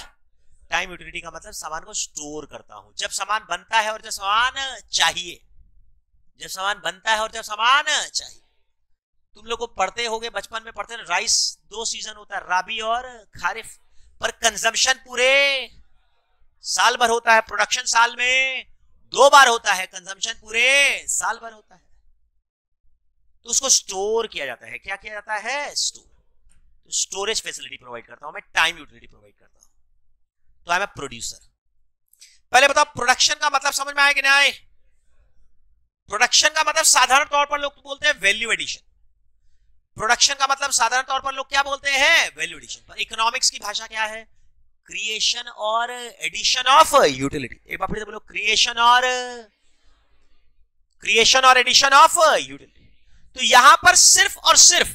S1: टाइम यूटिलिटी का मतलब सामान को स्टोर करता हूं। जब सामान बनता है और जब सामान चाहिए, जब सामान बनता है और जब सामान चाहिए। तुम लोग को पढ़ते होगे, बचपन में पढ़ते हैं, राइस 2 सीजन होता है, राबी और खारिफ, पर कंजम्पशन पूरे साल भर होता है। प्रोडक्शन साल में 2 बार होता है, कंजम्पशन पूरे साल भर होता है। तो उसको स्टोर किया जाता है। क्या किया जाता है? स्टोर। तो स्टोरेज फैसिलिटी प्रोवाइड करता हूं मैं, टाइम यूटिलिटी प्रोवाइड करता हूं। तो आई एम अ प्रोड्यूसर। पहले बताओ, प्रोडक्शन का मतलब समझ में आया कि नहीं आए? प्रोडक्शन का मतलब साधारण तौर पर लोग बोलते हैं वैल्यू एडिशन। प्रोडक्शन का मतलब साधारण तौर पर लोग क्या बोलते हैं? Value addition. पर इकोनॉमिक्स की भाषा क्या है? क्रिएशन और एडिशन ऑफ यूटिलिटी। एक बार फिर से बोलो, क्रिएशन और एडिशन ऑफ यूटिलिटी। तो यहां पर सिर्फ और सिर्फ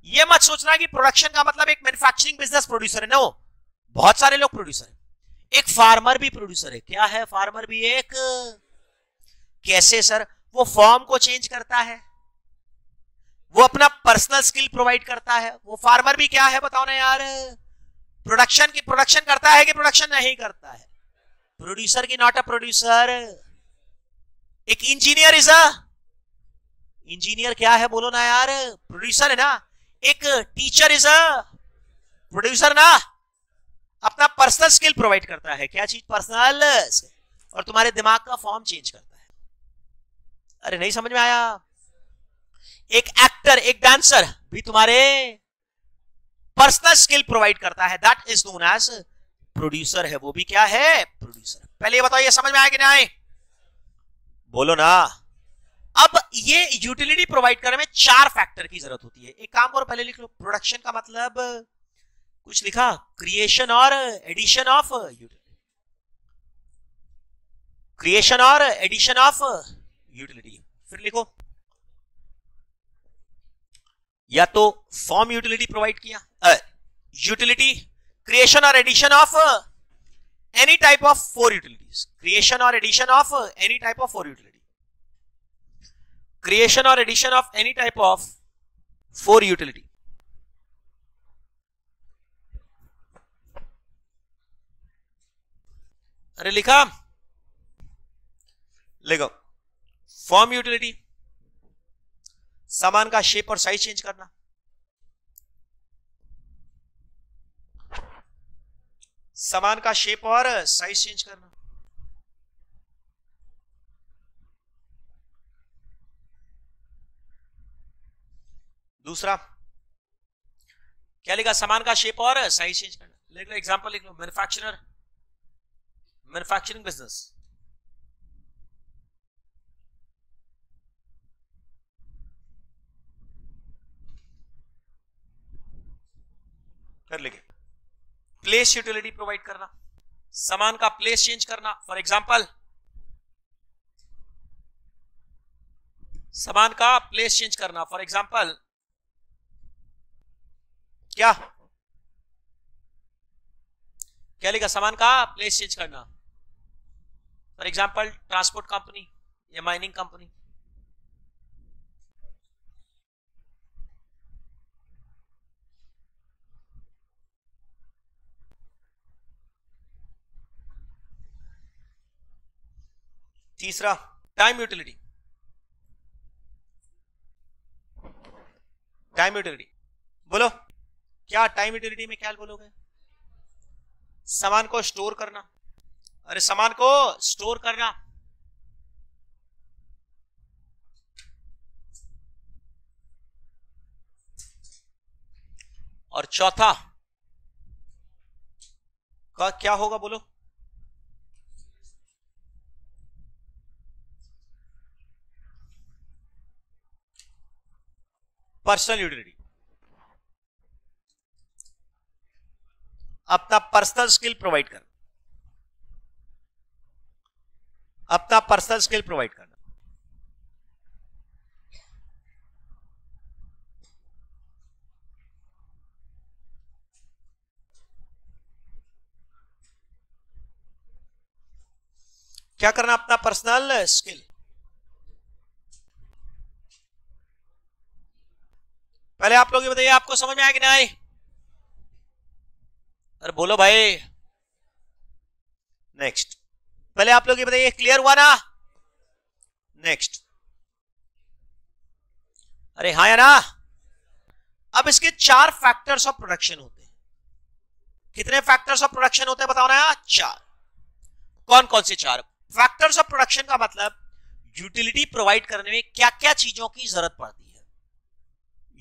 S1: ये मत सोचना कि प्रोडक्शन का मतलब एक मैन्युफैक्चरिंग बिजनेस प्रोड्यूसर है। नो, बहुत सारे लोग प्रोड्यूसर है। एक फार्मर भी प्रोड्यूसर है। क्या है? फार्मर भी एक। कैसे सर? वो फॉर्म को चेंज करता है, वो अपना पर्सनल स्किल प्रोवाइड करता है। वो फार्मर भी क्या है बताओ ना यार? प्रोडक्शन करता है कि प्रोडक्शन नहीं करता है? प्रोड्यूसर की नॉट अ प्रोड्यूसर। एक इंजीनियर इज अ इंजीनियर क्या है बोलो ना यार, प्रोड्यूसर है ना। एक टीचर इज अ प्रोड्यूसर ना, अपना पर्सनल स्किल प्रोवाइड करता है। क्या चीज? पर्सनल, और तुम्हारे दिमाग का फॉर्म चेंज करता है। अरे नहीं समझ में आया? एक एक्टर, एक डांसर भी तुम्हारे पर्सनल स्किल प्रोवाइड करता है, that is known as producer है। वो भी क्या है? प्रोड्यूसर। पहले ये बताओ, ये समझ में आया कि नहीं? बोलो ना। अब ये यूटिलिटी प्रोवाइड करने में 4 फैक्टर की जरूरत होती है। एक काम करो, पहले लिख लो। प्रोडक्शन का मतलब कुछ लिखा, क्रिएशन और एडिशन ऑफ यूटिलिटी। क्रिएशन और एडिशन ऑफ यूटिलिटी। फिर लिखो, या तो फॉर्म यूटिलिटी प्रोवाइड किया, यूटिलिटी, क्रिएशन और addition of any type of 4 utilities. Creation और addition of any type of 4 utility. Creation और addition of any type of 4 utility. अरे लिखा? लिखो, फॉर्म यूटिलिटी, सामान का शेप और साइज चेंज करना। सामान का शेप और साइज चेंज करना। दूसरा क्या लिखा? सामान का शेप और साइज चेंज करना। लिख लो एग्जांपल, लिख लो, मैन्युफैक्चरर, मैन्युफैक्चरिंग बिजनेस। कर लेंगे। प्लेस यूटिलिटी प्रोवाइड करना, सामान का प्लेस चेंज करना। फॉर एग्जांपल, सामान का प्लेस चेंज करना। फॉर एग्जांपल क्या क्या लिखा? सामान का प्लेस चेंज करना। फॉर एग्जांपल ट्रांसपोर्ट कंपनी या माइनिंग कंपनी। तीसरा, टाइम यूटिलिटी। टाइम यूटिलिटी बोलो, क्या टाइम यूटिलिटी में क्या बोलोगे? सामान को स्टोर करना। अरे सामान को स्टोर करना। और चौथा का क्या होगा बोलो? पर्सनल यूटिलिटी, अपना पर्सनल स्किल प्रोवाइड करना। अपना पर्सनल स्किल प्रोवाइड करना। क्या करना? अपना पर्सनल स्किल। पहले आप लोग ये बताइए, आपको समझ में आया कि नहीं? अरे बोलो भाई। नेक्स्ट, पहले आप लोग ये बताइए, क्लियर हुआ ना? नेक्स्ट, अरे हाँ या ना? अब इसके 4 फैक्टर्स ऑफ प्रोडक्शन होते हैं। कितने फैक्टर्स ऑफ प्रोडक्शन होते हैं बताओ ना? 4। कौन कौन से 4 फैक्टर्स ऑफ प्रोडक्शन? का मतलब यूटिलिटी प्रोवाइड करने में क्या क्या चीजों की जरूरत पड़ती है।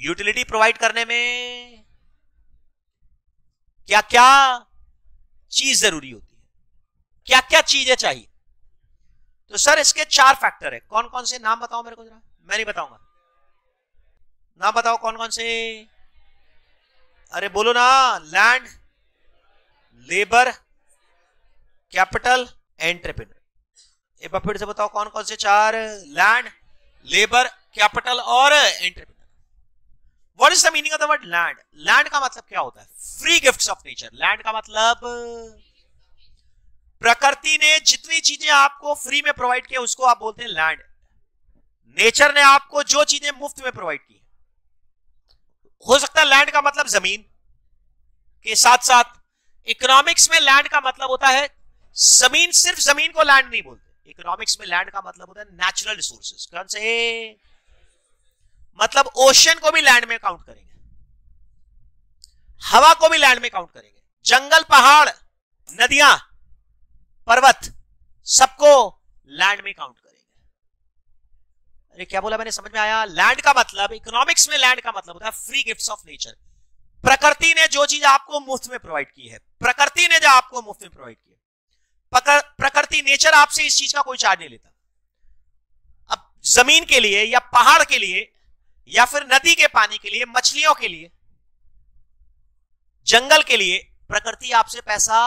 S1: यूटिलिटी प्रोवाइड करने में क्या क्या चीज जरूरी होती है, क्या क्या चीजें चाहिए। तो सर इसके 4 फैक्टर है। कौन कौन से? नाम बताओ मेरे को जरा, मैं नहीं बताऊंगा। नाम बताओ कौन कौन से? अरे बोलो ना। Land, labour, capital, entrepreneur. एक बार फिर से बताओ कौन कौन से 4? लैंड, लेबर, कैपिटल और entrepreneur. What is the meaning of the word land? Land का मतलब क्या होता है? Free gifts of nature. Land का मतलब प्रकृति ने जितनी चीजें आपको फ्री में प्रोवाइड किया उसको आप बोलते हैं लैंड। नेचर ने आपको जो चीजें मुफ्त में प्रोवाइड की। हो सकता है लैंड का मतलब जमीन के साथ साथ इकोनॉमिक्स में लैंड का मतलब होता है जमीन। सिर्फ जमीन को लैंड नहीं बोलते। इकोनॉमिक्स में लैंड का मतलब होता है नेचुरल रिसोर्सेज। कौन से? मतलब ओशन को भी लैंड में काउंट करेंगे, हवा को भी लैंड में काउंट करेंगे, जंगल, पहाड़, नदियां, पर्वत, सबको लैंड में काउंट करेंगे। अरे क्या बोला मैंने, समझ में आया? लैंड का मतलब, इकोनॉमिक्स में लैंड का मतलब होता है फ्री गिफ्ट्स ऑफ नेचर। प्रकृति ने जो चीज आपको मुफ्त में प्रोवाइड की है, प्रकृति ने जो आपको मुफ्त में प्रोवाइड की है, प्रकृति, नेचर आपसे इस चीज का कोई चार्ज नहीं लेता। अब जमीन के लिए या पहाड़ के लिए या फिर नदी के पानी के लिए, मछलियों के लिए, जंगल के लिए प्रकृति आपसे पैसा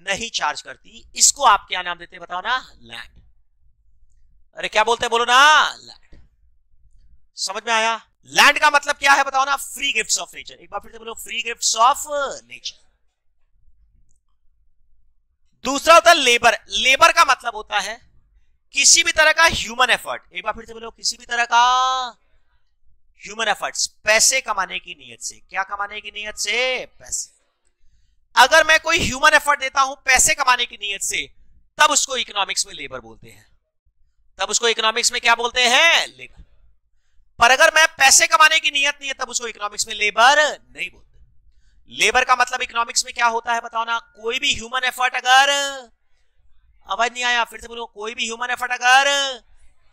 S1: नहीं चार्ज करती। इसको आप क्या नाम देते हैं बताओ ना? लैंड। अरे क्या बोलते हैं, बोलो ना, लैंड। समझ में आया? लैंड का मतलब क्या है बताओ ना? Free gifts of nature. एक बार फिर से बोलो, फ्री गिफ्ट्स ऑफ नेचर। दूसरा होता है लेबर। लेबर का मतलब होता है किसी भी तरह का ह्यूमन एफर्ट। एक बार फिर से बोलो, किसी भी तरह का ह्यूमन एफर्ट्स, पैसे कमाने की नीयत से। क्या कमाने की नीयत से? पैसे। अगर मैं कोई ह्यूमन एफर्ट देता हूं पैसे कमाने की नीयत से, तब उसको इकोनॉमिक्स में लेबर बोलते हैं। तब उसको इकोनॉमिक्स में क्या बोलते हैं? लेबर। पर अगर मैं पैसे कमाने की नीयत नहीं है, तब उसको इकोनॉमिक्स में लेबर नहीं बोलते। लेबर का मतलब इकोनॉमिक्स में क्या होता है बताओ ना? कोई भी ह्यूमन एफर्ट अगर, आवाज नहीं आया, फिर से बोलो, कोई भी ह्यूमन एफर्ट अगर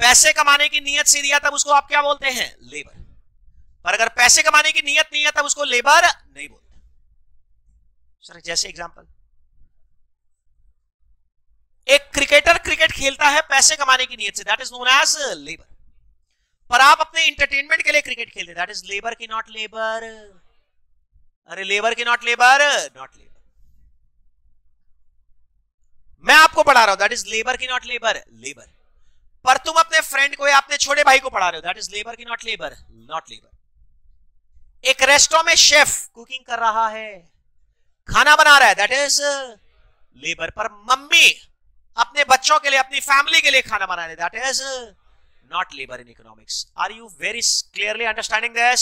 S1: पैसे कमाने की नीयत से दिया, तब उसको आप क्या बोलते हैं? लेबर। पर अगर पैसे कमाने की नीयत नहीं है, तब उसको लेबर नहीं बोलते। सर जैसे एग्जांपल, एक क्रिकेटर क्रिकेट खेलता है पैसे कमाने की नीयत से, that is known as labour. पर आप अपने इंटरटेनमेंट के लिए क्रिकेट खेलते हैं, दैट इज लेबर की नॉट लेबर। अरे लेबर की नॉट लेबर, नॉट लेबर। मैं आपको पढ़ा रहा हूं, दैट इज लेबर की नॉट लेबर, लेबर। पर तुम अपने फ्रेंड को या अपने छोटे भाई को पढ़ा रहे हो, दैट इज लेबर की नॉट लेबर, नॉट लेबर। एक रेस्टोरेंट में शेफ कुकिंग कर रहा है, खाना बना रहा है, दैट इज लेबर। पर मम्मी अपने बच्चों के लिए, अपनी फैमिली के लिए खाना बना रही है, that is not labour in economics. Are you very clearly understanding this?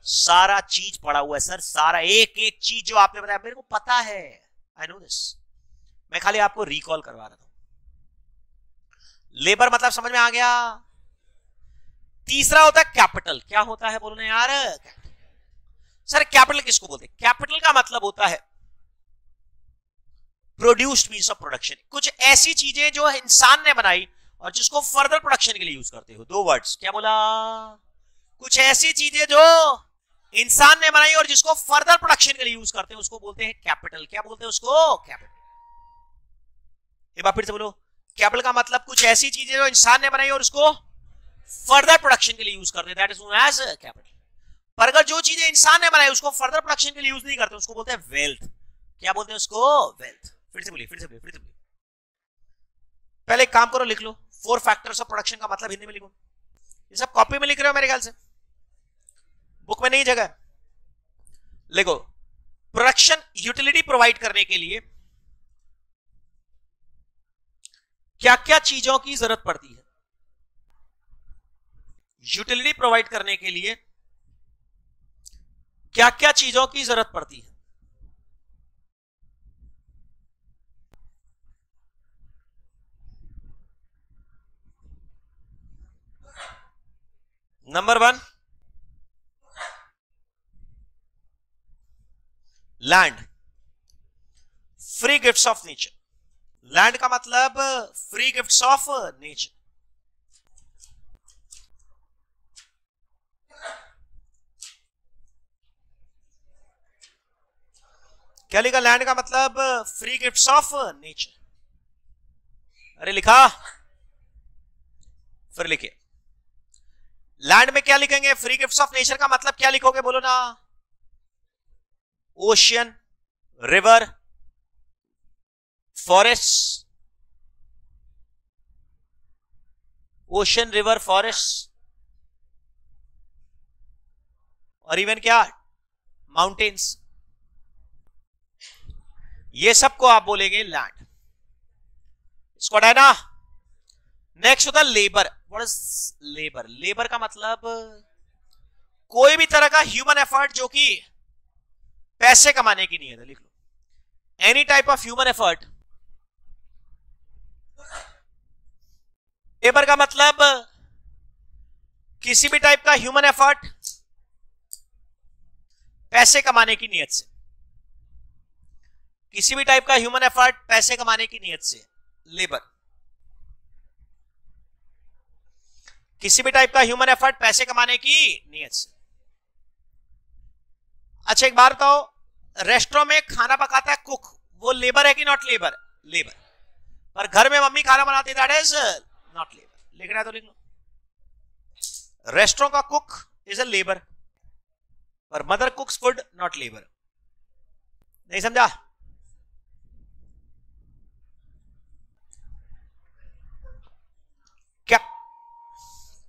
S1: सारा चीज पढ़ा हुआ है सर, सारा एक एक चीज जो आपने बताया मेरे को पता है, आई नो दिस। मैं खाली आपको रिकॉल करवा रहा था। लेबर मतलब समझ में आ गया? तीसरा होता है कैपिटल। क्या होता है बोलो ना यार? सर कैपिटल किसको बोलते हैं? कैपिटल का मतलब होता है प्रोड्यूस्ड मींस ऑफ प्रोडक्शन। कुछ ऐसी चीजें जो इंसान ने बनाई और जिसको फर्दर प्रोडक्शन के लिए यूज करते हो। दो वर्ड्स, क्या बोला? कुछ ऐसी चीजें जो इंसान ने बनाई और जिसको फर्दर प्रोडक्शन के लिए यूज करते हैं, उसको बोलते हैं कैपिटल। क्या बोलते हैं उसको? कैपिटल। एक बार फिर से बोलो, कैपिटल का मतलब कुछ ऐसी चीजें जो इंसान ने बनाई और उसको फर्दर प्रोडक्शन के लिए यूज करते हैं, that is known as capital. पर अगर जो चीजें इंसान ने बनाई उसको फर्दर प्रोडक्शन के लिए यूज नहीं करते, उसको बोलते हैं वेल्थ। क्या बोलते हैं उसको? वेल्थ। फिर से बोलिए, फिर से बोलिए, फिर से बोलिए। पहले एक काम करो, लिख लो 4 फैक्टर्स ऑफ प्रोडक्शन का मतलब हिंदी में लिखो। ये सब कॉपी में लिख रहे हो मेरे ख्याल से, बुक में नहीं जगह। लिखो, प्रोडक्शन यूटिलिटी प्रोवाइड करने के लिए क्या क्या चीजों की जरूरत पड़ती है। यूटिलिटी प्रोवाइड करने के लिए क्या क्या चीजों की जरूरत पड़ती है। Number 1, land, free gifts of nature. Land का मतलब फ्री गिफ्ट्स ऑफ नेचर। क्या लिखा? लैंड का मतलब फ्री गिफ्ट्स ऑफ नेचर। अरे लिखा? फिर लिखिए, लैंड में क्या लिखेंगे? फ्री गिफ्ट्स ऑफ नेचर का मतलब क्या लिखोगे बोलो ना? Ocean, river, forest, ocean, river, forest, और इवन क्या? माउंटेन्स। ये सबको आप बोलेंगे लैंड। इसको हटाए ना। नेक्स्ट होता है labour. What is labour? Labour का मतलब कोई भी तरह का ह्यूमन एफर्ट जो कि पैसे कमाने की नहीं है। लिख लो, any type of human effort. Labour का मतलब किसी भी टाइप का ह्यूमन एफर्ट पैसे कमाने की नियत से, किसी भी टाइप का ह्यूमन एफर्ट पैसे कमाने की नियत से, लेबर, किसी भी टाइप का ह्यूमन एफर्ट पैसे कमाने की नियत से। अच्छा एक बात बताओ, रेस्टोरेंट में खाना पकाता है कुक, वो लेबर है कि नॉट लेबर? लेबर। पर घर में मम्मी खाना बनाती है, दैट इज नॉट लेबर। लिखना है तो लिख लो, रेस्टोरेंट का कुक इज अ लेबर, पर मदर कुक्स फूड नॉट लेबर। नहीं समझा?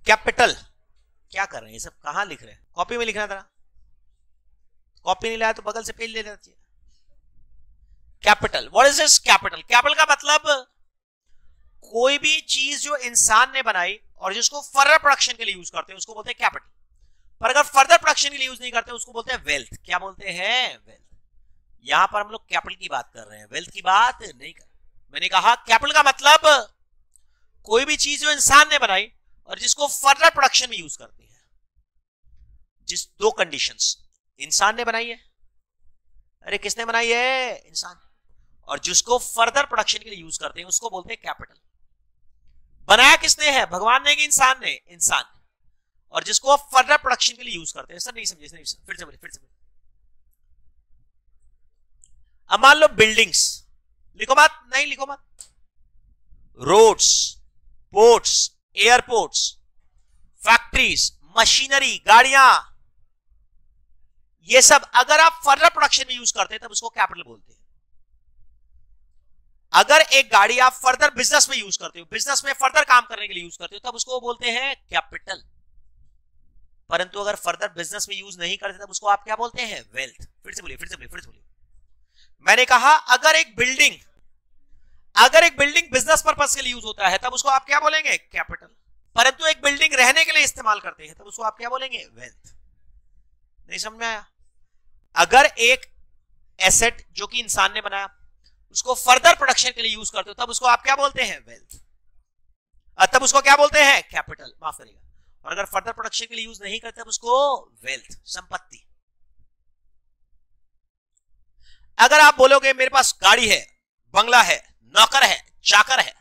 S1: कैपिटल क्या कर रहे हैं ये सब, कहां लिख रहे हैं? कॉपी में लिखना था, कॉपी नहीं लाया तो बगल से पेज ले लेना चाहिए। Capital, what is this capital? Capital का मतलब कोई भी चीज जो इंसान ने बनाई और जिसको फर्दर प्रोडक्शन के लिए यूज करते हैं उसको बोलते हैं कैपिटल। पर अगर फर्दर प्रोडक्शन के लिए यूज नहीं करते उसको बोलते हैं वेल्थ। क्या बोलते हैं? वेल्थ। यहां पर हम लोग कैपिटल की बात कर रहे हैं, वेल्थ की बात नहीं कर। मैंने कहा कैपिटल का मतलब कोई भी चीज जो इंसान ने बनाई और जिसको फर्दर प्रोडक्शन में यूज करते हैं। जिस दो कंडीशंस, इंसान ने बनाई है, अरे किसने बनाई है? इंसान। और जिसको फर्दर प्रोडक्शन के लिए यूज करते हैं उसको बोलते हैं कैपिटल। बनाया किसने है? भगवान ने कि इंसान ने? इंसान। और जिसको फर्दर प्रोडक्शन के लिए यूज करते हैं। सर नहीं समझे, फिर से बोलिए, फिर से बोलिए। अब मान लो बिल्डिंग्स, लिखो मत, नहीं लिखो मत। Roads, ports, airports, factories, machinery, गाड़ियां, ये सब अगर आप फर्दर प्रोडक्शन में यूज करते हैं तब उसको कैपिटल बोलते हैं। अगर एक गाड़ी आप फर्दर बिजनेस में यूज करते हो, बिजनेस में फर्दर काम करने के लिए यूज करते हो, तब उसको बोलते हैं कैपिटल। परंतु अगर फर्दर बिजनेस में यूज नहीं करते तब उसको आप क्या बोलते हैं? वेल्थ। फिर से बोलिए, फिर से बोलिए, फिर से बोलिए। मैंने कहा अगर एक बिल्डिंग बिजनेस पर्पस के लिए यूज होता है तब उसको आप क्या बोलेंगे? कैपिटल। परंतु एक बिल्डिंग रहने के लिए इस्तेमाल करते हैं तब उसको आप क्या बोलेंगे? वेल्थ। नहीं समझ में आया? अगर एक एसेट जो कि इंसान ने बनाया उसको फर्दर प्रोडक्शन के लिए यूज करते हो तब उसको आप क्या बोलते हैं? वेल्थ। तब उसको क्या बोलते हैं? कैपिटल। माफ करिएगा। और अगर फर्दर प्रोडक्शन के लिए यूज नहीं करते तब उसको वेल्थ, संपत्ति। अगर आप बोलोगे मेरे पास गाड़ी है, बंगला है, नौकर है, चाकर है,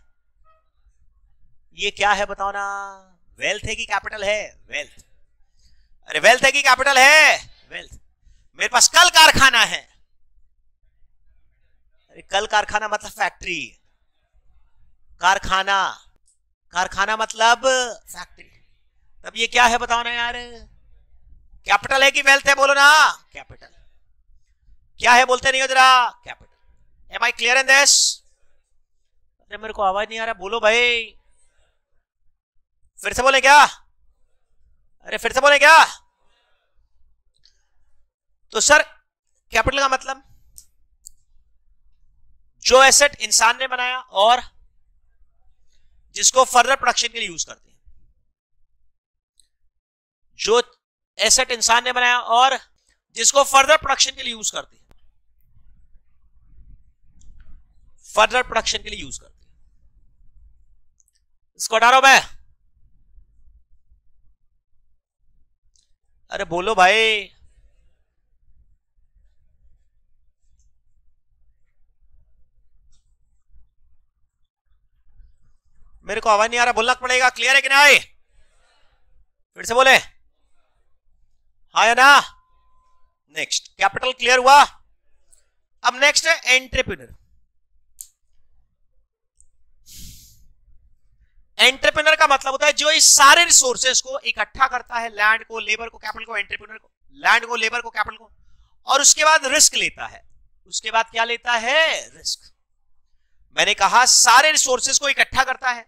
S1: ये क्या है बताओ ना? वेल्थ है कि कैपिटल है? वेल्थ। अरे वेल्थ है कि कैपिटल है? वेल्थ। मेरे पास कल कारखाना है, अरे कल कारखाना मतलब फैक्ट्री, कारखाना, कारखाना मतलब फैक्ट्री, तब ये क्या है बताओ ना यार? कैपिटल है कि वेल्थ है? बोलो ना। कैपिटल। क्या है बोलते नहीं हो जरा? Capital. Am I clear in this? अरे मेरे को आवाज नहीं आ रहा, बोलो भाई। फिर से बोले क्या? अरे फिर से बोले क्या? तो सर कैपिटल का मतलब जो एसेट इंसान ने बनाया और जिसको फर्दर प्रोडक्शन के लिए यूज करते हैं। जो एसेट इंसान ने बनाया और जिसको फर्दर प्रोडक्शन के लिए यूज करते हैं, फर्दर प्रोडक्शन के लिए यूज करते हैं। इसको हटा रहा हूं मैं। अरे बोलो भाई। मेरे को आवाज नहीं आ रहा, बोलना पड़ेगा। क्लियर है कि नहीं? फिर से बोले, हाँ या ना? नेक्स्ट कैपिटल क्लियर हुआ। अब नेक्स्ट है एंटरप्रेन्योर। एंटरप्रेन्योर का मतलब होता है जो इस सारे रिसोर्सेस को इकट्ठा करता है, लैंड को, लेबर को, कैपिटल को, एंटरप्रेन्योर को, लैंड को, लेबर को, कैपिटल को, और उसके बाद रिस्क लेता है। उसके बाद क्या लेता है? रिस्क। मैंने कहा सारे रिसोर्सेस को इकट्ठा करता है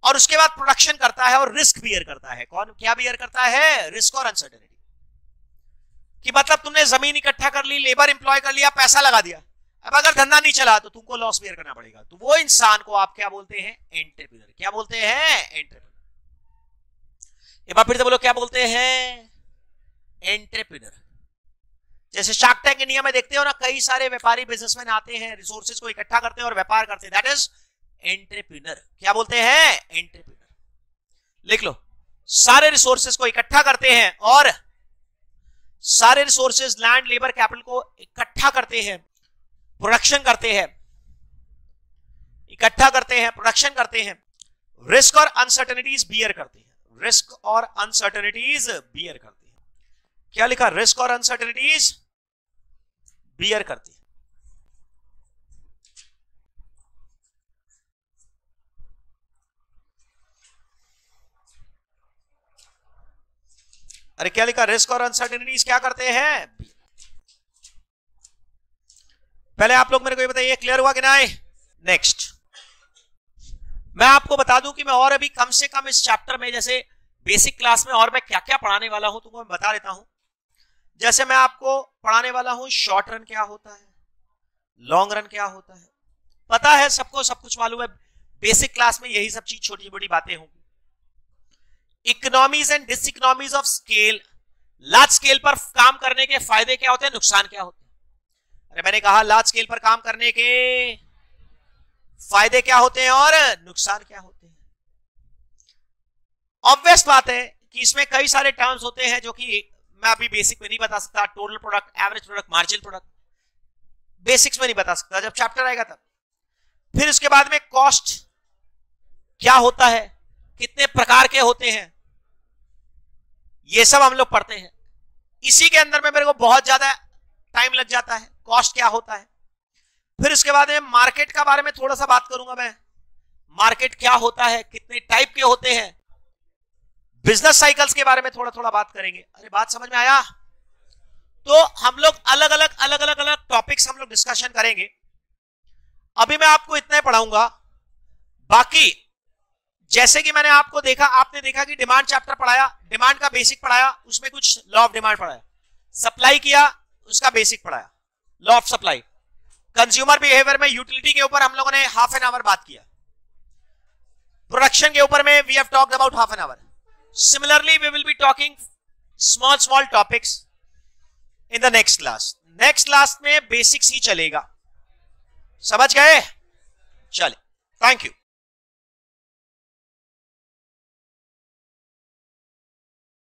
S1: और उसके बाद प्रोडक्शन करता है और रिस्क बियर करता है। कौन क्या बियर करता है? रिस्क और अनसर्टेनिटी। कि मतलब तुमने जमीन इकट्ठा कर ली, लेबर इंप्लॉय कर लिया, पैसा लगा दिया, अब अगर धंधा नहीं चला तो तुमको लॉस बियर करना पड़ेगा। तो वो इंसान को आप क्या बोलते हैं? एंटरप्रेन्योर। क्या बोलते हैं? एंटरप्रेन्योर। एक बार फिर से बोलो, क्या बोलते हैं? एंटरप्रेन्योर। जैसे शार्क टैंक इंडिया में देखते हो ना, कई सारे व्यापारी बिजनेसमैन आते हैं, रिसोर्सेज को इकट्ठा करते हैं और व्यापार करते हैं, दैट इज एंटरप्रेन्योर। क्या बोलते हैं? एंटरप्रेन्योर। लिख लो, सारे रिसोर्सेज को इकट्ठा करते हैं और सारे रिसोर्सेज लैंड लेबर कैपिटल को इकट्ठा करते हैं, प्रोडक्शन करते हैं, इकट्ठा करते हैं, प्रोडक्शन करते हैं, रिस्क और अनसर्टेनिटीज बियर करते हैं, रिस्क और अनसर्टेनिटीज बियर करते हैं। क्या लिखा? रिस्क और अनसर्टेनिटीज बियर करते हैं। अरे क्या लिखा? रिस्क और अनसर्टेनिटीज क्या करते हैं? पहले आप लोग मेरे को ये बताइए, क्लियर हुआ कि नहीं? नेक्स्ट मैं आपको बता दूं कि मैं और अभी कम से कम इस चैप्टर में, जैसे बेसिक क्लास में और मैं क्या क्या पढ़ाने वाला हूं तुमको मैं बता देता हूं। जैसे मैं आपको पढ़ाने वाला हूं शॉर्ट रन क्या होता है, लॉन्ग रन क्या होता है, पता है सबको, सब कुछ मालूम है। बेसिक क्लास में यही सब चीज छोटी छोटी बातें होंगी। Economies and diseconomies of scale, large scale पर काम करने के फायदे क्या होते हैं, नुकसान क्या होते हैं। अरे मैंने कहा लार्ज स्केल पर काम करने के फायदे क्या होते हैं और नुकसान क्या होते हैं। ऑब्वियस बात है कि इसमें कई सारे टर्म्स होते हैं जो कि मैं अभी बेसिक में नहीं बता सकता। Total product, average product, marginal product basics में नहीं बता सकता, जब चैप्टर आएगा तब। फिर उसके बाद में कॉस्ट क्या होता है, कितने प्रकार के होते हैं, ये सब हम लोग पढ़ते हैं। इसी के अंदर में मेरे को बहुत ज्यादा टाइम लग जाता है। कॉस्ट क्या होता है, फिर उसके बाद में मार्केट का बारे में थोड़ा सा बात करूंगा मैं। मार्केट क्या होता है, कितने टाइप के होते हैं, बिजनेस साइकिल्स के बारे में थोड़ा थोड़ा बात करेंगे। अरे बात समझ में आया? तो हम लोग अलग अलग टॉपिक्स हम लोग डिस्कशन करेंगे। अभी मैं आपको इतना ही पढ़ाऊंगा। बाकी जैसे कि मैंने आपको देखा, आपने देखा कि डिमांड चैप्टर पढ़ाया, डिमांड का बेसिक पढ़ाया, उसमें कुछ लॉ ऑफ डिमांड पढ़ाया, सप्लाई किया उसका बेसिक पढ़ाया, law of supply. Consumer behaviour में यूटिलिटी के ऊपर हम लोगों ने हाफ एन आवर बात किया। प्रोडक्शन के ऊपर में we have talked about half an hour. Similarly we will be talking small topics in the next class. Next class में बेसिक्स ही चलेगा, समझ गए? चले, थैंक यू।